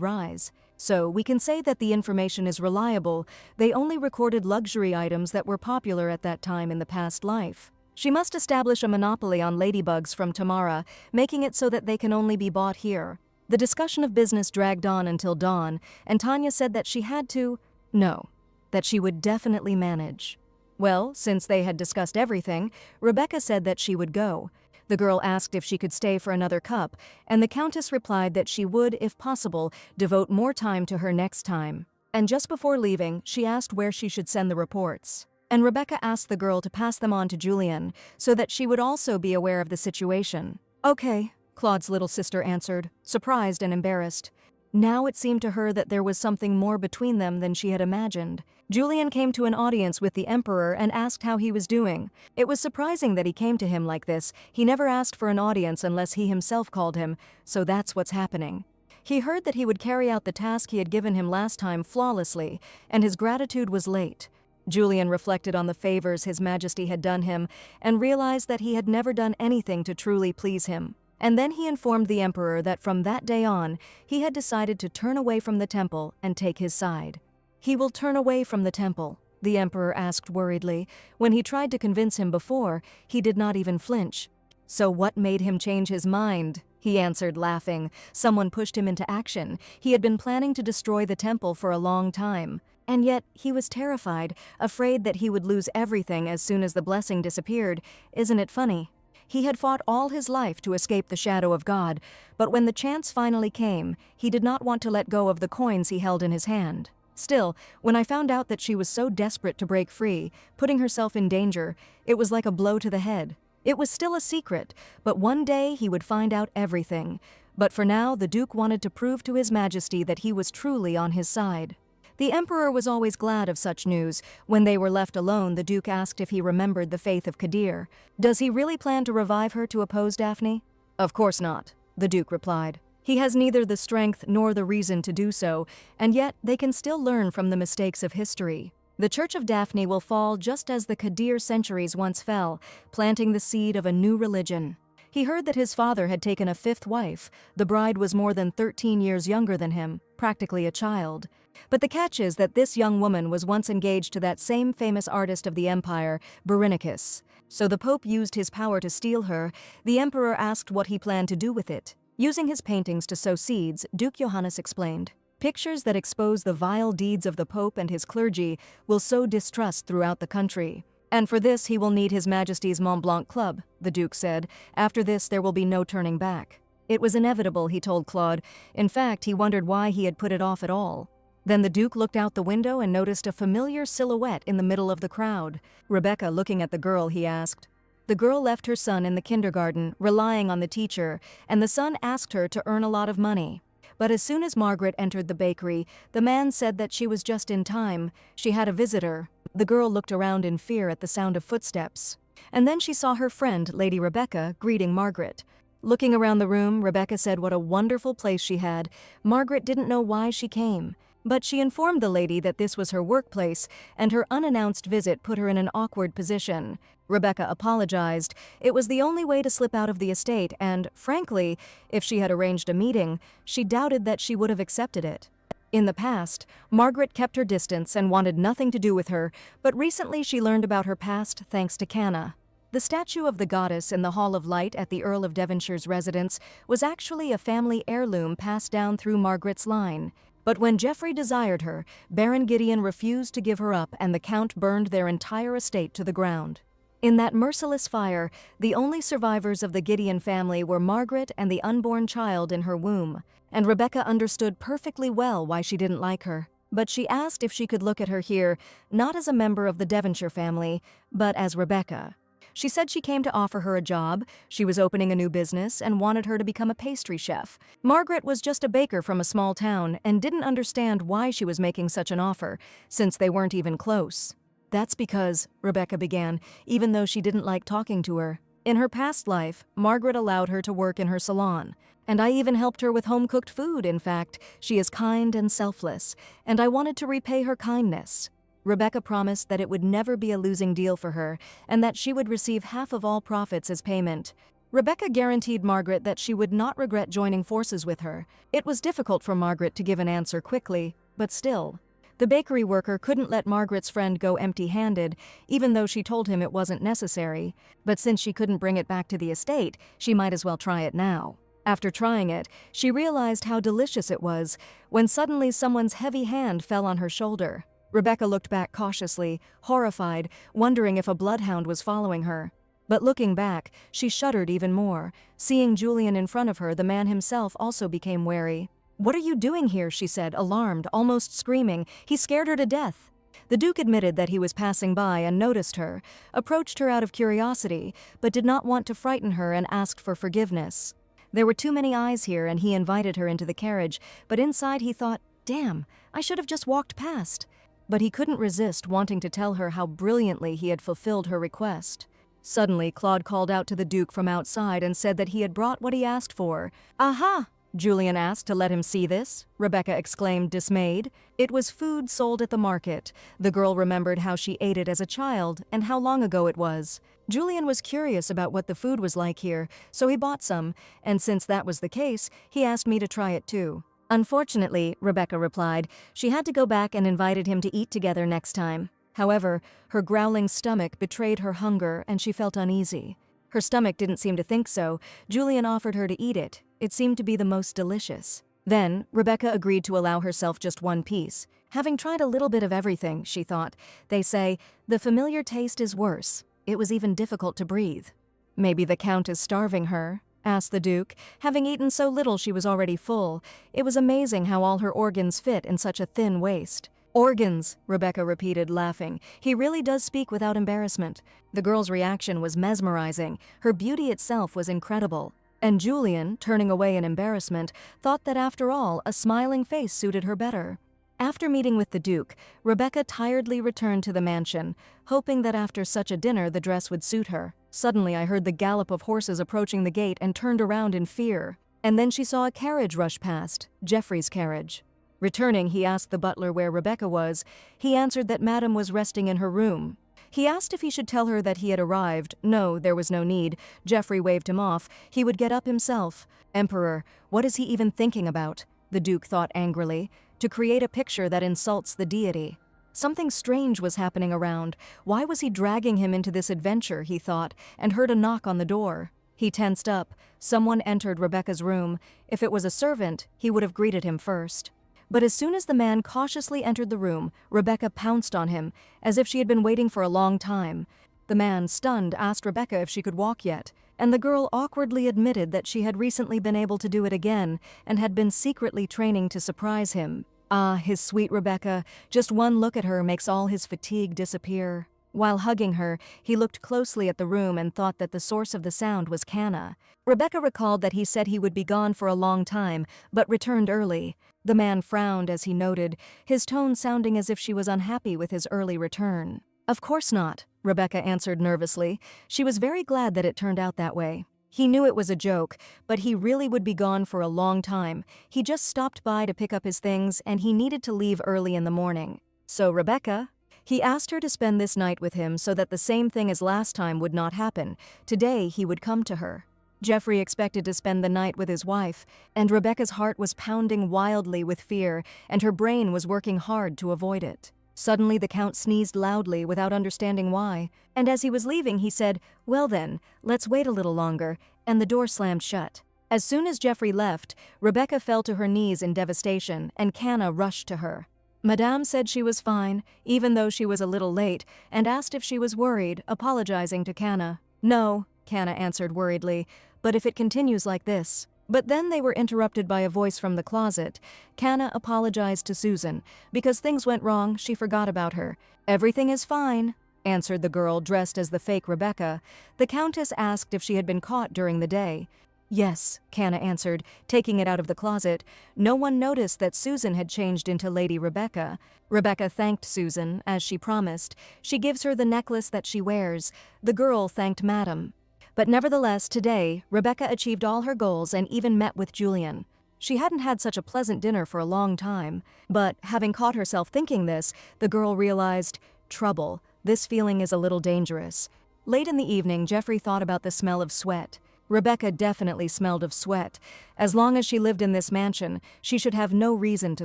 rise? So, we can say that the information is reliable. They only recorded luxury items that were popular at that time in the past life. She must establish a monopoly on ladybugs from Tamara, making it so that they can only be bought here. The discussion of business dragged on until dawn, and Tanya said that she had to... No, that she would definitely manage. Well, since they had discussed everything, Rebecca said that she would go. The girl asked if she could stay for another cup, and the Countess replied that she would, if possible, devote more time to her next time. And just before leaving, she asked where she should send the reports. And Rebecca asked the girl to pass them on to Julian, so that she would also be aware of the situation. "Okay," Claude's little sister answered, surprised and embarrassed. Now it seemed to her that there was something more between them than she had imagined. Julian came to an audience with the Emperor and asked how he was doing. It was surprising that he came to him like this. He never asked for an audience unless he himself called him, so that's what's happening. He heard that he would carry out the task he had given him last time flawlessly, and his gratitude was late. Julian reflected on the favors His Majesty had done him and realized that he had never done anything to truly please him. And then he informed the Emperor that from that day on, he had decided to turn away from the temple and take his side. "He will turn away from the temple?" the Emperor asked worriedly. When he tried to convince him before, he did not even flinch. "So what made him change his mind?" he answered, laughing. "Someone pushed him into action. He had been planning to destroy the temple for a long time. And yet, he was terrified, afraid that he would lose everything as soon as the blessing disappeared. Isn't it funny? He had fought all his life to escape the shadow of God, but when the chance finally came, he did not want to let go of the coins he held in his hand. Still, when I found out that she was so desperate to break free, putting herself in danger, it was like a blow to the head. It was still a secret, but one day he would find out everything. But for now, the Duke wanted to prove to His Majesty that he was truly on his side. The emperor was always glad of such news. When they were left alone, the Duke asked if he remembered the faith of Kadir. Does he really plan to revive her to oppose Daphne? Of course not, the Duke replied. He has neither the strength nor the reason to do so, and yet they can still learn from the mistakes of history. The Church of Daphne will fall just as the Kadir centuries once fell, planting the seed of a new religion. He heard that his father had taken a fifth wife. The bride was more than 13 years younger than him, practically a child. But the catch is that this young woman was once engaged to that same famous artist of the empire, Berenice. So the Pope used his power to steal her. The emperor asked what he planned to do with it. Using his paintings to sow seeds, Duke Johannes explained, "Pictures that expose the vile deeds of the Pope and his clergy will sow distrust throughout the country. And for this he will need His Majesty's Mont Blanc Club," the Duke said. "After this there will be no turning back." It was inevitable, he told Claude. In fact, he wondered why he had put it off at all. Then the Duke looked out the window and noticed a familiar silhouette in the middle of the crowd. Rebecca, looking at the girl, he asked. The girl left her son in the kindergarten, relying on the teacher, and the son asked her to earn a lot of money. But as soon as Margaret entered the bakery, the man said that she was just in time. She had a visitor. The girl looked around in fear at the sound of footsteps. And then she saw her friend, Lady Rebecca, greeting Margaret. Looking around the room, Rebecca said what a wonderful place she had. Margaret didn't know why she came. But she informed the lady that this was her workplace, and her unannounced visit put her in an awkward position. Rebecca apologized. It was the only way to slip out of the estate, and, frankly, if she had arranged a meeting, she doubted that she would have accepted it. In the past, Margaret kept her distance and wanted nothing to do with her, but recently she learned about her past thanks to Canna. The statue of the goddess in the Hall of Light at the Earl of Devonshire's residence was actually a family heirloom passed down through Margaret's line. But when Geoffrey desired her, Baron Gideon refused to give her up, and the Count burned their entire estate to the ground. In that merciless fire, the only survivors of the Gideon family were Margaret and the unborn child in her womb, and Rebecca understood perfectly well why she didn't like her. But she asked if she could look at her here, not as a member of the Devonshire family, but as Rebecca. She said she came to offer her a job, she was opening a new business, and wanted her to become a pastry chef. Margaret was just a baker from a small town and didn't understand why she was making such an offer, since they weren't even close. That's because, Rebecca began, even though she didn't like talking to her. In her past life, Margaret allowed her to work in her salon. And I even helped her with home-cooked food, in fact. She is kind and selfless, and I wanted to repay her kindness. Rebecca promised that it would never be a losing deal for her, and that she would receive half of all profits as payment. Rebecca guaranteed Margaret that she would not regret joining forces with her. It was difficult for Margaret to give an answer quickly, but still. The bakery worker couldn't let Margaret's friend go empty-handed, even though she told him it wasn't necessary. But since she couldn't bring it back to the estate, she might as well try it now. After trying it, she realized how delicious it was, when suddenly someone's heavy hand fell on her shoulder. Rebecca looked back cautiously, horrified, wondering if a bloodhound was following her. But looking back, she shuddered even more. Seeing Julian in front of her, the man himself also became wary. "What are you doing here?" she said, alarmed, almost screaming. He scared her to death. The Duke admitted that he was passing by and noticed her, approached her out of curiosity, but did not want to frighten her and asked for forgiveness. There were too many eyes here, and he invited her into the carriage, but inside he thought, "Damn, I should have just walked past." But he couldn't resist wanting to tell her how brilliantly he had fulfilled her request. Suddenly, Claude called out to the Duke from outside and said that he had brought what he asked for. "Aha!" Julian asked to let him see this. Rebecca exclaimed, dismayed. It was food sold at the market. The girl remembered how she ate it as a child and how long ago it was. Julian was curious about what the food was like here, so he bought some, and since that was the case, he asked me to try it too. Unfortunately, Rebecca replied, she had to go back and invited him to eat together next time. However, her growling stomach betrayed her hunger and she felt uneasy. Her stomach didn't seem to think so. Julian offered her to eat it. It seemed to be the most delicious. Then, Rebecca agreed to allow herself just one piece. Having tried a little bit of everything, she thought, they say, the familiar taste is worse. It was even difficult to breathe. Maybe the Count is starving her, asked the Duke. Having eaten so little she was already full. It was amazing how all her organs fit in such a thin waist. Organs, Rebecca repeated, laughing. He really does speak without embarrassment. The girl's reaction was mesmerizing. Her beauty itself was incredible. And Julian, turning away in embarrassment, thought that after all, a smiling face suited her better. After meeting with the Duke, Rebecca tiredly returned to the mansion, hoping that after such a dinner the dress would suit her. Suddenly I heard the gallop of horses approaching the gate and turned around in fear. And then she saw a carriage rush past, Geoffrey's carriage. Returning, he asked the butler where Rebecca was. He answered that Madame was resting in her room. He asked if he should tell her that he had arrived. No, there was no need. Geoffrey waved him off. He would get up himself. Emperor, what is he even thinking about? The Duke thought angrily. To create a picture that insults the deity. Something strange was happening around. Why was he dragging him into this adventure, he thought, and heard a knock on the door. He tensed up. Someone entered Rebecca's room. If it was a servant, he would have greeted him first. But as soon as the man cautiously entered the room, Rebecca pounced on him, as if she had been waiting for a long time. The man, stunned, asked Rebecca if she could walk yet, and the girl awkwardly admitted that she had recently been able to do it again and had been secretly training to surprise him. Ah, his sweet Rebecca, just one look at her makes all his fatigue disappear. While hugging her, he looked closely at the room and thought that the source of the sound was Canna. Rebecca recalled that he said he would be gone for a long time, but returned early. The man frowned as he noted, his tone sounding as if she was unhappy with his early return. Of course not, Rebecca answered nervously. She was very glad that it turned out that way. He knew it was a joke, but he really would be gone for a long time. He just stopped by to pick up his things, and he needed to leave early in the morning. So, Rebecca? He asked her to spend this night with him so that the same thing as last time would not happen. Today, he would come to her. Geoffrey expected to spend the night with his wife, and Rebecca's heart was pounding wildly with fear, and her brain was working hard to avoid it. Suddenly the Count sneezed loudly without understanding why, and as he was leaving he said, "Well then, let's wait a little longer," and the door slammed shut. As soon as Geoffrey left, Rebecca fell to her knees in devastation, and Canna rushed to her. Madame said she was fine, even though she was a little late, and asked if she was worried, apologizing to Canna. "No," Canna answered worriedly, "but if it continues like this..." But then they were interrupted by a voice from the closet. Canna apologized to Susan. Because things went wrong, she forgot about her. "Everything is fine," answered the girl dressed as the fake Rebecca. The Countess asked if she had been caught during the day. "Yes," Canna answered, taking it out of the closet. No one noticed that Susan had changed into Lady Rebecca. Rebecca thanked Susan, as she promised. She gives her the necklace that she wears. The girl thanked Madame. But nevertheless, today, Rebecca achieved all her goals and even met with Julian. She hadn't had such a pleasant dinner for a long time. But, having caught herself thinking this, the girl realized, trouble, this feeling is a little dangerous. Late in the evening, Geoffrey thought about the smell of sweat. Rebecca definitely smelled of sweat. As long as she lived in this mansion, she should have no reason to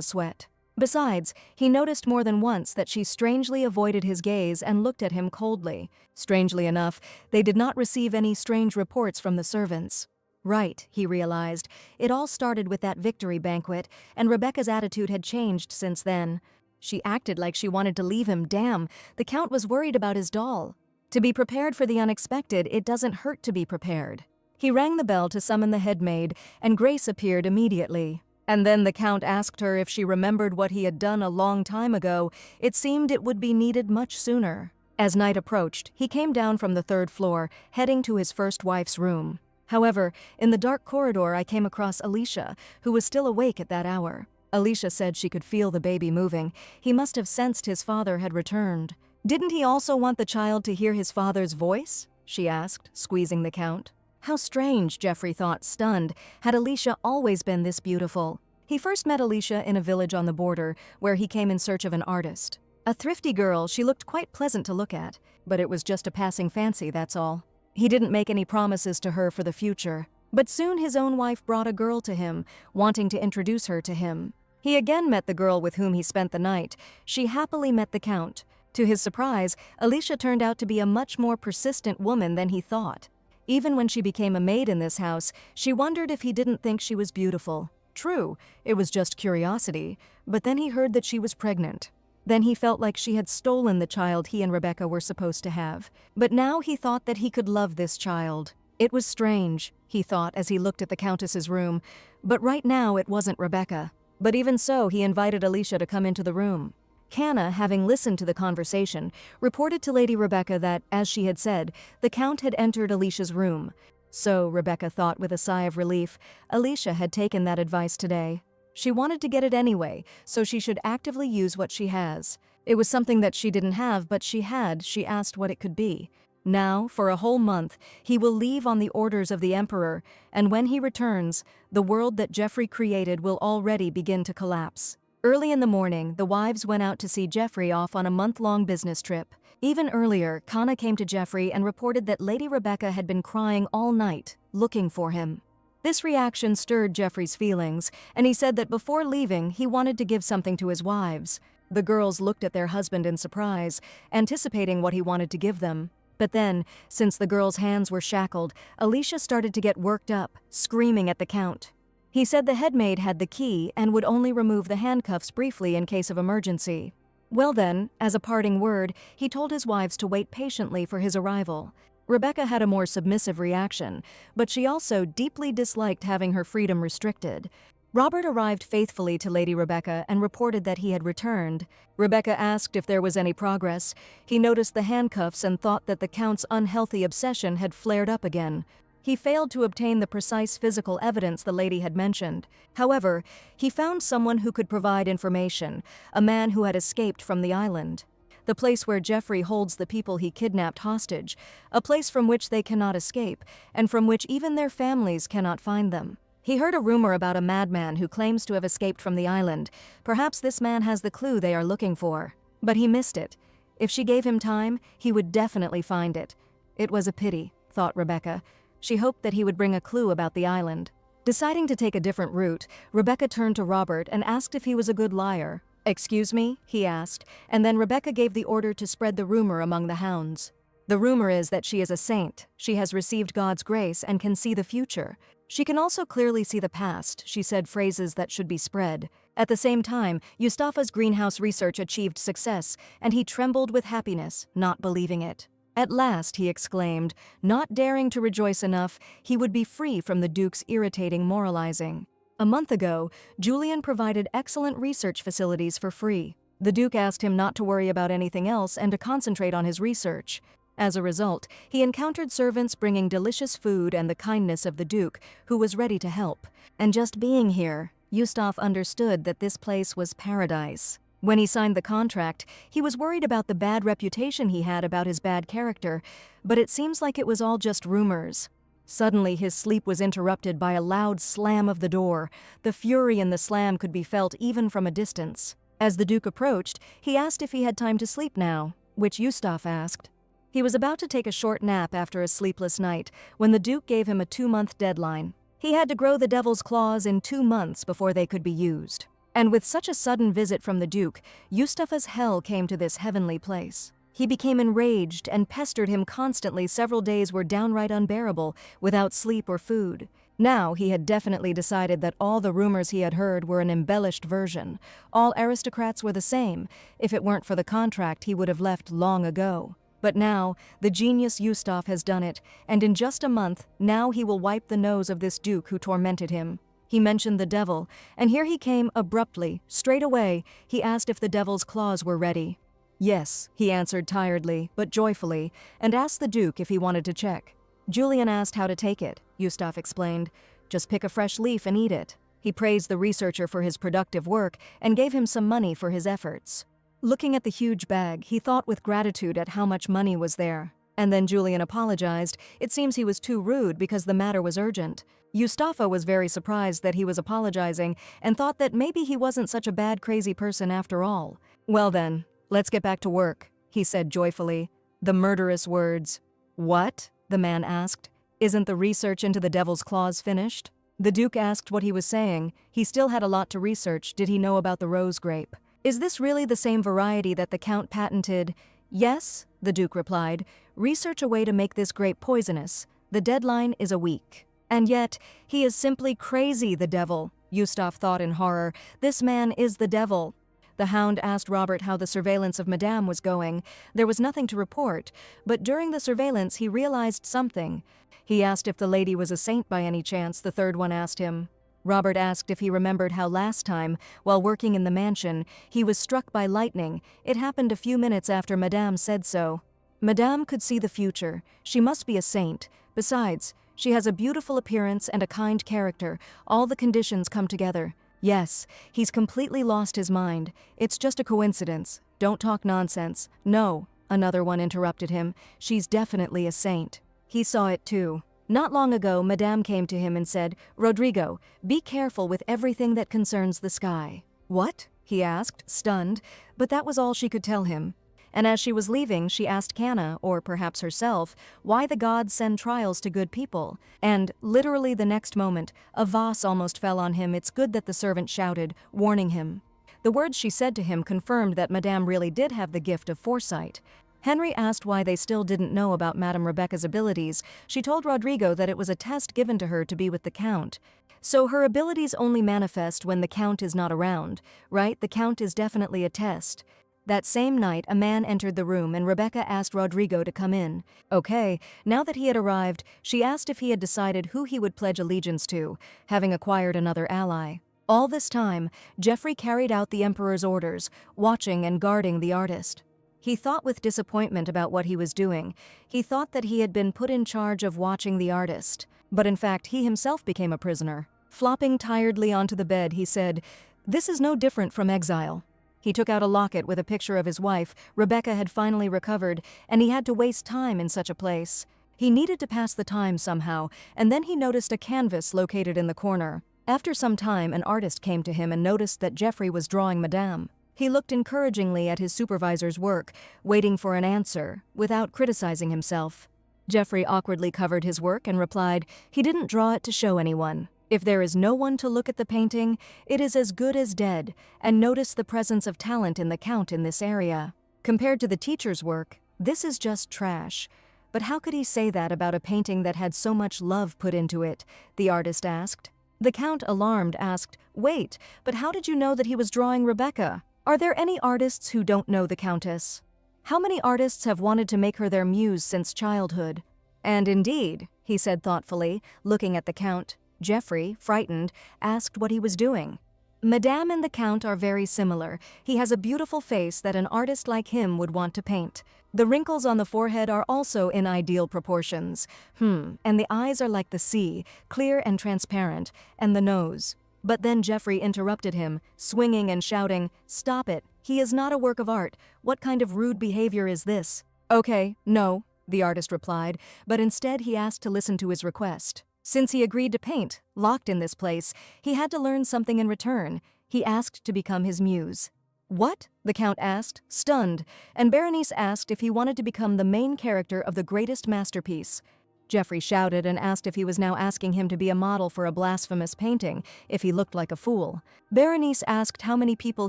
sweat. Besides, he noticed more than once that she strangely avoided his gaze and looked at him coldly. Strangely enough, they did not receive any strange reports from the servants. Right, he realized. It all started with that victory banquet, and Rebecca's attitude had changed since then. She acted like she wanted to leave him. Damn, the Count was worried about his doll. To be prepared for the unexpected, it doesn't hurt to be prepared. He rang the bell to summon the head maid, and Grace appeared immediately. And then the Count asked her if she remembered what he had done a long time ago. It seemed it would be needed much sooner. As night approached, he came down from the 3rd floor, heading to his first wife's room. However, in the dark corridor I came across Alicia, who was still awake at that hour. Alicia said she could feel the baby moving. He must have sensed his father had returned. "Didn't he also want the child to hear his father's voice?" she asked, squeezing the Count. How strange, Geoffrey thought, stunned. Had Alicia always been this beautiful? He first met Alicia in a village on the border, where he came in search of an artist. A thrifty girl, she looked quite pleasant to look at, but it was just a passing fancy, that's all. He didn't make any promises to her for the future. But soon his own wife brought a girl to him, wanting to introduce her to him. He again met the girl with whom he spent the night. She happily met the Count. To his surprise, Alicia turned out to be a much more persistent woman than he thought. Even when she became a maid in this house, she wondered if he didn't think she was beautiful. True, it was just curiosity, but then he heard that she was pregnant. Then he felt like she had stolen the child he and Rebecca were supposed to have. But now he thought that he could love this child. It was strange, he thought as he looked at the Countess's room, but right now it wasn't Rebecca. But even so, he invited Alicia to come into the room. Canna, having listened to the conversation, reported to Lady Rebecca that, as she had said, the Count had entered Alicia's room. So, Rebecca thought with a sigh of relief, Alicia had taken that advice today. She wanted to get it anyway, so she should actively use what she has. It was something that she didn't have, but she had. She asked what it could be. Now, for a whole month, he will leave on the orders of the Emperor, and when he returns, the world that Jeffrey created will already begin to collapse. Early in the morning, the wives went out to see Jeffrey off on a month-long business trip. Even earlier, Kana came to Jeffrey and reported that Lady Rebecca had been crying all night, looking for him. This reaction stirred Jeffrey's feelings, and he said that before leaving, he wanted to give something to his wives. The girls looked at their husband in surprise, anticipating what he wanted to give them. But then, since the girls' hands were shackled, Alicia started to get worked up, screaming at the Count. He said the headmaid had the key and would only remove the handcuffs briefly in case of emergency. Well then, as a parting word, he told his wives to wait patiently for his arrival. Rebecca had a more submissive reaction, but she also deeply disliked having her freedom restricted. Robert arrived faithfully to Lady Rebecca and reported that he had returned. Rebecca asked if there was any progress. He noticed the handcuffs and thought that the Count's unhealthy obsession had flared up again. He failed to obtain the precise physical evidence the lady had mentioned. However, he found someone who could provide information, a man who had escaped from the island. The place where Jeffrey holds the people he kidnapped hostage, a place from which they cannot escape, and from which even their families cannot find them. He heard a rumor about a madman who claims to have escaped from the island. Perhaps this man has the clue they are looking for. But he missed it. If she gave him time, he would definitely find it. It was a pity, thought Rebecca. She hoped that he would bring a clue about the island. Deciding to take a different route, Rebecca turned to Robert and asked if he was a good liar. "Excuse me?" he asked, and then Rebecca gave the order to spread the rumor among the hounds. "The rumor is that she is a saint. She has received God's grace and can see the future. She can also clearly see the past," she said, phrases that should be spread. At the same time, Yustafa's greenhouse research achieved success, and he trembled with happiness, not believing it. At last, he exclaimed, not daring to rejoice enough, he would be free from the Duke's irritating moralizing. A month ago, Julian provided excellent research facilities for free. The Duke asked him not to worry about anything else and to concentrate on his research. As a result, he encountered servants bringing delicious food and the kindness of the Duke, who was ready to help. And just being here, Yustaf understood that this place was paradise. When he signed the contract, he was worried about the bad reputation he had about his bad character, but it seems like it was all just rumors. Suddenly, his sleep was interrupted by a loud slam of the door. The fury in the slam could be felt even from a distance. As the Duke approached, he asked if he had time to sleep now, which Yustaf asked. He was about to take a short nap after a sleepless night when the Duke gave him a 2-month deadline. He had to grow the devil's claws in 2 months before they could be used. And with such a sudden visit from the Duke, Yustafa's hell came to this heavenly place. He became enraged and pestered him constantly. Several days were downright unbearable, without sleep or food. Now he had definitely decided that all the rumors he had heard were an embellished version. All aristocrats were the same. If it weren't for the contract, he would have left long ago. But now, the genius Yustaf has done it, and in just a month, now he will wipe the nose of this Duke who tormented him. He mentioned the devil, and here he came abruptly, straight away. He asked if the devil's claws were ready. Yes, he answered tiredly, but joyfully, and asked the Duke if he wanted to check. Julian asked how to take it, Yustaf explained. Just pick a fresh leaf and eat it. He praised the researcher for his productive work and gave him some money for his efforts. Looking at the huge bag, he thought with gratitude at how much money was there. And then Julian apologized. It seems he was too rude because the matter was urgent. Yustafa was very surprised that he was apologizing and thought that maybe he wasn't such a bad, crazy person after all. Well then, let's get back to work, he said joyfully. The murderous words. What? The man asked. Isn't the research into the devil's claws finished? The Duke asked what he was saying. He still had a lot to research. Did he know about the rose grape? Is this really the same variety that the Count patented? Yes, the Duke replied. Research a way to make this grape poisonous. The deadline is a week. And yet, he is simply crazy, the devil, Yustaf thought in horror. This man is the devil. The Hound asked Robert how the surveillance of Madame was going. There was nothing to report, but during the surveillance he realized something. He asked if the lady was a saint by any chance, the third one asked him. Robert asked if he remembered how last time, while working in the mansion, he was struck by lightning. It happened a few minutes after Madame said so. Madame could see the future. She must be a saint. Besides, she has a beautiful appearance and a kind character. All the conditions come together. Yes, he's completely lost his mind. It's just a coincidence. Don't talk nonsense. No, another one interrupted him. She's definitely a saint. He saw it too. Not long ago, Madame came to him and said, "Rodrigo, be careful with everything that concerns the sky." "What?" he asked, stunned, but that was all she could tell him. And as she was leaving, she asked Canna, or perhaps herself, why the gods send trials to good people. And, literally the next moment, a vase almost fell on him. It's good that the servant shouted, warning him. The words she said to him confirmed that Madame really did have the gift of foresight. Henry asked why they still didn't know about Madame Rebecca's abilities. She told Rodrigo that it was a test given to her to be with the Count. So her abilities only manifest when the Count is not around, right? The Count is definitely a test. That same night, a man entered the room and Rebecca asked Rodrigo to come in. Okay, now that he had arrived, she asked if he had decided who he would pledge allegiance to, having acquired another ally. All this time, Jeffrey carried out the Emperor's orders, watching and guarding the artist. He thought with disappointment about what he was doing. He thought that he had been put in charge of watching the artist, but in fact he himself became a prisoner. Flopping tiredly onto the bed, he said, "This is no different from exile." He took out a locket with a picture of his wife. Rebecca had finally recovered, and he had to waste time in such a place. He needed to pass the time somehow, and then he noticed a canvas located in the corner. After some time, an artist came to him and noticed that Jeffrey was drawing Madame. He looked encouragingly at his supervisor's work, waiting for an answer, without criticizing himself. Jeffrey awkwardly covered his work and replied, he didn't draw it to show anyone. If there is no one to look at the painting, it is as good as dead, and notice the presence of talent in the Count in this area. Compared to the teacher's work, this is just trash. But how could he say that about a painting that had so much love put into it? The artist asked. The Count, alarmed, asked, "Wait, but how did you know that he was drawing Rebecca? Are there any artists who don't know the Countess? How many artists have wanted to make her their muse since childhood?" And indeed, he said thoughtfully, looking at the Count. Jeffrey, frightened, asked what he was doing. Madame and the Count are very similar. He has a beautiful face that an artist like him would want to paint. The wrinkles on the forehead are also in ideal proportions. And the eyes are like the sea, clear and transparent, and the nose. But then Jeffrey interrupted him, swinging and shouting, "Stop it, he is not a work of art. What kind of rude behavior is this?" "Okay, no," the artist replied, but instead he asked to listen to his request. Since he agreed to paint, locked in this place, he had to learn something in return. He asked to become his muse. "What?" the Count asked, stunned, and Berenice asked if he wanted to become the main character of the greatest masterpiece. Jeffrey shouted and asked if he was now asking him to be a model for a blasphemous painting, if he looked like a fool. Berenice asked how many people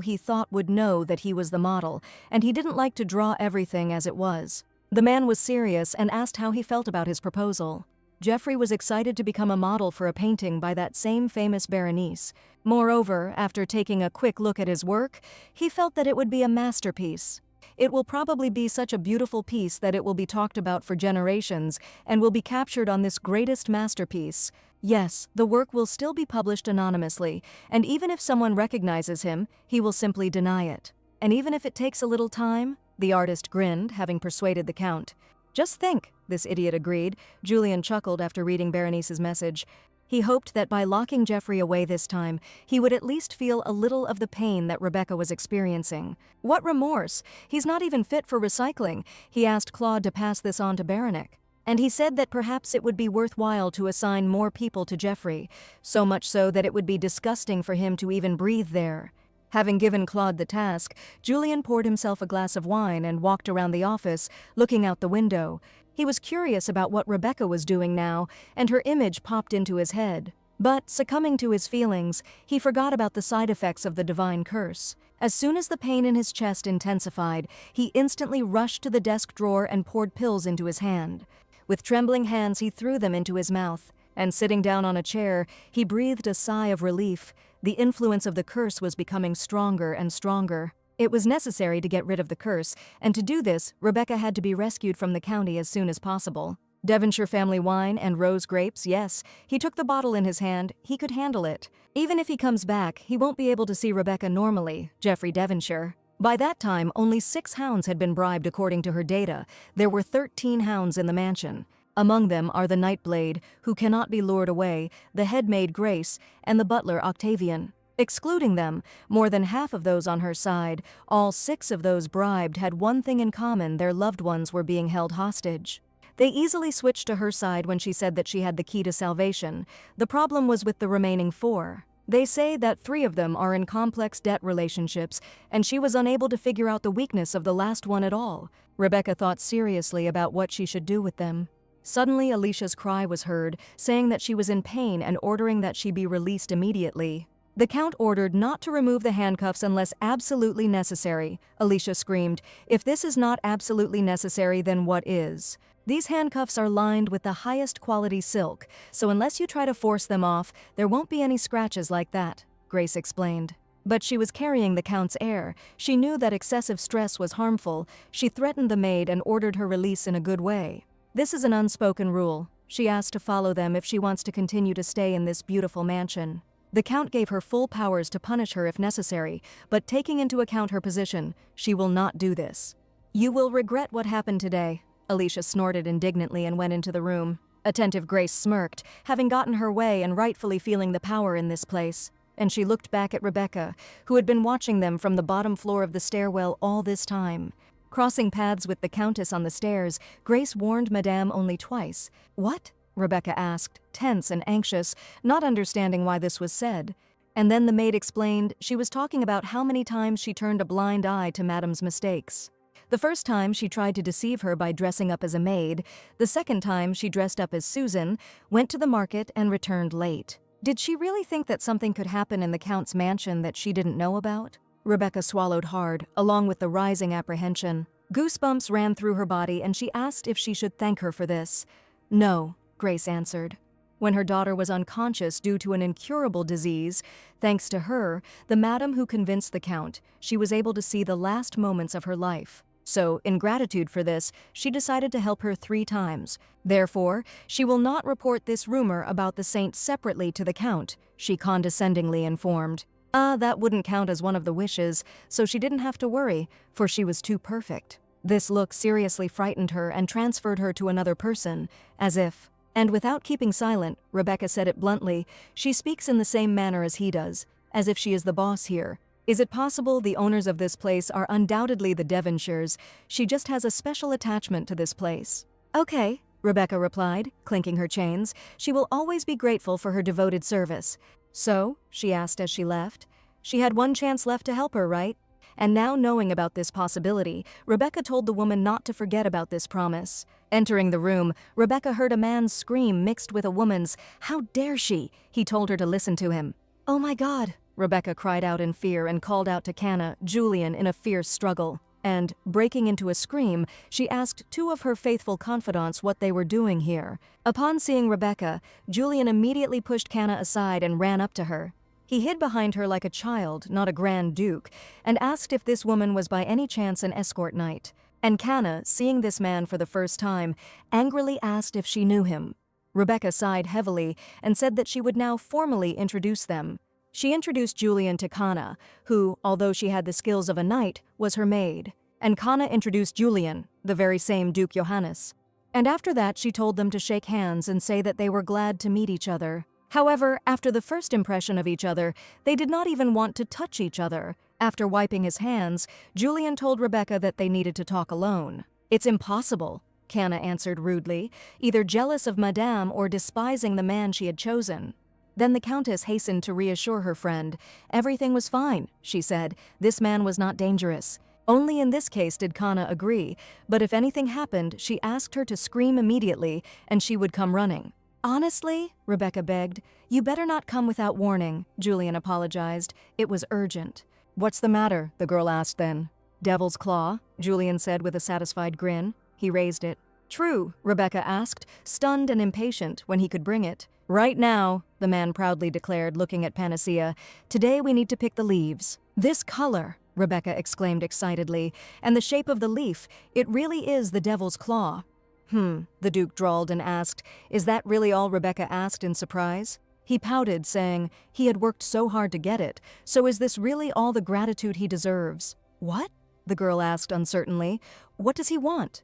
he thought would know that he was the model, and he didn't like to draw everything as it was. The man was serious and asked how he felt about his proposal. Jeffrey was excited to become a model for a painting by that same famous Berenice. Moreover, after taking a quick look at his work, he felt that it would be a masterpiece. It will probably be such a beautiful piece that it will be talked about for generations and will be captured on this greatest masterpiece. Yes, the work will still be published anonymously, and even if someone recognizes him, he will simply deny it. And even if it takes a little time, the artist grinned, having persuaded the Count. "Just think," this idiot agreed. Julian chuckled after reading Berenice's message. He hoped that by locking Jeffrey away this time, he would at least feel a little of the pain that Rebecca was experiencing. What remorse? He's not even fit for recycling. He asked Claude to pass this on to Berenice. And he said that perhaps it would be worthwhile to assign more people to Jeffrey, so much so that it would be disgusting for him to even breathe there. Having given Claude the task, Julian poured himself a glass of wine and walked around the office, looking out the window. He was curious about what Rebecca was doing now, and her image popped into his head. But, succumbing to his feelings, he forgot about the side effects of the divine curse. As soon as the pain in his chest intensified, he instantly rushed to the desk drawer and poured pills into his hand. With trembling hands, he threw them into his mouth, and sitting down on a chair, he breathed a sigh of relief. The influence of the curse was becoming stronger and stronger. It was necessary to get rid of the curse, and to do this, Rebecca had to be rescued from the county as soon as possible. Devonshire family wine and rose grapes, yes. He took the bottle in his hand. He could handle it. Even if he comes back, he won't be able to see Rebecca normally, Geoffrey Devonshire. By that time, only 6 hounds had been bribed according to her data. There were 13 hounds in the mansion. Among them are the Nightblade, who cannot be lured away, the head maid Grace, and the butler Octavian. Excluding them, more than half of those on her side, all 6 of those bribed had one thing in common: their loved ones were being held hostage. They easily switched to her side when she said that she had the key to salvation. The problem was with the remaining 4. They say that 3 of them are in complex debt relationships, and she was unable to figure out the weakness of the last one at all. Rebecca thought seriously about what she should do with them. Suddenly, Alicia's cry was heard, saying that she was in pain and ordering that she be released immediately. The Count ordered not to remove the handcuffs unless absolutely necessary. Alicia screamed, "If this is not absolutely necessary, then what is?" These handcuffs are lined with the highest quality silk, so unless you try to force them off, there won't be any scratches like that, Grace explained. But she was carrying the Count's heir. She knew that excessive stress was harmful. She threatened the maid and ordered her release in a good way. This is an unspoken rule. She asked to follow them if she wants to continue to stay in this beautiful mansion. The Count gave her full powers to punish her if necessary, but taking into account her position, she will not do this. "You will regret what happened today." Alicia snorted indignantly and went into the room. Attentive Grace smirked, having gotten her way and rightfully feeling the power in this place. And she looked back at Rebecca, who had been watching them from the bottom floor of the stairwell all this time. Crossing paths with the Countess on the stairs, Grace warned Madame only twice. "What?" Rebecca asked, tense and anxious, not understanding why this was said. And then the maid explained she was talking about how many times she turned a blind eye to Madame's mistakes. The first time she tried to deceive her by dressing up as a maid. The second time she dressed up as Susan, went to the market, and returned late. Did she really think that something could happen in the Count's mansion that she didn't know about? Rebecca swallowed hard, along with the rising apprehension. Goosebumps ran through her body, and she asked if she should thank her for this. "No," Grace answered. When her daughter was unconscious due to an incurable disease, thanks to her, the madam who convinced the Count, she was able to see the last moments of her life. So, in gratitude for this, she decided to help her 3 times. Therefore, she will not report this rumor about the saint separately to the Count, she condescendingly informed. That wouldn't count as one of the wishes, so she didn't have to worry, for she was too perfect. This look seriously frightened her and transferred her to another person, as if. And without keeping silent, Rebecca said it bluntly, she speaks in the same manner as he does, as if she is the boss here. Is it possible the owners of this place are undoubtedly the Devonshires? She just has a special attachment to this place. "Okay," Rebecca replied, clinking her chains. She will always be grateful for her devoted service. "So?" she asked as she left. She had one chance left to help her, right? And now, knowing about this possibility, Rebecca told the woman not to forget about this promise. Entering the room, Rebecca heard a man's scream mixed with a woman's, "How dare she?" He told her to listen to him. "Oh my God!" Rebecca cried out in fear and called out to Canna, Julian, in a fierce struggle. And, breaking into a scream, she asked 2 of her faithful confidants what they were doing here. Upon seeing Rebecca, Julian immediately pushed Canna aside and ran up to her. He hid behind her like a child, not a grand duke, and asked if this woman was by any chance an escort knight. And Canna, seeing this man for the first time, angrily asked if she knew him. Rebecca sighed heavily and said that she would now formally introduce them. She introduced Julian to Canna, who, although she had the skills of a knight, was her maid. And Canna introduced Julian, the very same Duke Johannes. And after that she told them to shake hands and say that they were glad to meet each other. However, after the first impression of each other, they did not even want to touch each other. After wiping his hands, Julian told Rebecca that they needed to talk alone. "It's impossible," Canna answered rudely, either jealous of Madame or despising the man she had chosen. Then the Countess hastened to reassure her friend. Everything was fine, she said. This man was not dangerous. Only in this case did Canna agree, but if anything happened, she asked her to scream immediately, and she would come running. "Honestly," Rebecca begged, "you better not come without warning," Julian apologized. It was urgent. "What's the matter?" the girl asked then. "Devil's claw," Julian said with a satisfied grin. He raised it. "True," Rebecca asked, stunned and impatient when he could bring it. "Right now," the man proudly declared, looking at Panacea. "Today we need to pick the leaves." "This color," Rebecca exclaimed excitedly, "and the shape of the leaf, it really is the devil's claw." The Duke drawled and asked, "Is that really all?" Rebecca asked in surprise. He pouted, saying he had worked so hard to get it, so is this really all the gratitude he deserves? "What?" the girl asked uncertainly. "What does he want?"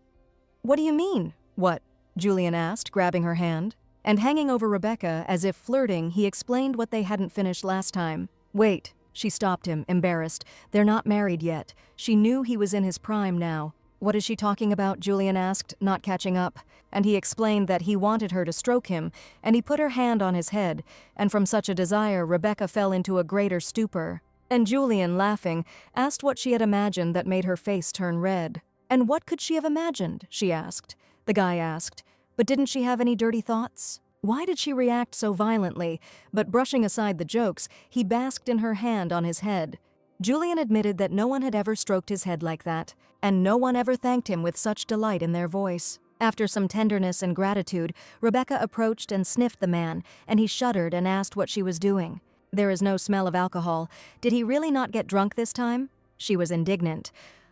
"What do you mean, what?" Julian asked, grabbing her hand. And hanging over Rebecca, as if flirting, he explained what they hadn't finished last time. Wait, she stopped him, embarrassed. They're not married yet. She knew he was in his prime now. What is she talking about? Julian asked, not catching up. And he explained that he wanted her to stroke him, and he put her hand on his head, and from such a desire Rebecca fell into a greater stupor. And Julian, laughing, asked what she had imagined that made her face turn red. And what could she have imagined? She asked. The guy asked. But didn't she have any dirty thoughts? Why did she react so violently? But brushing aside the jokes, he basked in her hand on his head. Julian admitted that no one had ever stroked his head like that, and no one ever thanked him with such delight in their voice. After some tenderness and gratitude, Rebecca approached and sniffed the man, and he shuddered and asked what she was doing. There is no smell of alcohol. Did he really not get drunk this time? She was indignant.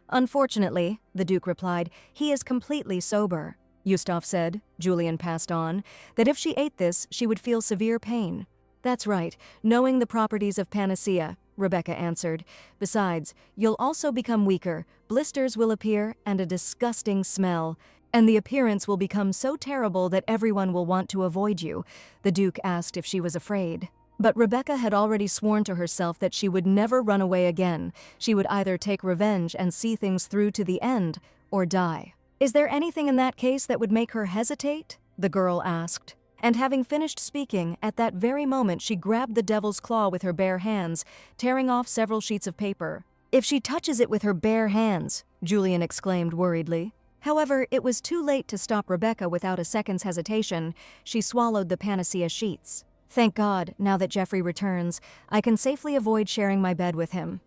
Unfortunately, the Duke replied, he is completely sober. Yustaf said, Julian passed on, that if she ate this, she would feel severe pain. That's right, knowing the properties of panacea, Rebecca answered. Besides, you'll also become weaker, blisters will appear, and a disgusting smell. And the appearance will become so terrible that everyone will want to avoid you. The Duke asked if she was afraid. But Rebecca had already sworn to herself that she would never run away again. She would either take revenge and see things through to the end, or die. Is there anything in that case that would make her hesitate? The girl asked. And having finished speaking, at that very moment she grabbed the devil's claw with her bare hands, tearing off several sheets of paper. If she touches it with her bare hands, Julian exclaimed worriedly. However, it was too late to stop Rebecca without a second's hesitation. She swallowed the panacea sheets. Thank God, now that Jeffrey returns, I can safely avoid sharing my bed with him.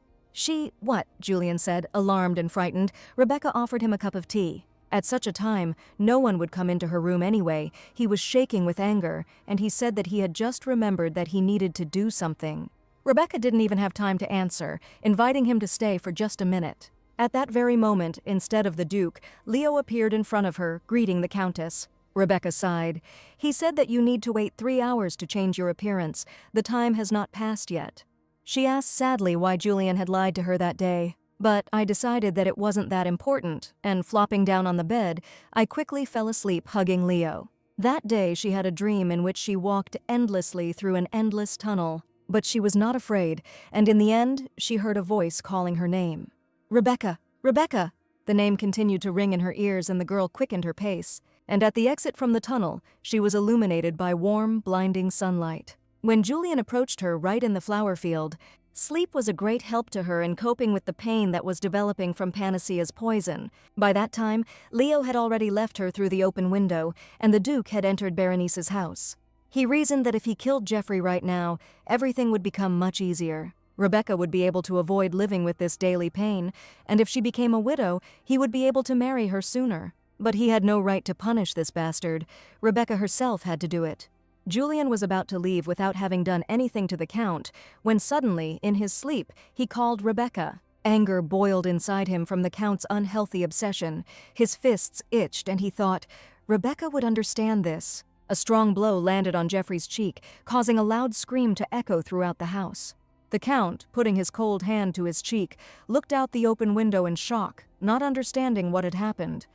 What? Julian said, alarmed and frightened. Rebecca offered him a cup of tea. At such a time, no one would come into her room anyway. He was shaking with anger, and he said that he had just remembered that he needed to do something. Rebecca didn't even have time to answer, inviting him to stay for just a minute. At that very moment, instead of the Duke, Leo appeared in front of her, greeting the Countess. Rebecca sighed. He said that you need to wait 3 hours to change your appearance. The time has not passed yet. She asked sadly why Julian had lied to her that day. But I decided that it wasn't that important, and flopping down on the bed, I quickly fell asleep hugging Leo. That day she had a dream in which she walked endlessly through an endless tunnel. But she was not afraid, and in the end, she heard a voice calling her name. Rebecca! Rebecca! The name continued to ring in her ears and the girl quickened her pace. And at the exit from the tunnel, she was illuminated by warm, blinding sunlight. When Julian approached her right in the flower field, sleep was a great help to her in coping with the pain that was developing from Panacea's poison. By that time, Leo had already left her through the open window, and the Duke had entered Berenice's house. He reasoned that if he killed Jeffrey right now, everything would become much easier. Rebecca would be able to avoid living with this daily pain, and if she became a widow, he would be able to marry her sooner. But he had no right to punish this bastard. Rebecca herself had to do it. Julian was about to leave without having done anything to the Count, when suddenly, in his sleep, he called Rebecca. Anger boiled inside him from the Count's unhealthy obsession. His fists itched, and he thought, Rebecca would understand this. A strong blow landed on Jeffrey's cheek, causing a loud scream to echo throughout the house. The Count, putting his cold hand to his cheek, looked out the open window in shock, not understanding what had happened.